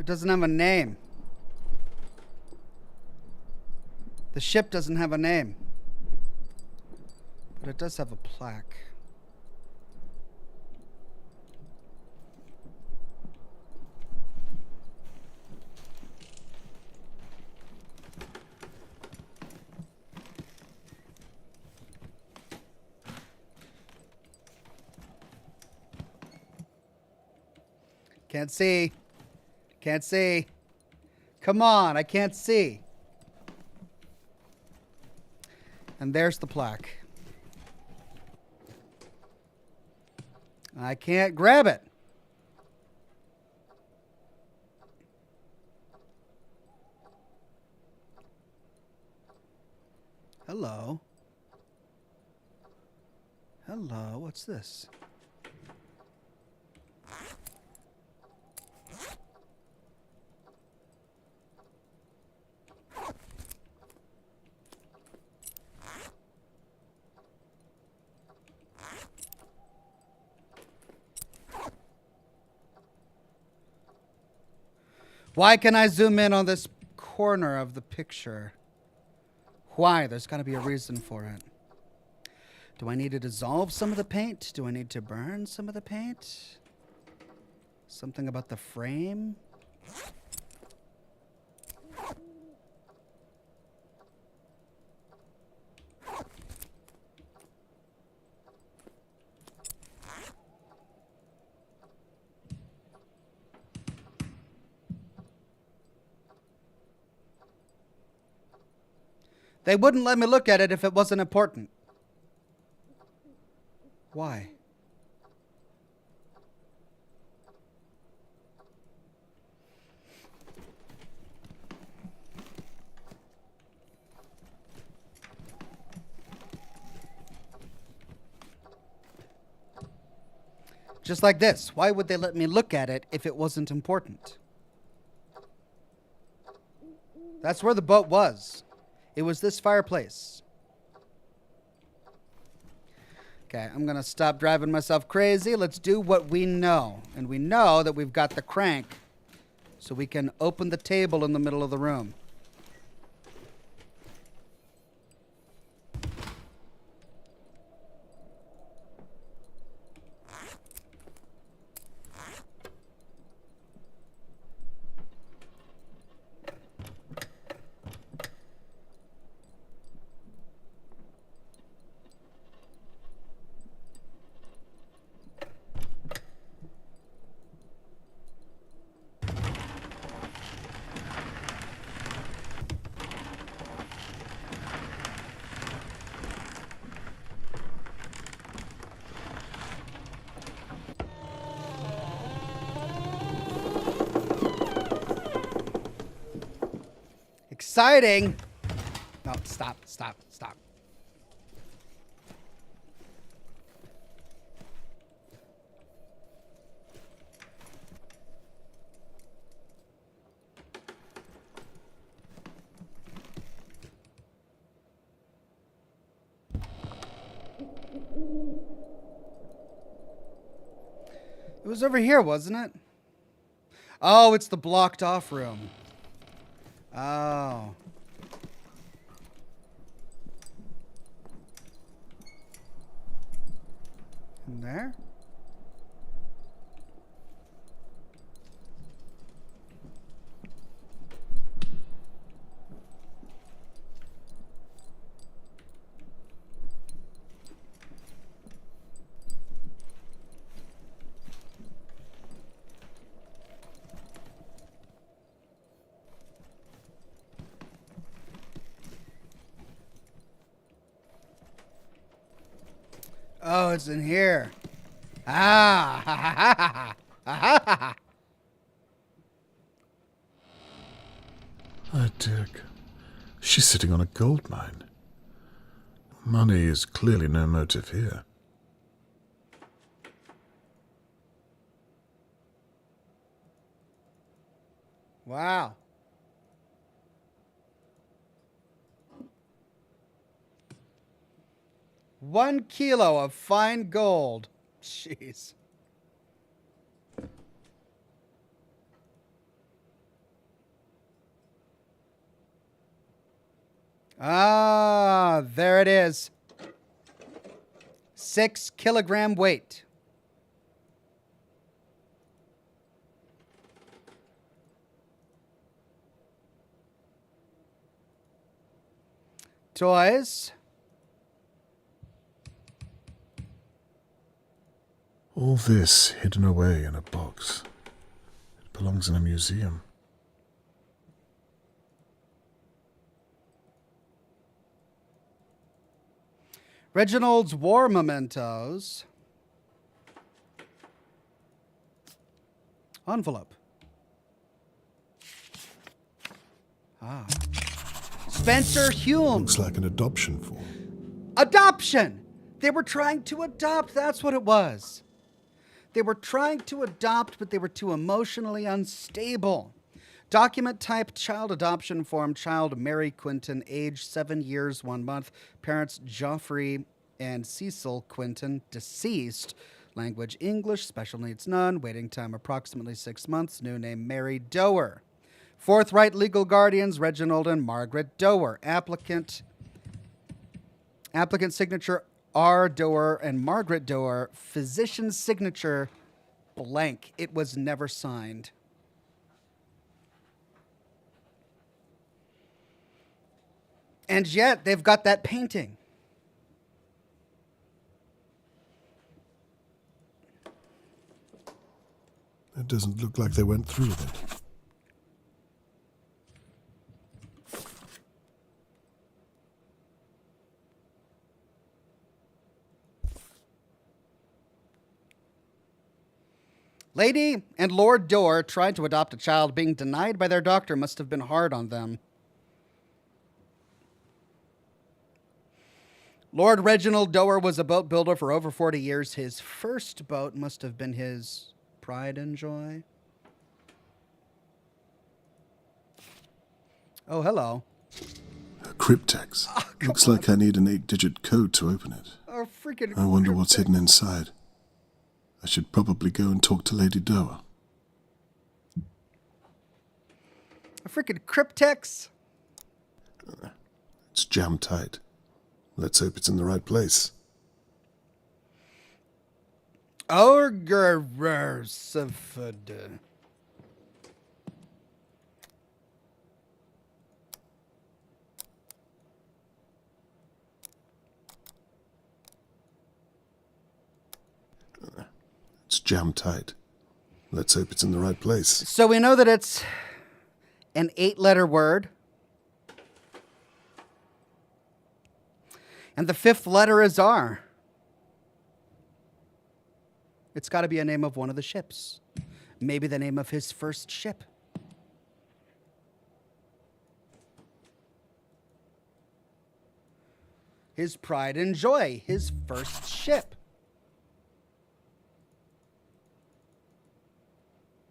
It doesn't have a name. The ship doesn't have a name. But it does have a plaque. Can't see. Can't see. Come on, I can't see. And there's the plaque. I can't grab it. Hello. Hello, what's this? Why can I zoom in on this corner of the picture? Why? There's got to be a reason for it. Do I need to dissolve some of the paint? Do I need to burn some of the paint? Something about the frame? They wouldn't let me look at it if it wasn't important. Why? Just like this. Why would they let me look at it if it wasn't important? That's where the boat was. It was this fireplace. Okay, I'm going to stop driving myself crazy. Let's do what we know. And we know that we've got the crank, so we can open the table in the middle of the room. Exciting. No, stop. It was over here, wasn't it? Oh, it's the blocked off room. Oh. In there? Oh, it's in here. Ah, ha, ha, ha, ha, ha, ha, ha. Oh, Dick. She's sitting on a gold mine. Money is clearly no motive here. Wow. $1 kilo of fine gold. Jeez. Ah, there it is. 6 kilogram weight. Toys. All this hidden away in a box. It belongs in a museum. Reginald's war mementos. Envelope. Ah. Spencer Hume. Looks like an adoption form. Adoption! They were trying to adopt. That's what it was. They were trying to adopt, but they were too emotionally unstable. Document type, child adoption form, child Mary Quinton, age 7 years, 1 month. Parents Geoffrey and Cecil Quinton, deceased. Language English, special needs none. Waiting time approximately 6 months. New name Mary Doer. Forthright legal guardians Reginald and Margaret Doer. Applicant signature R. Doer and Margaret Doer. Physician's signature blank. It was never signed. And yet they've got that painting. It doesn't look like they went through with it. Lady and Lord Doer tried to adopt a child. Being denied by their doctor must have been hard on them. Lord Reginald Doer was a boat builder for over 40 years. His first boat must have been his pride and joy. Oh, hello. A cryptex. Looks like I need an 8-digit code to open it. Oh, freaking I wonder what's hidden inside. I should probably go and talk to Lady Doer. A freaking cryptex? It's jammed tight. Let's hope it's in the right place. Orgersifid. It's jammed tight. Let's hope it's in the right place. So we know that it's an 8-letter word. And the 5th letter is R. It's got to be a name of one of the ships. Maybe the name of his first ship. His pride and joy, his first ship.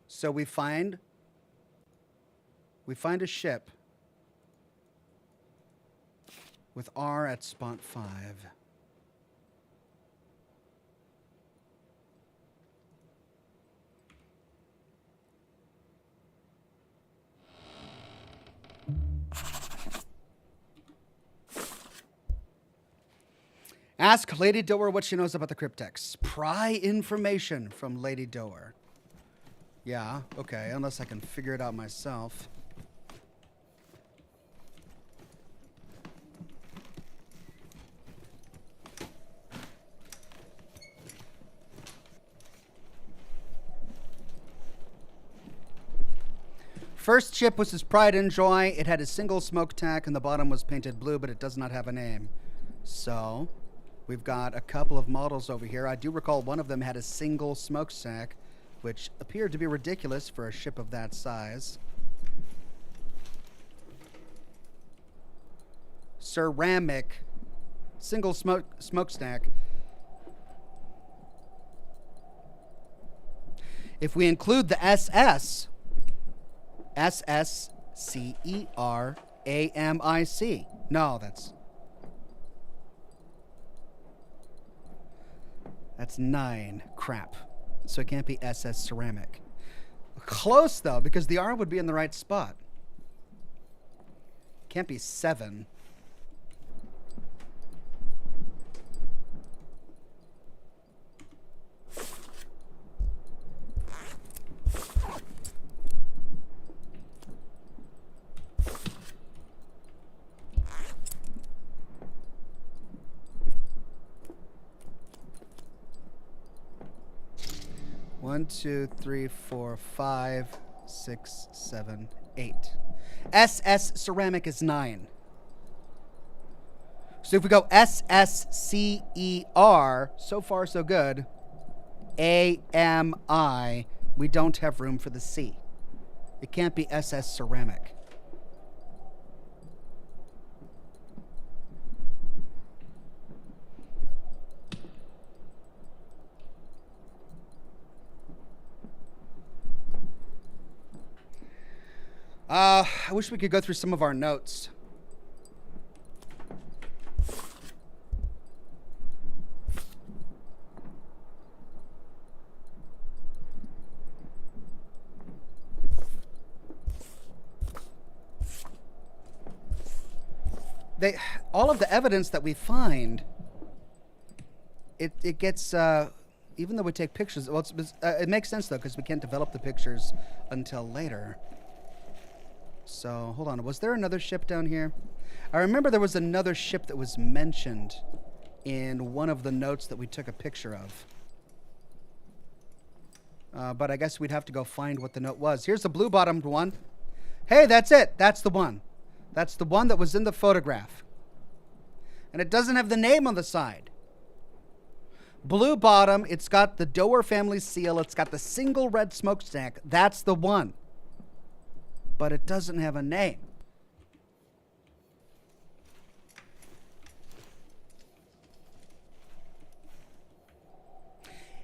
So we find a ship with R at spot 5. Ask Lady Doer what she knows about the cryptex. Pry information from Lady Doer. Yeah, okay, unless I can figure it out myself. First ship was his pride and joy. It had a single smokestack and the bottom was painted blue, but it does not have a name. So, we've got a couple of models over here. I do recall one of them had a single smokestack, which appeared to be ridiculous for a ship of that size. Ceramic, single smokestack. If we include the SS, SSCERAMIC. No, that's 9. Crap. So it can't be SS ceramic. Close though, because the R would be in the right spot. Can't be 7. 1, 2, 3, 4, 5, 6, 7, 8. SS ceramic is 9. So if we go SSCER, so far so good. AMI, we don't have room for the C. It can't be SS ceramic. I wish we could go through some of our notes. All of the evidence that we find, it gets, even though we take pictures, well, it makes sense though, because we can't develop the pictures until later. So, hold on. Was there another ship down here? I remember there was another ship that was mentioned in one of the notes that we took a picture of. But I guess we'd have to go find what the note was. Here's the blue-bottomed one. Hey, that's it. That's the one. That's the one that was in the photograph. And it doesn't have the name on the side. Blue bottom. It's got the Doer family seal. It's got the single red smokestack. That's the one. But it doesn't have a name.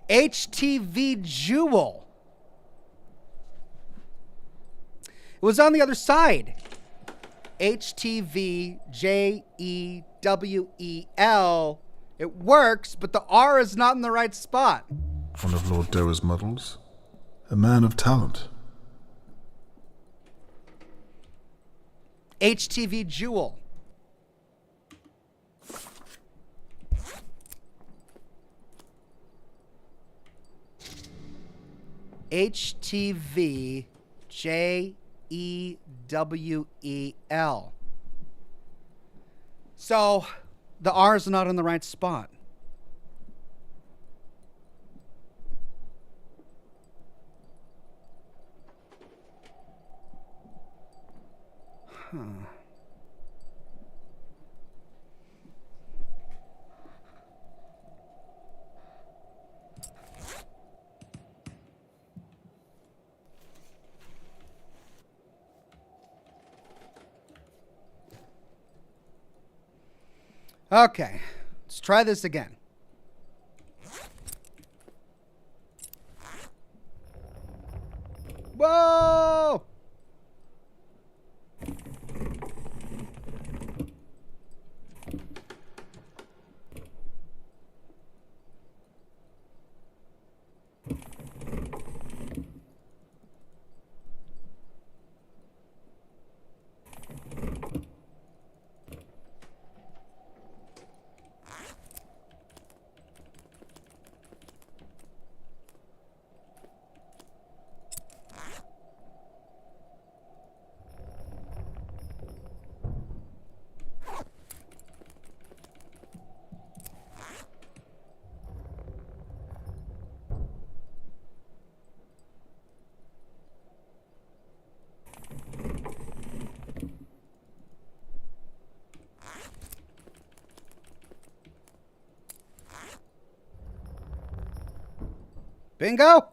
HTV Jewel. It was on the other side. HTVJEWEL. It works, but the R is not in the right spot. One of Lord Doer's models. A man of talent. HTV Jewel. HTVJEWEL. So the R is not in the right spot. Huh. Okay, let's try this again. Whoa! Bingo!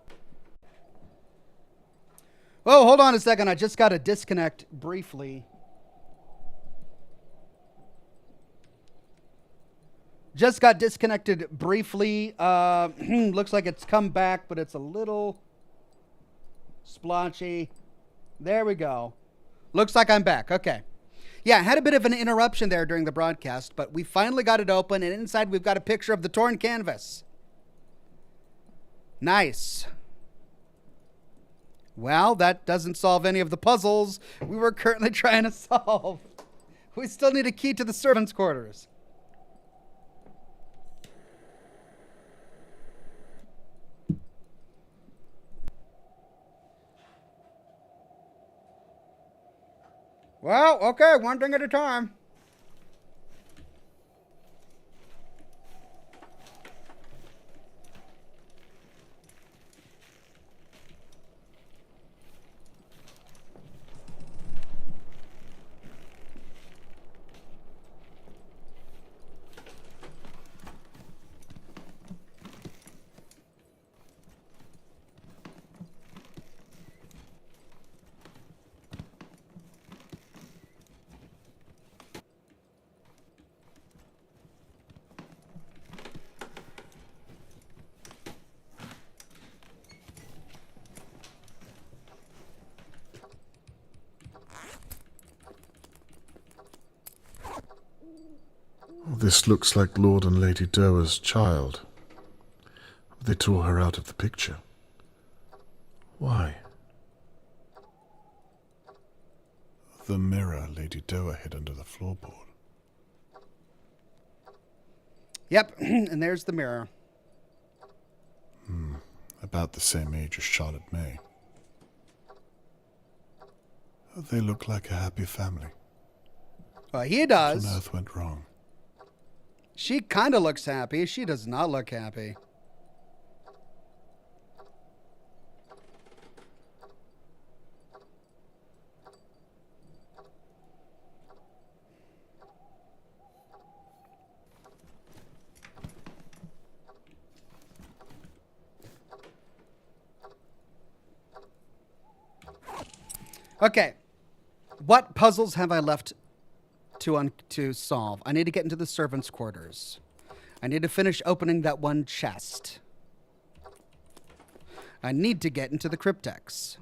Oh, hold on a second. I just got to disconnect briefly. Just got disconnected briefly. Looks like it's come back, but it's a little splotchy. There we go. Looks like I'm back. Okay. Yeah, I had a bit of an interruption there during the broadcast, but we finally got it open, and inside we've got a picture of the torn canvas. Nice. Well, that doesn't solve any of the puzzles we were currently trying to solve. We still need a key to the servants' quarters. Well, okay, one thing at a time. Well, this looks like Lord and Lady Doer's child. They tore her out of the picture. Why? The mirror Lady Doer hid under the floorboard. Yep, and there's the mirror. About the same age as Charlotte May. They look like a happy family. Well, he What does. on earth went wrong? She kind of looks happy. She does not look happy. Okay. What puzzles have I left to solve? I need to get into the servants' quarters. I need to finish opening that one chest. I need to get into the cryptex.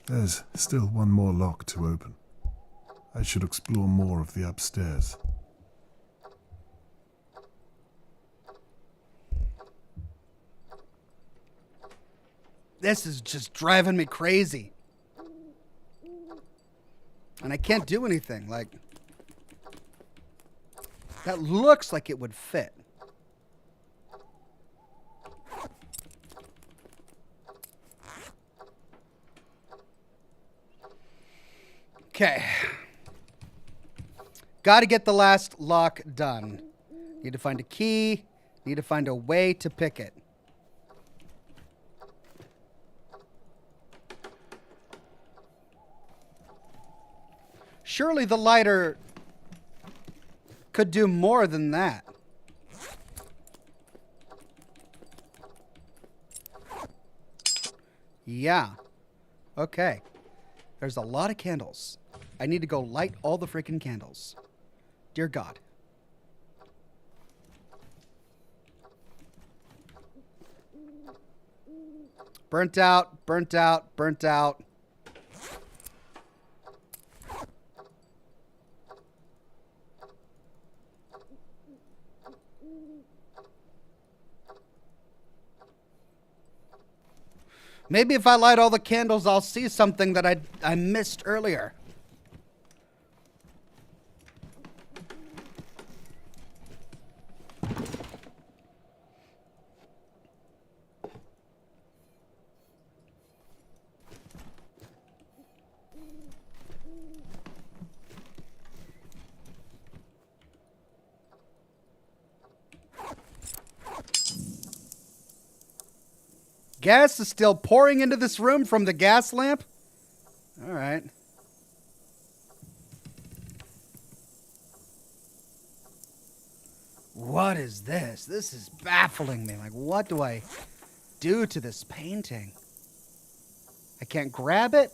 There's still one more lock to open. I should explore more of the upstairs. This is just driving me crazy. And I can't do anything. Like, that looks like it would fit. Okay. Got to get the last lock done. Need to find a key. Need to find a way to pick it. Surely the lighter could do more than that. Yeah. Okay. There's a lot of candles. I need to go light all the freaking candles. Dear God. Burnt out, burnt out, burnt out. Maybe if I light all the candles, I'll see something that I missed earlier. Gas is still pouring into this room from the gas lamp? All right. What is this? This is baffling me. Like, what do I do to this painting? I can't grab it.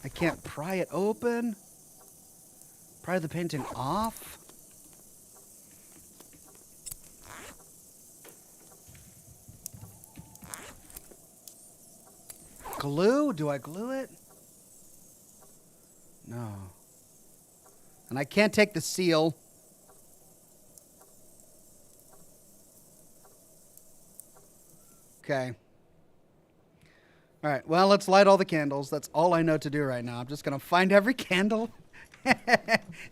I can't pry it open. Pry the painting off. Glue? Do I glue it? No. And I can't take the seal. Okay. All right. Well, let's light all the candles. That's all I know to do right now. I'm just going to find every candle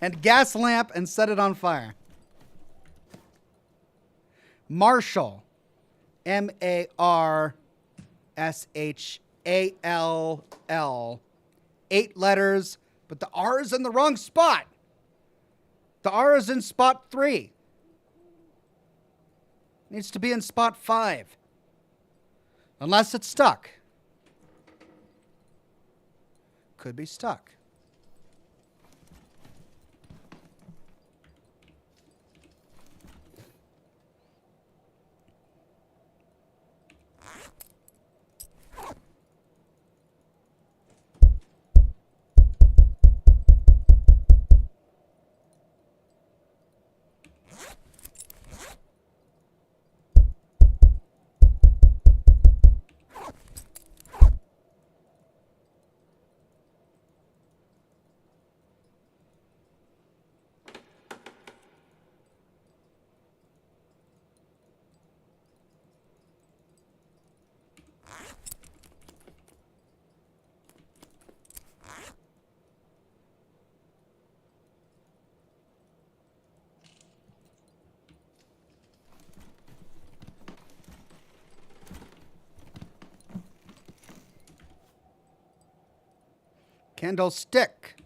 and gas lamp and set it on fire. Marshall. Marshall. 8 letters, but the R is in the wrong spot. The R is in spot 3. Needs to be in spot 5. Unless it's stuck. Could be stuck. Candlestick.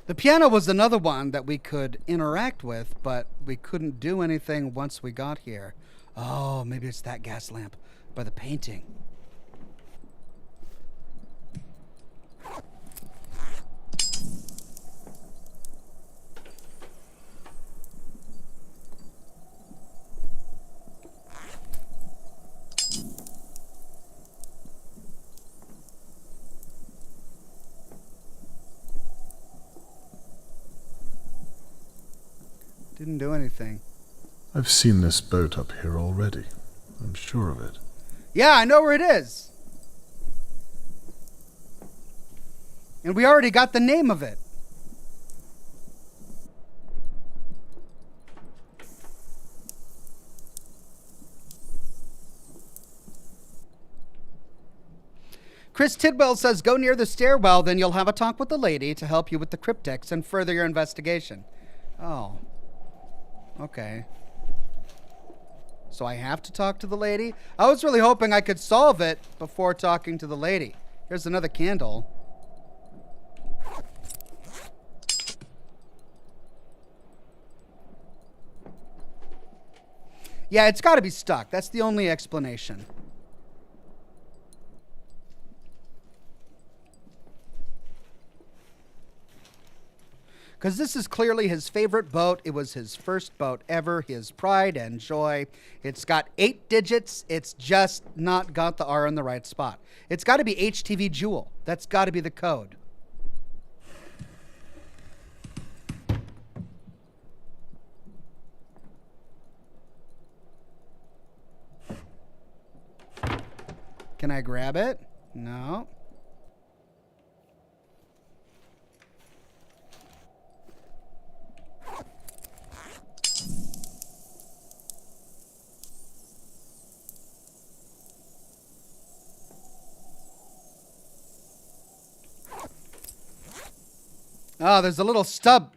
The piano was another one that we could interact with, but we couldn't do anything once we got here. Oh, maybe it's that gas lamp by the painting. Didn't do anything. I've seen this boat up here already. I'm sure of it. Yeah, I know where it is. And we already got the name of it. Chris Tidwell says, go near the stairwell, then you'll have a talk with the lady to help you with the cryptex and further your investigation. Oh. Okay. So I have to talk to the lady? I was really hoping I could solve it before talking to the lady. Here's another candle. Yeah, it's got to be stuck. That's the only explanation. Because this is clearly his favorite boat. It was his first boat ever, his pride and joy. It's got 8 digits. It's just not got the R in the right spot. It's got to be HTV Jewel. That's got to be the code. Can I grab it? No. Oh, there's a little stub.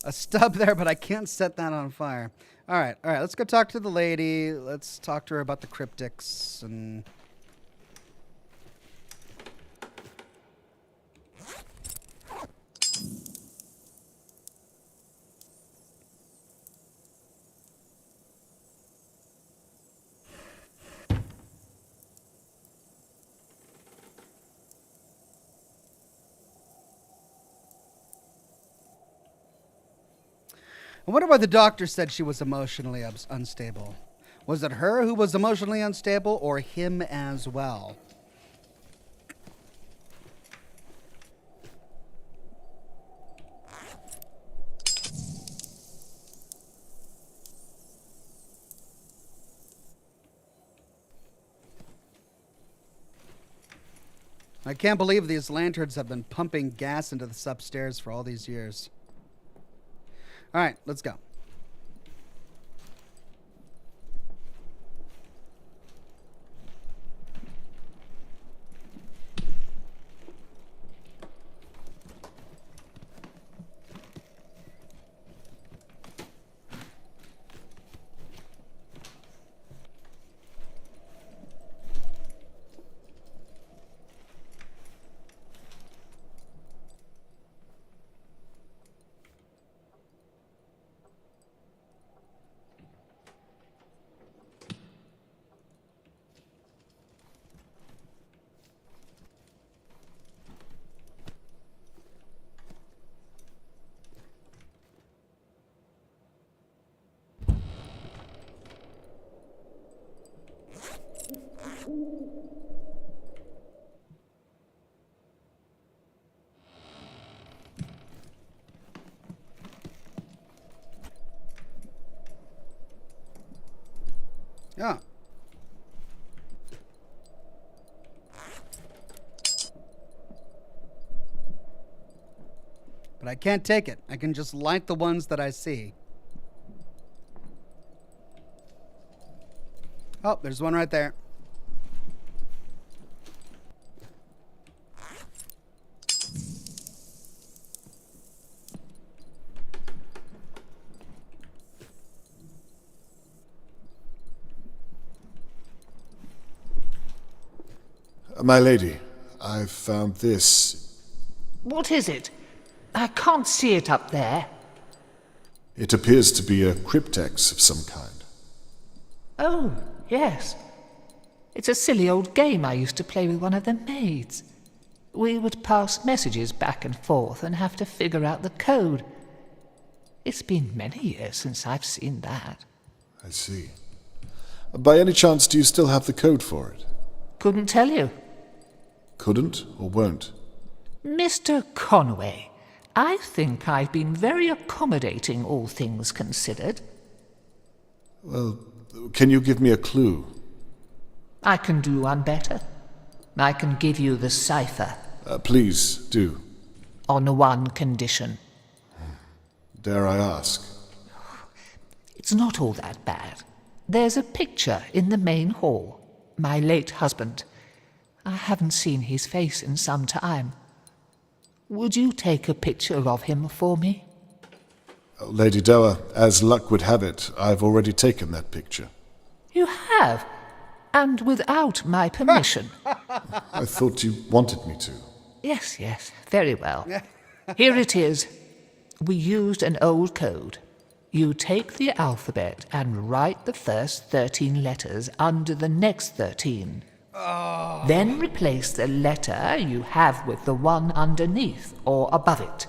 A stub there, but I can't set that on fire. All right, let's go talk to the lady. Let's talk to her about the cryptex and... I wonder why the doctor said she was emotionally unstable. Was it her who was emotionally unstable or him as well? I can't believe these lanterns have been pumping gas into this upstairs for all these years. All right, let's go. But I can't take it. I can just light the ones that I see. Oh, there's one right there. My lady, I've found this. What is it? I can't see it up there. It appears to be a cryptex of some kind. Oh, yes. It's a silly old game I used to play with one of the maids. We would pass messages back and forth and have to figure out the code. It's been many years since I've seen that. I see. By any chance, do you still have the code for it? Couldn't tell you. Couldn't or won't? Mr. Conway, I think I've been very accommodating, all things considered. Well, can you give me a clue? I can do one better. I can give you the cipher. Please, do. On one condition. Dare I ask? It's not all that bad. There's a picture in the main hall. My late husband. I haven't seen his face in some time. Would you take a picture of him for me? Lady Doa, as luck would have it, I've already taken that picture. You have? And without my permission? I thought you wanted me to. Yes, yes, very well. Here it is. We used an old code. You take the alphabet and write the first 13 letters under the next 13. Oh. Then replace the letter you have with the one underneath or above it.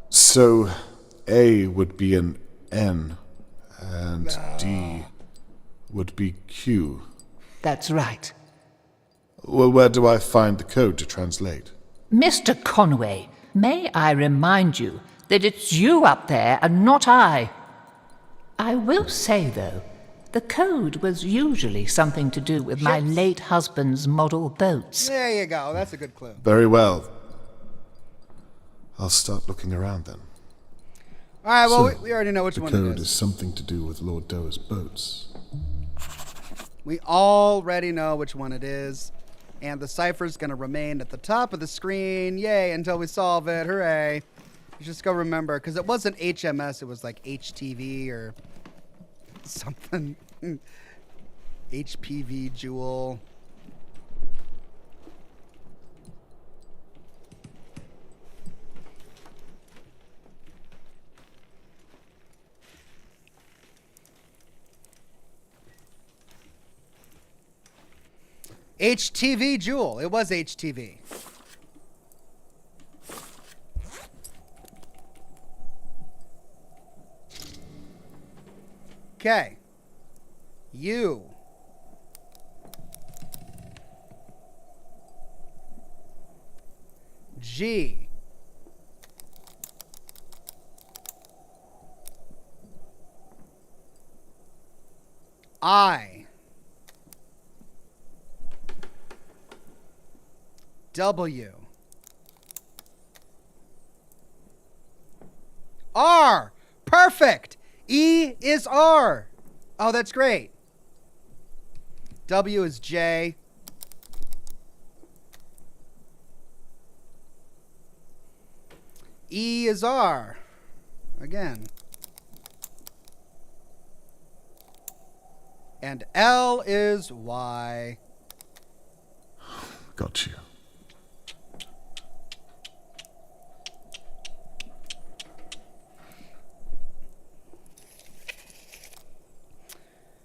So, A would be an N, and D would be Q. That's right. Well, where do I find the code to translate? Mr. Conway, may I remind you that it's you up there and not I. I will say, though, the code was usually something to do with my late husband's model boats. There you go. That's a good clue. Very well. I'll start looking around then. All right, well, So, we already know which the one code it is is. something to do with Lord Doa's boats. We already know which one it is. And the cipher's going to remain at the top of the screen. Yay, until we solve it. Hooray. You just go remember, because it wasn't HMS, it was like HTV or something. HPV Jewel. HTV Jewel. It was HTV. Okay. U. G. I. W. R. Perfect. E is R. Oh, that's great. W is J. E is R. Again. And L is Y. Got you.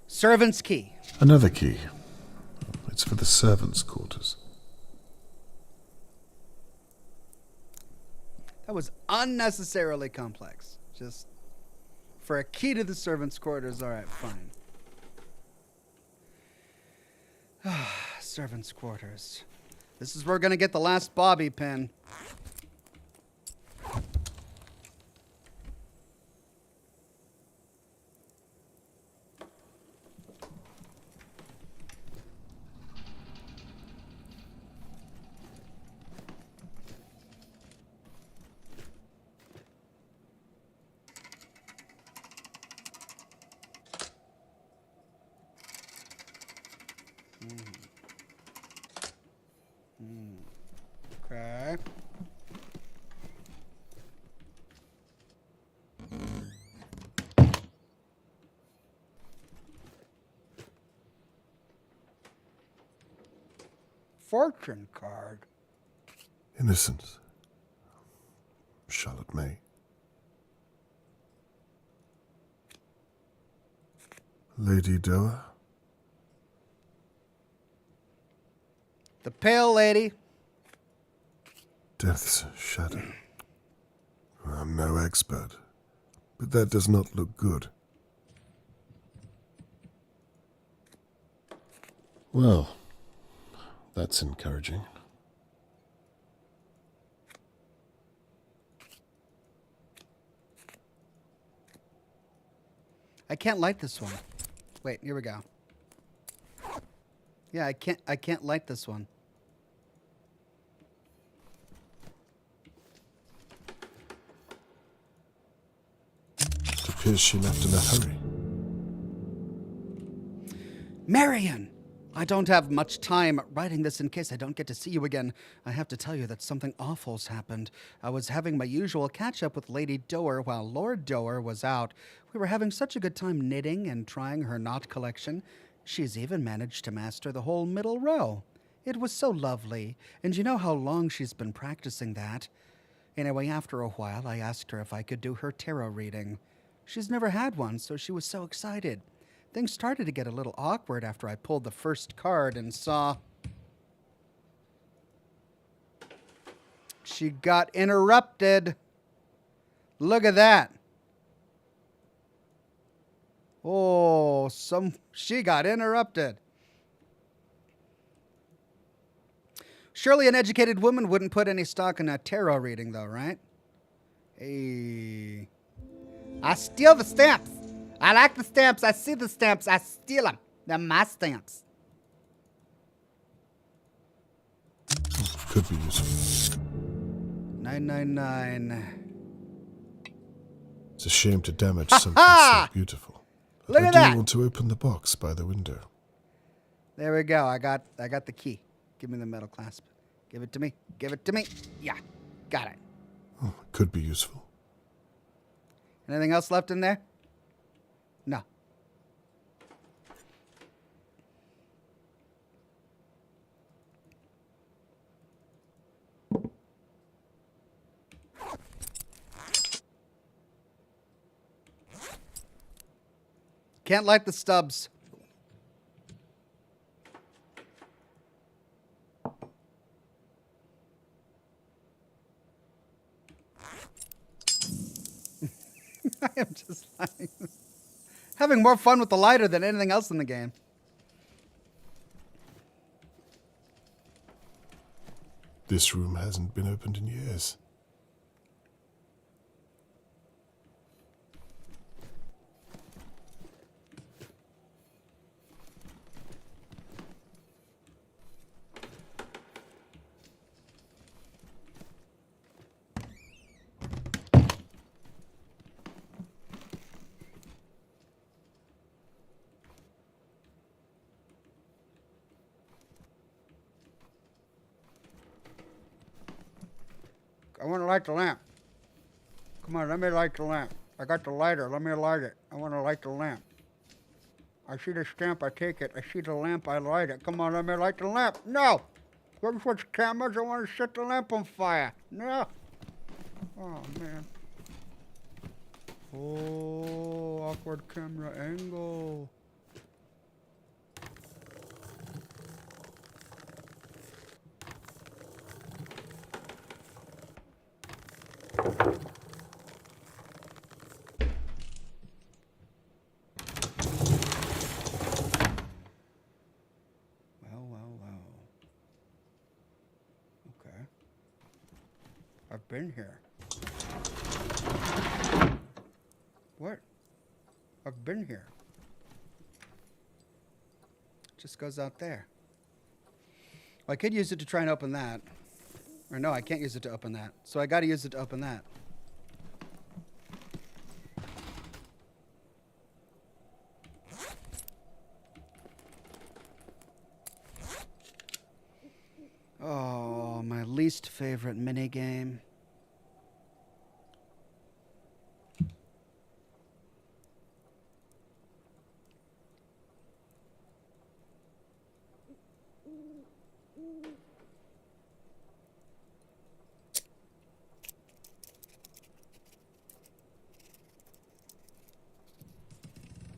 Servant's key. Another key. It's for the servants' quarters. That was unnecessarily complex. Just for a key to the servants' quarters. All right, fine. Servants' quarters. This is where we're going to get the last bobby pin. Okay. Fortune card. Innocence. Charlotte May. Lady Doer. The Pale Lady. Death's shadow. I'm no expert, but that does not look good. Well, that's encouraging. I can't light this one. Wait, here we go. Yeah, I can't light this one. It appears she left in a hurry. Marion! I don't have much time writing this in case I don't get to see you again. I have to tell you that something awful's happened. I was having my usual catch-up with Lady Doer while Lord Doer was out. We were having such a good time knitting and trying her knot collection. She's even managed to master the whole middle row. It was so lovely, and you know how long she's been practicing that. Anyway, after a while, I asked her if I could do her tarot reading. She's never had one, so she was so excited. Things started to get a little awkward after I pulled the first card and saw... She got interrupted. Look at that. Oh, she got interrupted. Surely an educated woman wouldn't put any stock in a tarot reading, though, right? Hey. I steal the stamps. I like the stamps. I see the stamps. I steal them. They're my stamps. Could be useful. 999. It's a shame to damage something so beautiful. Look at I that. do want to open the box by the window. There we go. I got the key. Give me the metal clasp. Give it to me. Give it to me. Yeah. Got it. Oh, could be useful. Anything else left in there? No. Can't light the stubs. I am just like having more fun with the lighter than anything else in the game. This room hasn't been opened in years. I want to light the lamp. Come on, let me light the lamp. I got the lighter. Let me light it. I want to light the lamp. I see the stamp. I take it. I see the lamp. I light it. Come on, let me light the lamp. No! Don't switch cameras. I want to set the lamp on fire. No! Oh, man. Oh, awkward camera angle. Well. Okay. I've been here. What? I've been here. Just goes out there. Well, I could use it to try and open that. Or no, I can't use it to open that. So I got to use it to open that. Oh, my least favorite minigame.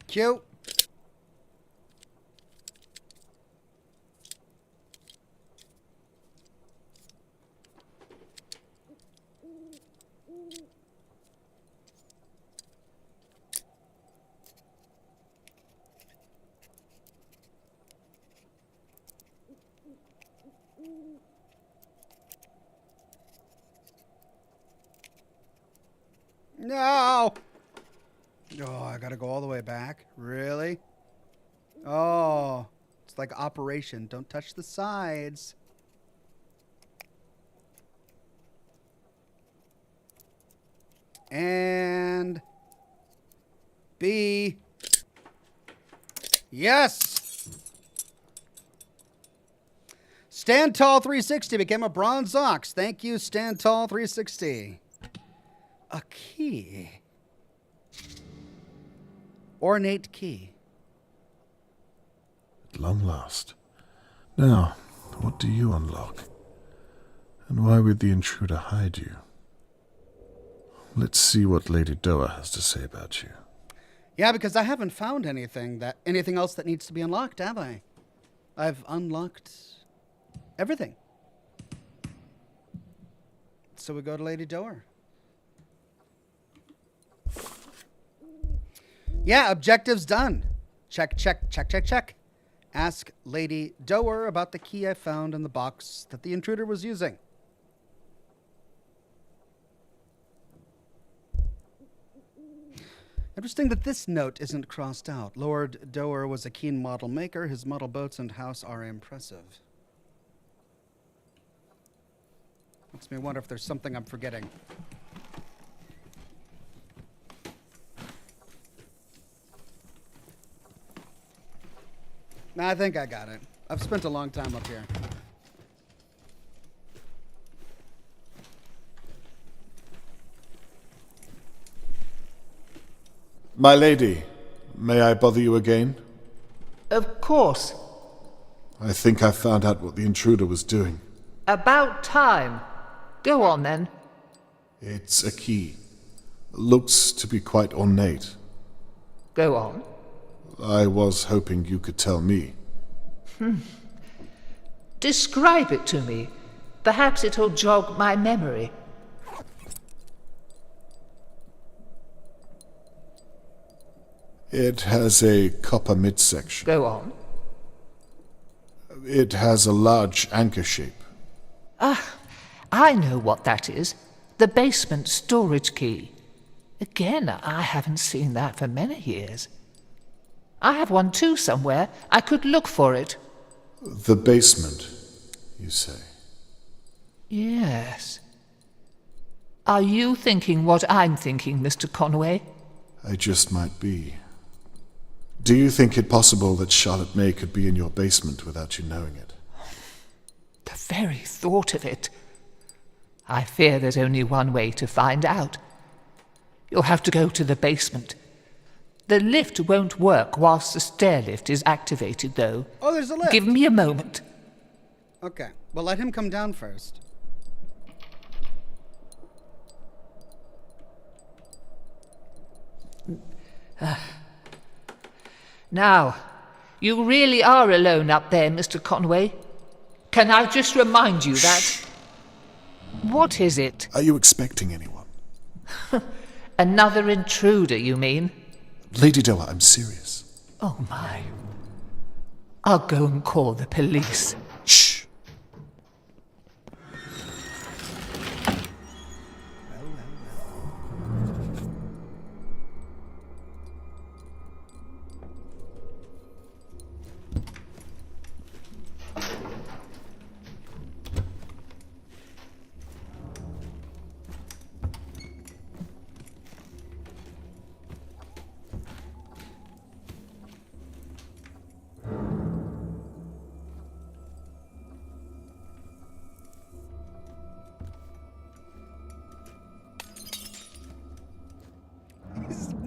Cute. No! Oh, I gotta go all the way back? Really? Oh, it's like Operation. Don't touch the sides. And B. Yes! Stand Tall 360 became a bronze ox. Thank you, Stand Tall 360. A key. Ornate key. At long last. Now, what do you unlock? And why would the intruder hide you? Let's see what Lady Doa has to say about you. Yeah, because I haven't found anything else that needs to be unlocked, have I? I've unlocked everything. So we go to Lady Doer. Yeah, objectives done. Check, check, check, check, check. Ask Lady Doer about the key I found in the box that the intruder was using. Interesting that this note isn't crossed out. Lord Doer was a keen model maker. His model boats and house are impressive. Makes me wonder if there's something I'm forgetting. Nah, I think I got it. I've spent a long time up here. My lady, may I bother you again? Of course. I think I found out what the intruder was doing. About time. Go on, then. It's a key. Looks to be quite ornate. Go on. I was hoping you could tell me. Describe it to me. Perhaps it'll jog my memory. It has a copper midsection. Go on. It has a large anchor shape. Ah, I know what that is. The basement storage key. Again, I haven't seen that for many years. I have one too somewhere. I could look for it. The basement, you say? Yes. Are you thinking what I'm thinking, Mr. Conway? I just might be. Do you think it possible that Charlotte May could be in your basement without you knowing it? The very thought of it. I fear there's only one way to find out. You'll have to go to the basement. The lift won't work whilst the stair lift is activated, though. Oh, there's a lift. Give me a moment. Okay. Well, let him come down first. Now, you really are alone up there, Mr. Conway. Can I just remind you that... What is it? Are you expecting anyone? Another intruder, you mean? Lady Doa, I'm serious. Oh, my. I'll go and call the police. Shh!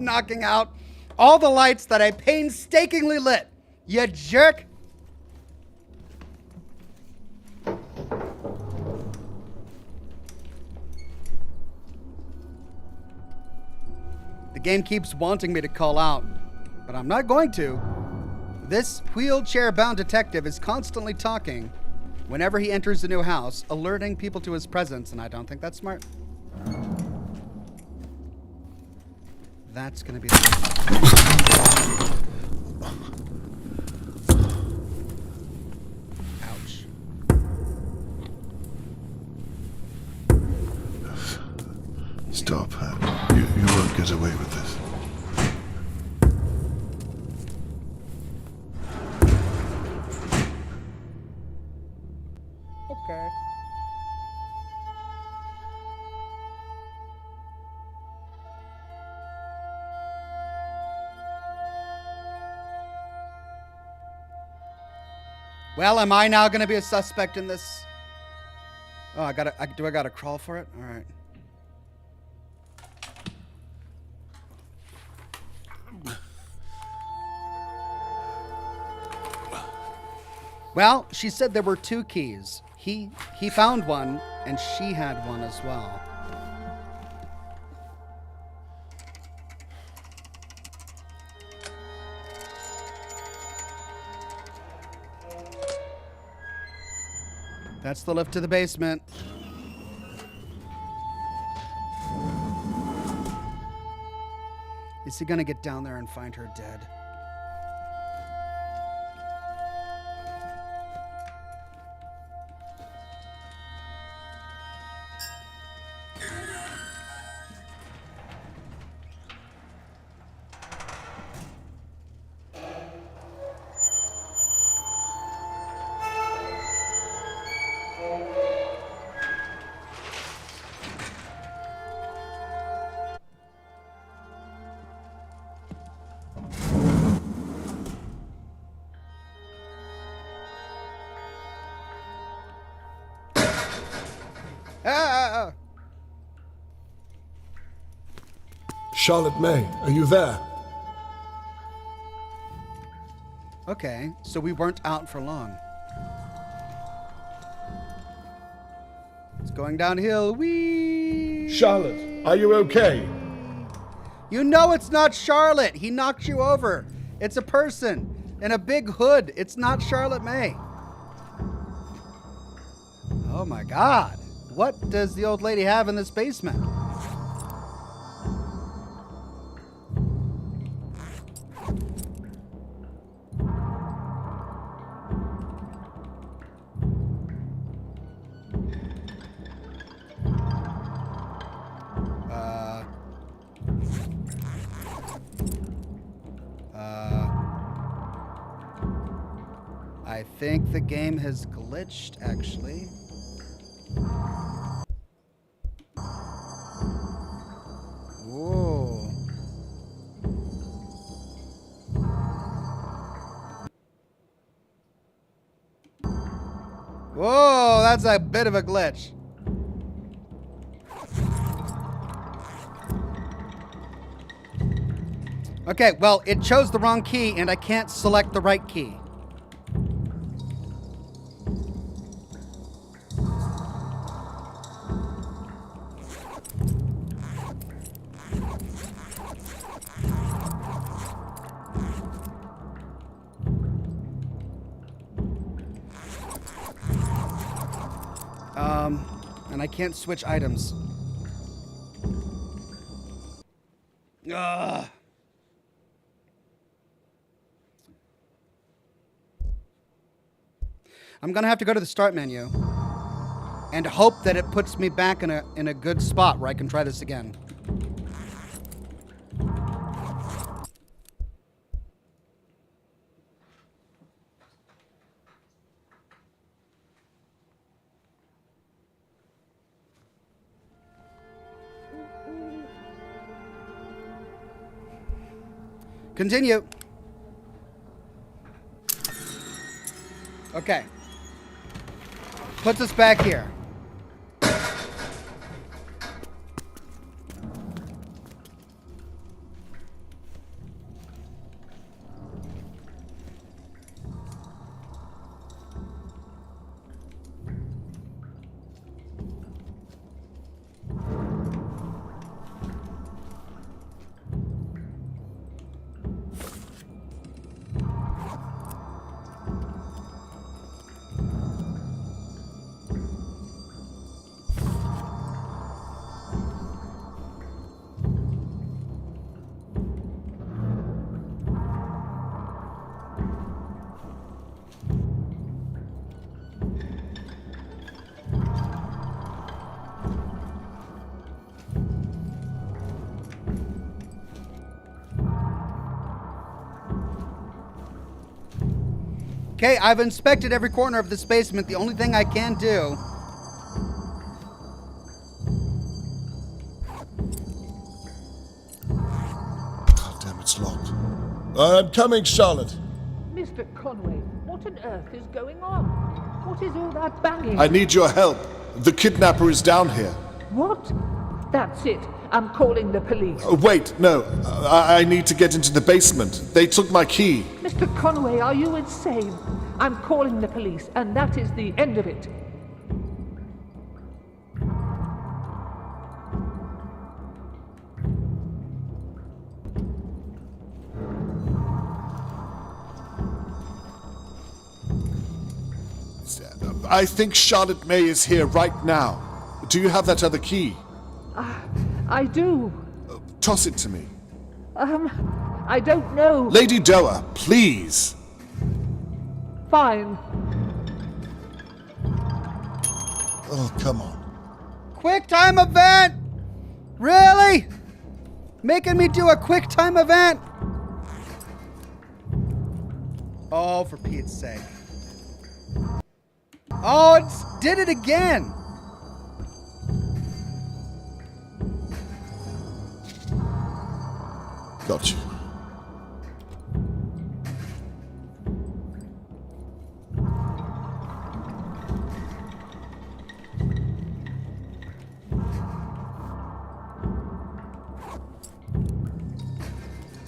knocking out all the lights that I painstakingly lit. You jerk. The game keeps wanting me to call out, but I'm not going to. This wheelchair-bound detective is constantly talking whenever he enters a new house, alerting people to his presence, and I don't think that's smart. That's gonna be Ouch. Stop. You won't get away with this. Okay. Well, am I now going to be a suspect in this? Oh, I gotta crawl for it? All right. Well, she said there were 2 keys. He found one, and she had one as well. That's the lift to the basement. Is he gonna get down there and find her dead? Ah! Charlotte May, are you there? Okay, so we weren't out for long. It's going downhill. Whee! Charlotte, are you okay? You know it's not Charlotte. He knocked you over. It's a person in a big hood. It's not Charlotte May. Oh my God. What does the old lady have in this basement? I think the game has glitched, actually. Whoa. Whoa, that's a bit of a glitch. Okay, well, it chose the wrong key and I can't select the right key. And I can't switch items. Ugh. I'm gonna have to go to the start menu and hope that it puts me back in a good spot where I can try this again. Continue. Okay. Puts us back here. Okay, I've inspected every corner of this basement. The only thing I can do... God damn, it's locked. I'm coming, Charlotte. Mr. Conway, what on earth is going on? What is all that banging? I need your help. The kidnapper is down here. What? That's it. I'm calling the police. Wait, no. I need to get into the basement. They took my key. Mr. Conway, are you insane? I'm calling the police, and that is the end of it. I think Charlotte May is here right now. Do you have that other key? I do. Toss it to me. I don't know. Lady Doa, please. Fine. Oh, come on. Quick time event! Really? Making me do a quick time event? Oh, for Pete's sake. Oh, it did it again! Got you.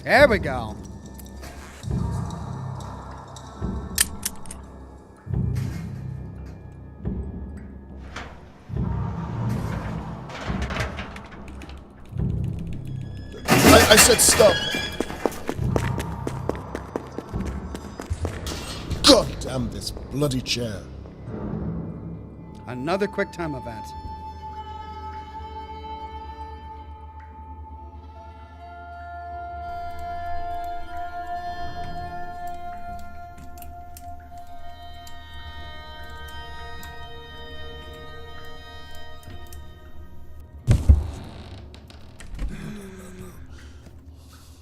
There we go. I said stop. God damn this bloody chair. Another quick time event.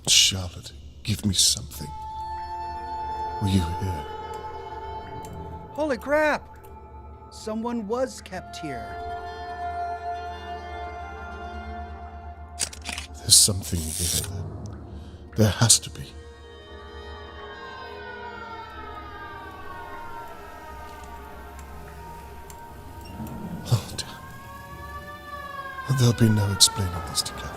Charlotte, give me something. Were you here? Holy crap! Someone was kept here. There's something here. There has to be. Oh, damn. There'll be no explaining this to Catherine.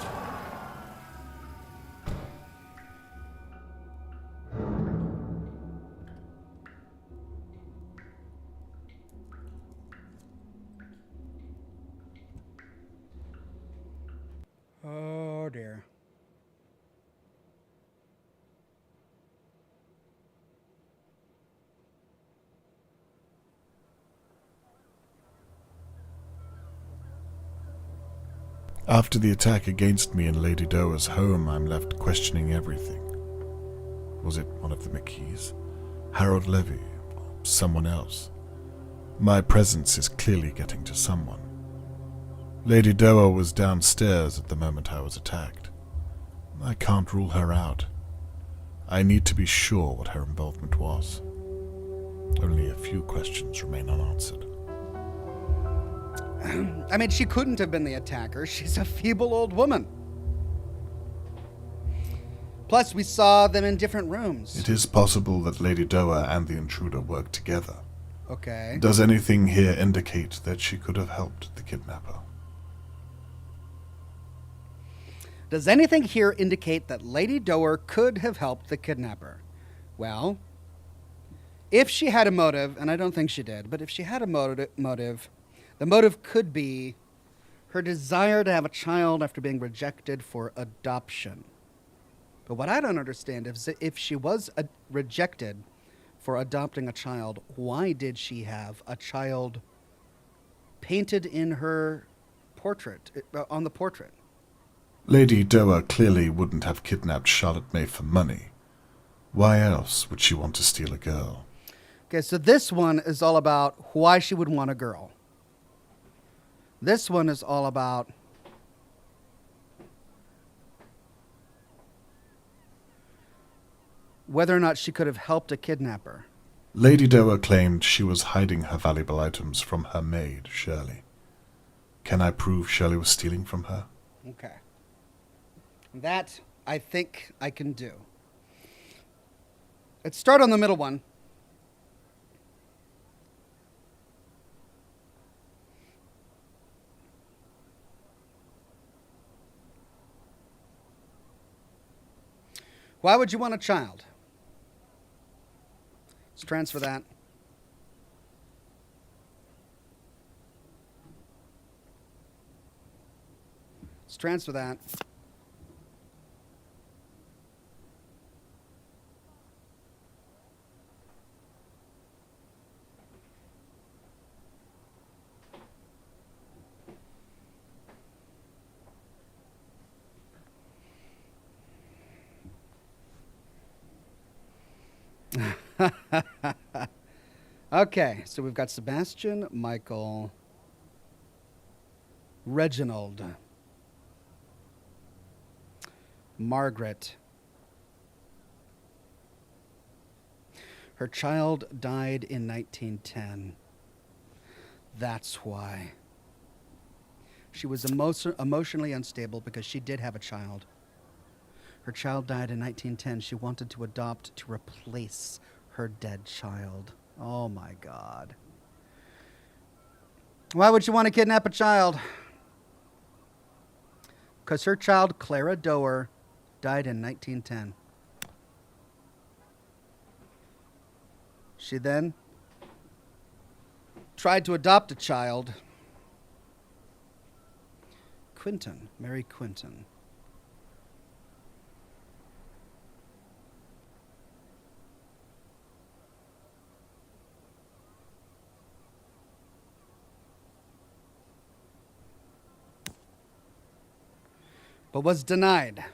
Oh dear. After the attack against me in Lady Doa's home, I'm left questioning everything. Was it one of the McKees? Harold Levy? Or someone else? My presence is clearly getting to someone. Lady Doa was downstairs at the moment I was attacked. I can't rule her out. I need to be sure what her involvement was. Only a few questions remain unanswered. I mean, she couldn't have been the attacker. She's a feeble old woman. Plus, we saw them in different rooms. It is possible that Lady Doa and the intruder worked together. Okay. Does anything here indicate that she could have helped the kidnapper? Does anything here indicate that Lady Doer could have helped the kidnapper? Well, if she had a motive, and I don't think she did, but if she had a motive, the motive could be her desire to have a child after being rejected for adoption. But what I don't understand is if she was rejected for adopting a child, why did she have a child painted in her portrait, on the portrait? Lady Doa clearly wouldn't have kidnapped Charlotte May for money. Why else would she want to steal a girl? Okay, so this one is all about why she would want a girl. This one is all about whether or not she could have helped a kidnapper. Lady Doa claimed she was hiding her valuable items from her maid, Shirley. Can I prove Shirley was stealing from her? Okay. That, I think I can do. Let's start on the middle one. Why would you want a child? Let's transfer that. Let's transfer that. Okay, so we've got Sebastian, Michael, Reginald, Margaret. Her child died in 1910. That's why. She was emotionally unstable because she did have a child. Her child died in 1910. She wanted to adopt to replace her dead child. Oh my God. Why would you want to kidnap a child? Because her child, Clara Doer, died in 1910. She then tried to adopt a child. Quinton, Mary Quinton. But was denied.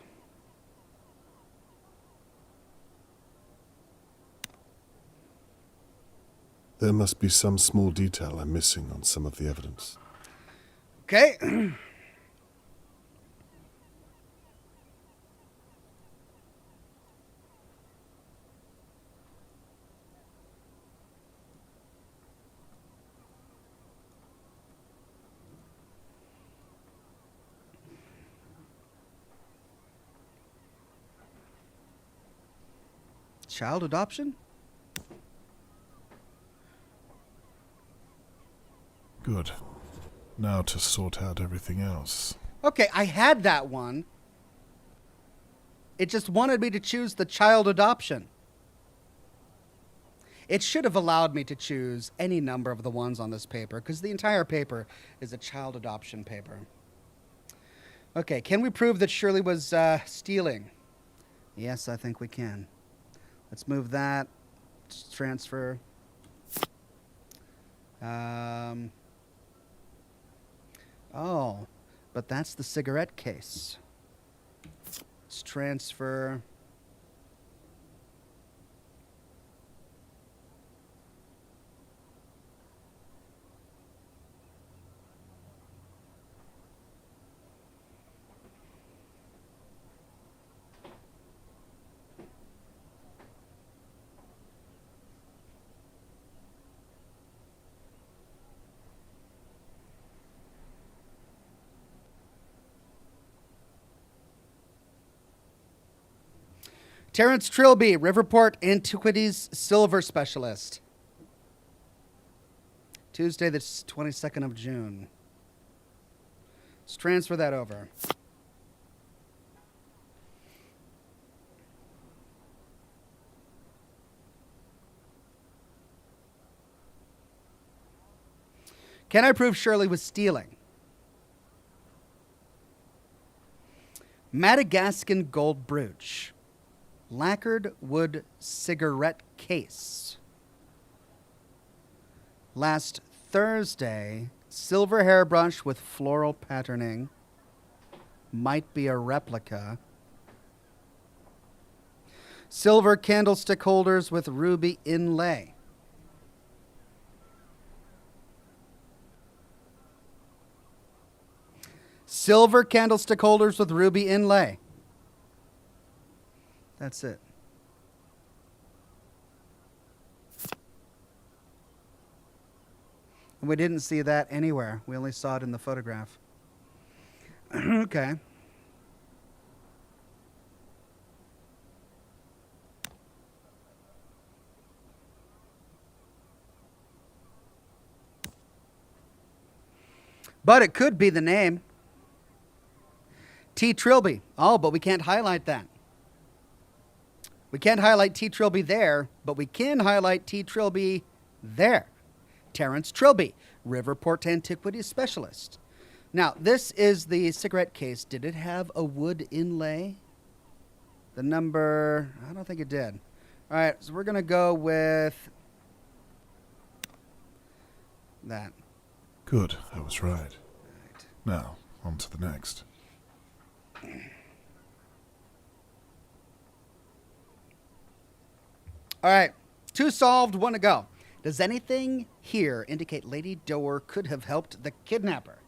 There must be some small detail I'm missing on some of the evidence. Okay. Child adoption? Good. Now to sort out everything else. Okay, I had that one. It just wanted me to choose the child adoption. It should have allowed me to choose any number of the ones on this paper, because the entire paper is a child adoption paper. Okay, can we prove that Shirley was stealing? Yes, I think we can. Let's move that. Just transfer. Oh, but that's the cigarette case. Let's transfer. Terrence Trilby, Riverport Antiquities Silver Specialist. Tuesday, the 22nd of June. Let's transfer that over. Can I prove Shirley was stealing? Madagascan gold brooch. Lacquered wood cigarette case. Last Thursday, silver hairbrush with floral patterning. Might be a replica. Silver candlestick holders with ruby inlay. Silver candlestick holders with ruby inlay. That's it. And we didn't see that anywhere. We only saw it in the photograph. Okay. But it could be the name. T. Trilby. Oh, but we can't highlight that. We can't highlight T. Trilby there, but we can highlight T. Trilby there. Terence Trilby, Riverport Antiquities Specialist. Now, this is the cigarette case. Did it have a wood inlay? The number, I don't think it did. All right, so we're going to go with that. Good, I was right. Now, on to the next. All right, 2 solved, 1 to go. Does anything here indicate Lady Doer could have helped the kidnapper?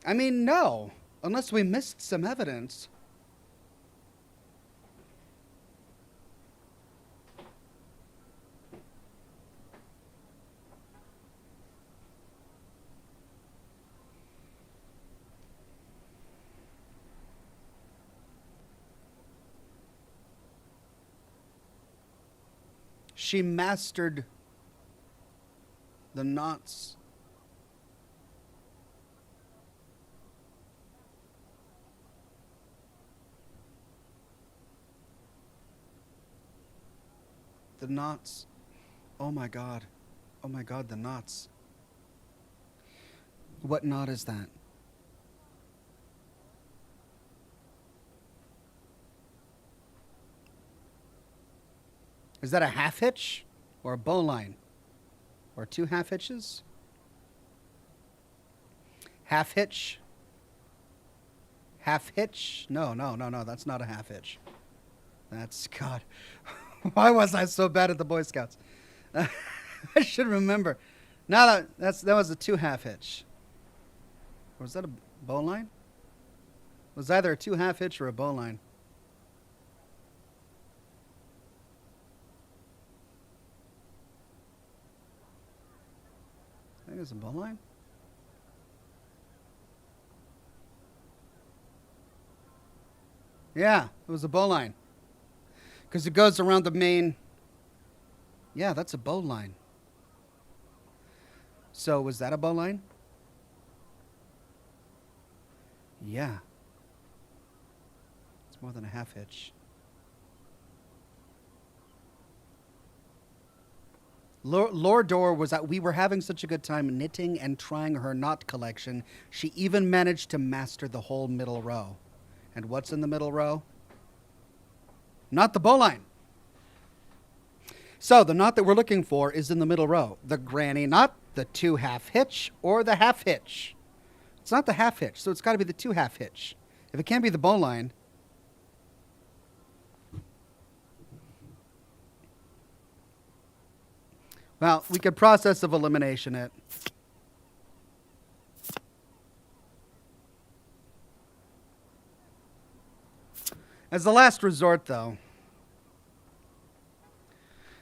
I mean, no, unless we missed some evidence. She mastered the knots. The knots. Oh my God. Oh my God, the knots. What knot is that? Is that a half hitch or a bowline? Or 2 half hitches? Half hitch? Half hitch? No, that's not a half hitch. That's, God. Why was I so bad at the Boy Scouts? I should remember. Now that was a 2 half hitch. Or was that a bowline? It was either a 2 half hitch or a bowline. I think it was a bowline. Yeah, it was a bowline. Because it goes around the main. Yeah, that's a bowline. So was that a bowline? Yeah. It's more than a half hitch. Lord Dor was that we were having such a good time knitting and trying her knot collection. She even managed to master the whole middle row. And what's in the middle row? Not the bowline. So the knot that we're looking for is in the middle row. The granny knot, the 2 half hitch, or the half hitch. It's not the half hitch, so it's got to be the 2 half hitch. If it can't be the bowline. Well, we could process of elimination it. As the last resort, though.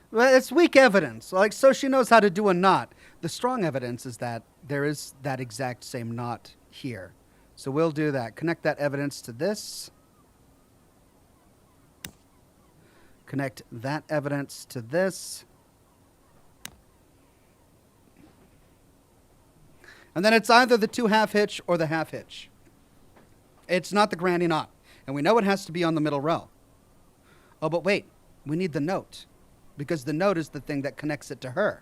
Well, it's weak evidence. Like, so she knows how to do a knot. The strong evidence is that there is that exact same knot here. So we'll do that. Connect that evidence to this. Connect that evidence to this. And then it's either the 2 half hitch or the half hitch. It's not the granny knot. And we know it has to be on the middle row. Oh, but wait. We need the note. Because the note is the thing that connects it to her.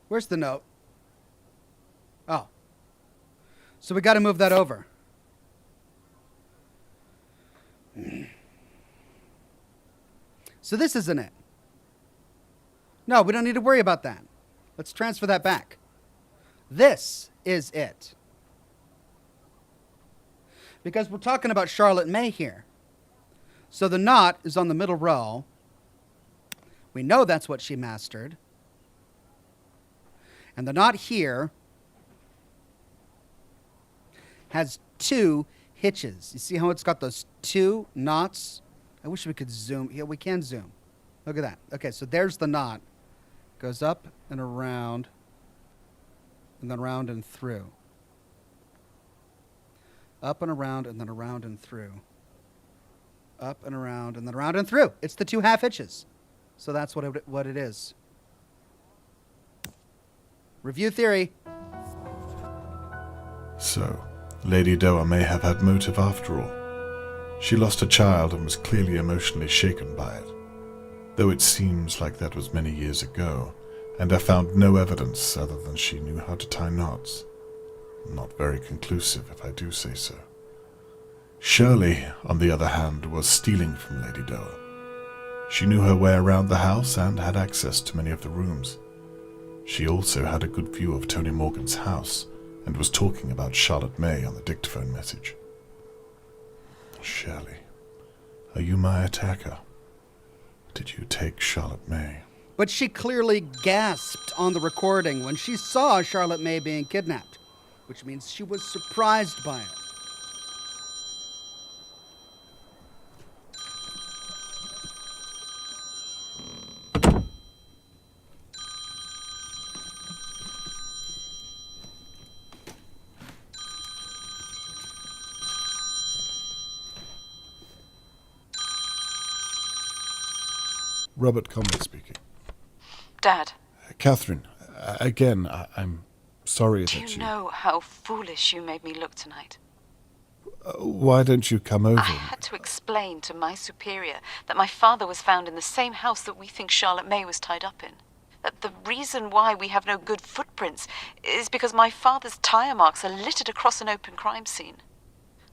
Where's the note? Oh. So we got to move that over. So this isn't it. No, we don't need to worry about that. Let's transfer that back. This is it. Because we're talking about Charlotte May here. So the knot is on the middle row. We know that's what she mastered. And the knot here has 2 hitches. You see how it's got those 2 knots? I wish we could zoom. Yeah, we can zoom. Look at that. Okay, so there's the knot. Goes up and around, and then around and through. Up and around, and then around and through. Up and around, and then around and through. It's the 2 half hitches. So that's what it is. Review theory. So, Lady Doa may have had motive after all. She lost a child and was clearly emotionally shaken by it. Though it seems like that was many years ago, and I found no evidence other than she knew how to tie knots. Not very conclusive, if I do say so. Shirley, on the other hand, was stealing from Lady Doa. She knew her way around the house and had access to many of the rooms. She also had a good view of Tony Morgan's house and was talking about Charlotte May on the dictaphone message. Shirley, are you my attacker? Did you take Charlotte May? But she clearly gasped on the recording when she saw Charlotte May being kidnapped, which means she was surprised by it. Robert Conway speaking. Dad. Catherine, again, I'm sorry Do that you know how foolish you made me look tonight? Why don't you come over? I had to explain to my superior that my father was found in the same house that we think Charlotte May was tied up in. That the reason why we have no good footprints is because my father's tire marks are littered across an open crime scene.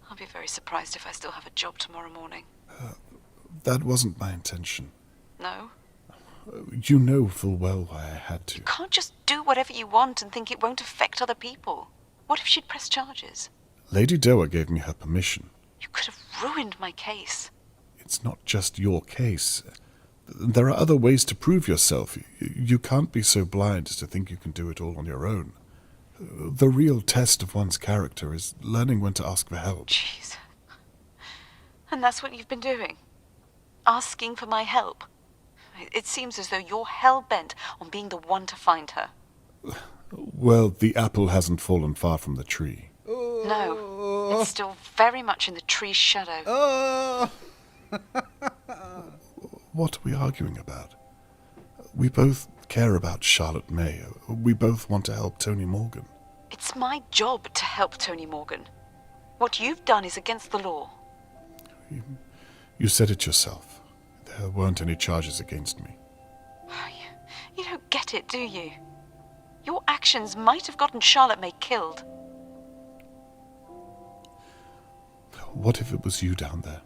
I'll be very surprised if I still have a job tomorrow morning. That wasn't my intention. No? You know full well why I had to. You can't just do whatever you want and think it won't affect other people. What if she'd press charges? Lady Doa gave me her permission. You could have ruined my case. It's not just your case. There are other ways to prove yourself. You can't be so blind as to think you can do it all on your own. The real test of one's character is learning when to ask for help. Jeez. And that's what you've been doing? Asking for my help? It seems as though you're hell-bent on being the one to find her. Well, the apple hasn't fallen far from the tree. No, it's still very much in the tree's shadow. Oh! What are we arguing about? We both care about Charlotte May. We both want to help Tony Morgan. It's my job to help Tony Morgan. What you've done is against the law. You said it yourself. There weren't any charges against me. You don't get it, do you? Your actions might have gotten Charlotte May killed. What if it was you down there?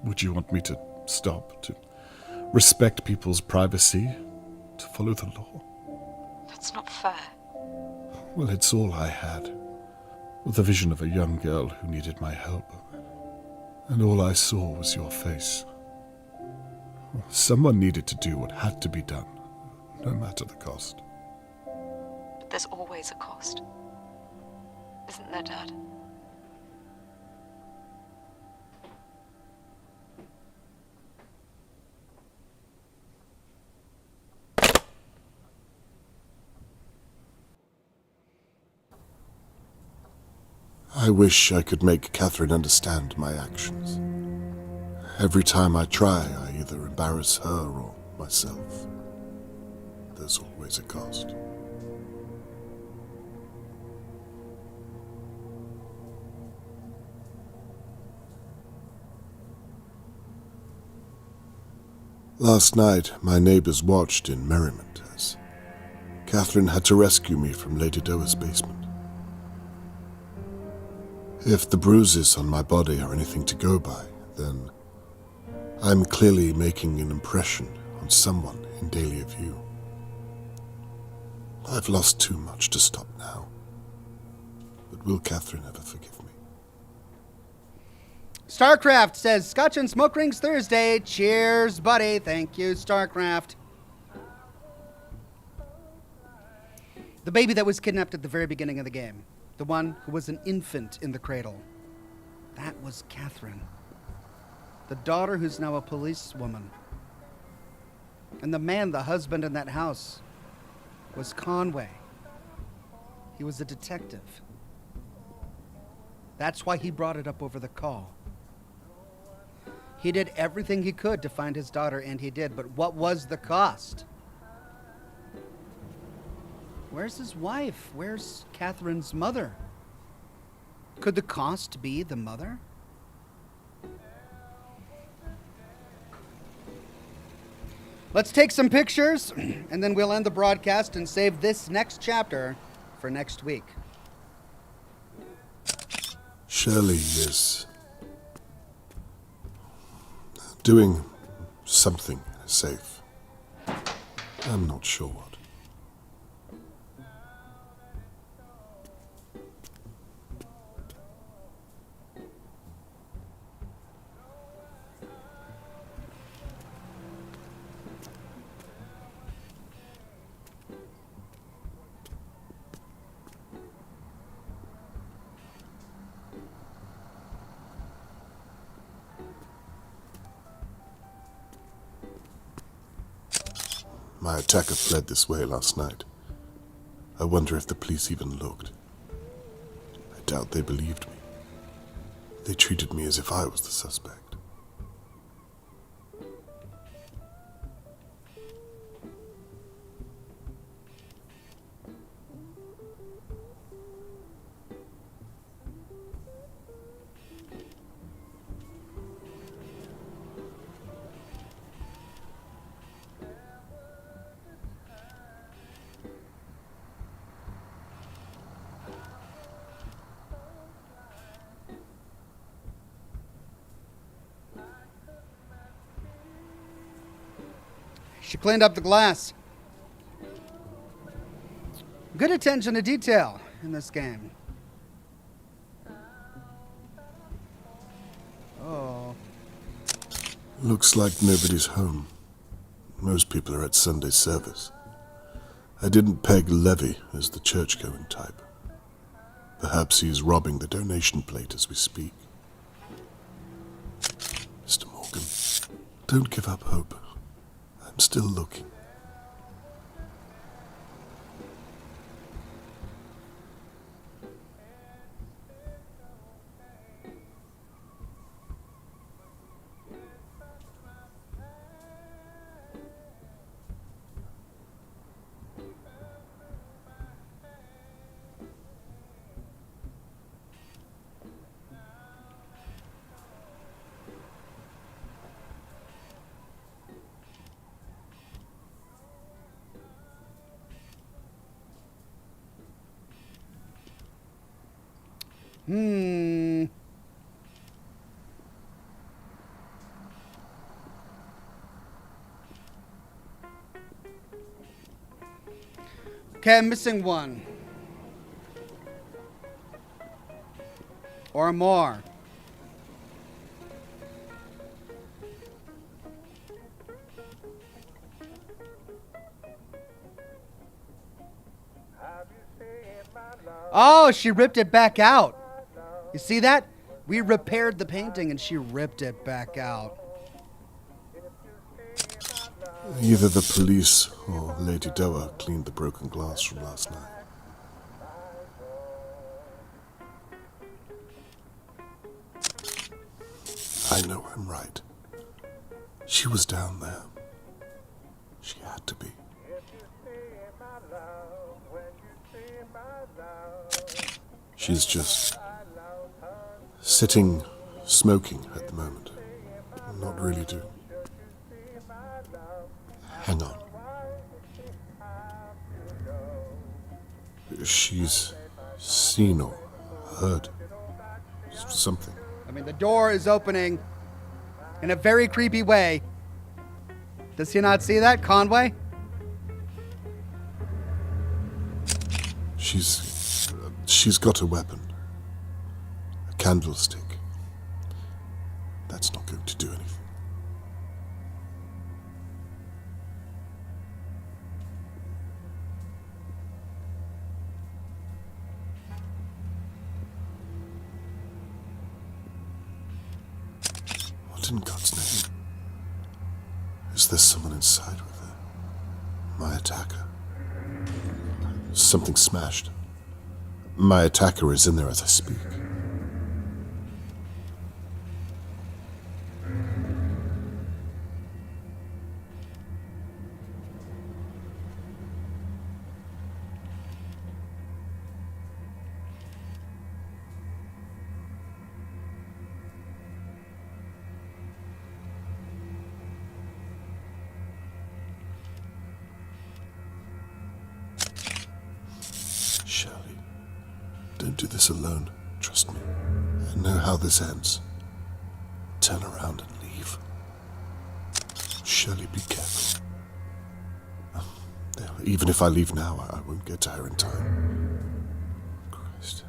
Would you want me to stop, to respect people's privacy, to follow the law? That's not fair. Well, it's all I had. The vision of a young girl who needed my help. And all I saw was your face. Someone needed to do what had to be done, no matter the cost. But there's always a cost. Isn't there, Dad? I wish I could make Catherine understand my actions. Every time I try, I either embarrass her or myself. There's always a cost. Last night, my neighbors watched in merriment as Catherine had to rescue me from Lady Doa's basement. If the bruises on my body are anything to go by, then I'm clearly making an impression on someone in Dahlia view. I've lost too much to stop now. But will Catherine ever forgive me? Starcraft says, Scotch and smoke rings Thursday. Cheers, buddy. Thank you, Starcraft. The baby that was kidnapped at the very beginning of the game. The one who was an infant in the cradle. That was Catherine. The daughter who's now a policewoman. And the man, the husband in that house, was Conway. He was a detective. That's why he brought it up over the call. He did everything he could to find his daughter, and he did. But what was the cost? Where's his wife? Where's Catherine's mother? Could the cost be the mother? Let's take some pictures, and then we'll end the broadcast and save this next chapter for next week. Shirley is doing something safe. I'm not sure what. My attacker fled this way last night. I wonder if the police even looked. I doubt they believed me. They treated me as if I was the suspect. She cleaned up the glass. Good attention to detail in this game. Oh. Looks like nobody's home. Most people are at Sunday service. I didn't peg Levy as the church-going type. Perhaps he's robbing the donation plate as we speak. Mr. Morgan, don't give up hope. I'm still looking. Okay, I'm missing one. Or more. Oh, she ripped it back out. You see that? We repaired the painting and she ripped it back out. Either the police or Lady Doa cleaned the broken glass from last night. I know I'm right. She was down there. She had to be. She's just sitting, smoking at the moment. Not really doing. Hang on. She's seen or heard something. I mean, the door is opening in a very creepy way. Does he not see that, Conway? She's got a weapon. A candlestick. That's not going to do anything. What in God's name? Is there someone inside with her? My attacker? Something smashed. My attacker is in there as I speak. Shirley, don't do this alone. Trust me. I know how this ends. Turn around and leave. Shirley, be careful. There, even if I leave now, I won't get to her in time. Christ.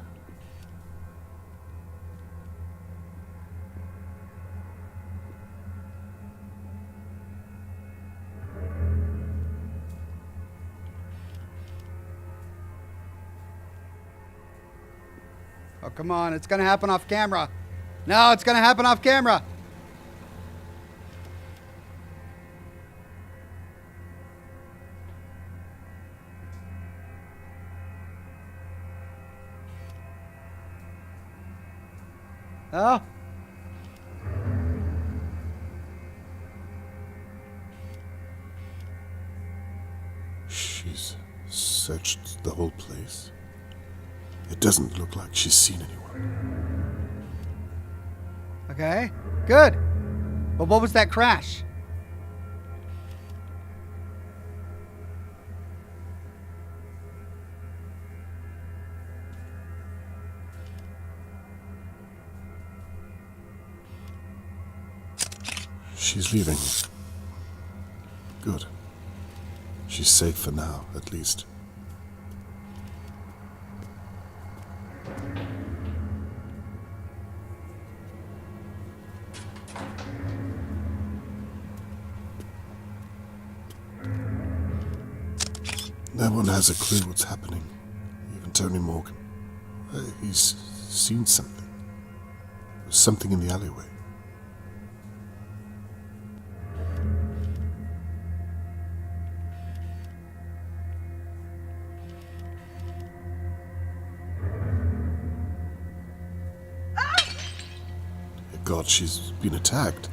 Oh, come on. It's going to happen off camera. No, it's going to happen off camera. Oh. She's searched the whole place. It doesn't look like she's seen anyone. Okay, good. But what was that crash? She's leaving. Good. She's safe for now, at least. No one has a clue what's happening. Even Tony Morgan. He's seen something. There's something in the alleyway. God, she's been attacked.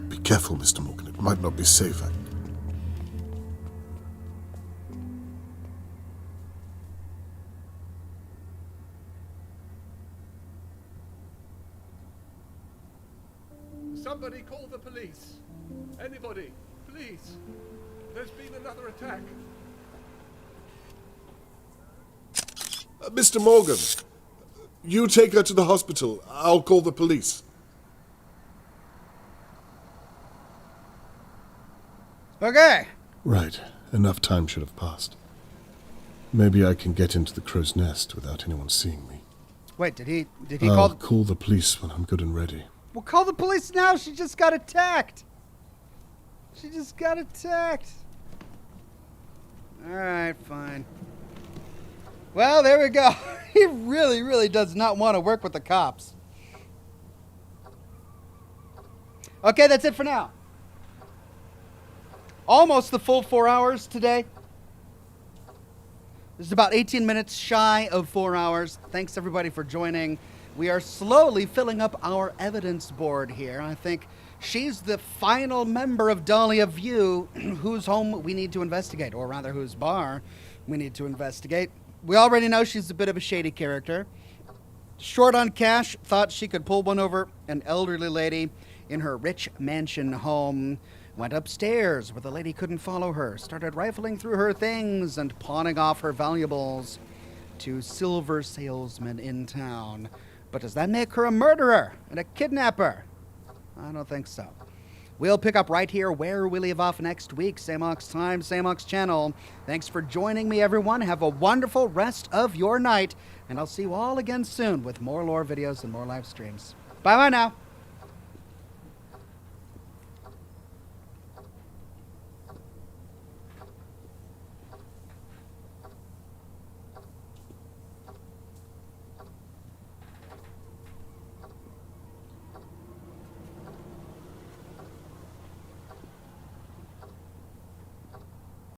Be careful, Mr. Morgan. It might not be safe. Somebody call the police. Anybody, please. There's been another attack. Mr. Morgan, you take her to the hospital. I'll call the police. Okay. Right. Enough time should have passed. Maybe I can get into the crow's nest without anyone seeing me. Wait, did he I'll call? call the police when I'm good and ready. Well, call the police now. She just got attacked. She just got attacked. All right, fine. Well, there we go. He really, really does not want to work with the cops. Okay, that's it for now. Almost the full 4 hours today. This is about 18 minutes shy of 4 hours. Thanks, everybody, for joining. We are slowly filling up our evidence board here. I think she's the final member of Dahlia View whose home we need to investigate, or rather whose bar we need to investigate. We already know she's a bit of a shady character. Short on cash, thought she could pull one over an elderly lady in her rich mansion home. Went upstairs where the lady couldn't follow her. Started rifling through her things and pawning off her valuables to silver salesmen in town. But does that make her a murderer and a kidnapper? I don't think so. We'll pick up right here where we leave off next week. Same Ox time, same Ox channel. Thanks for joining me, everyone. Have a wonderful rest of your night, and I'll see you all again soon with more lore videos and more live streams. Bye-bye now.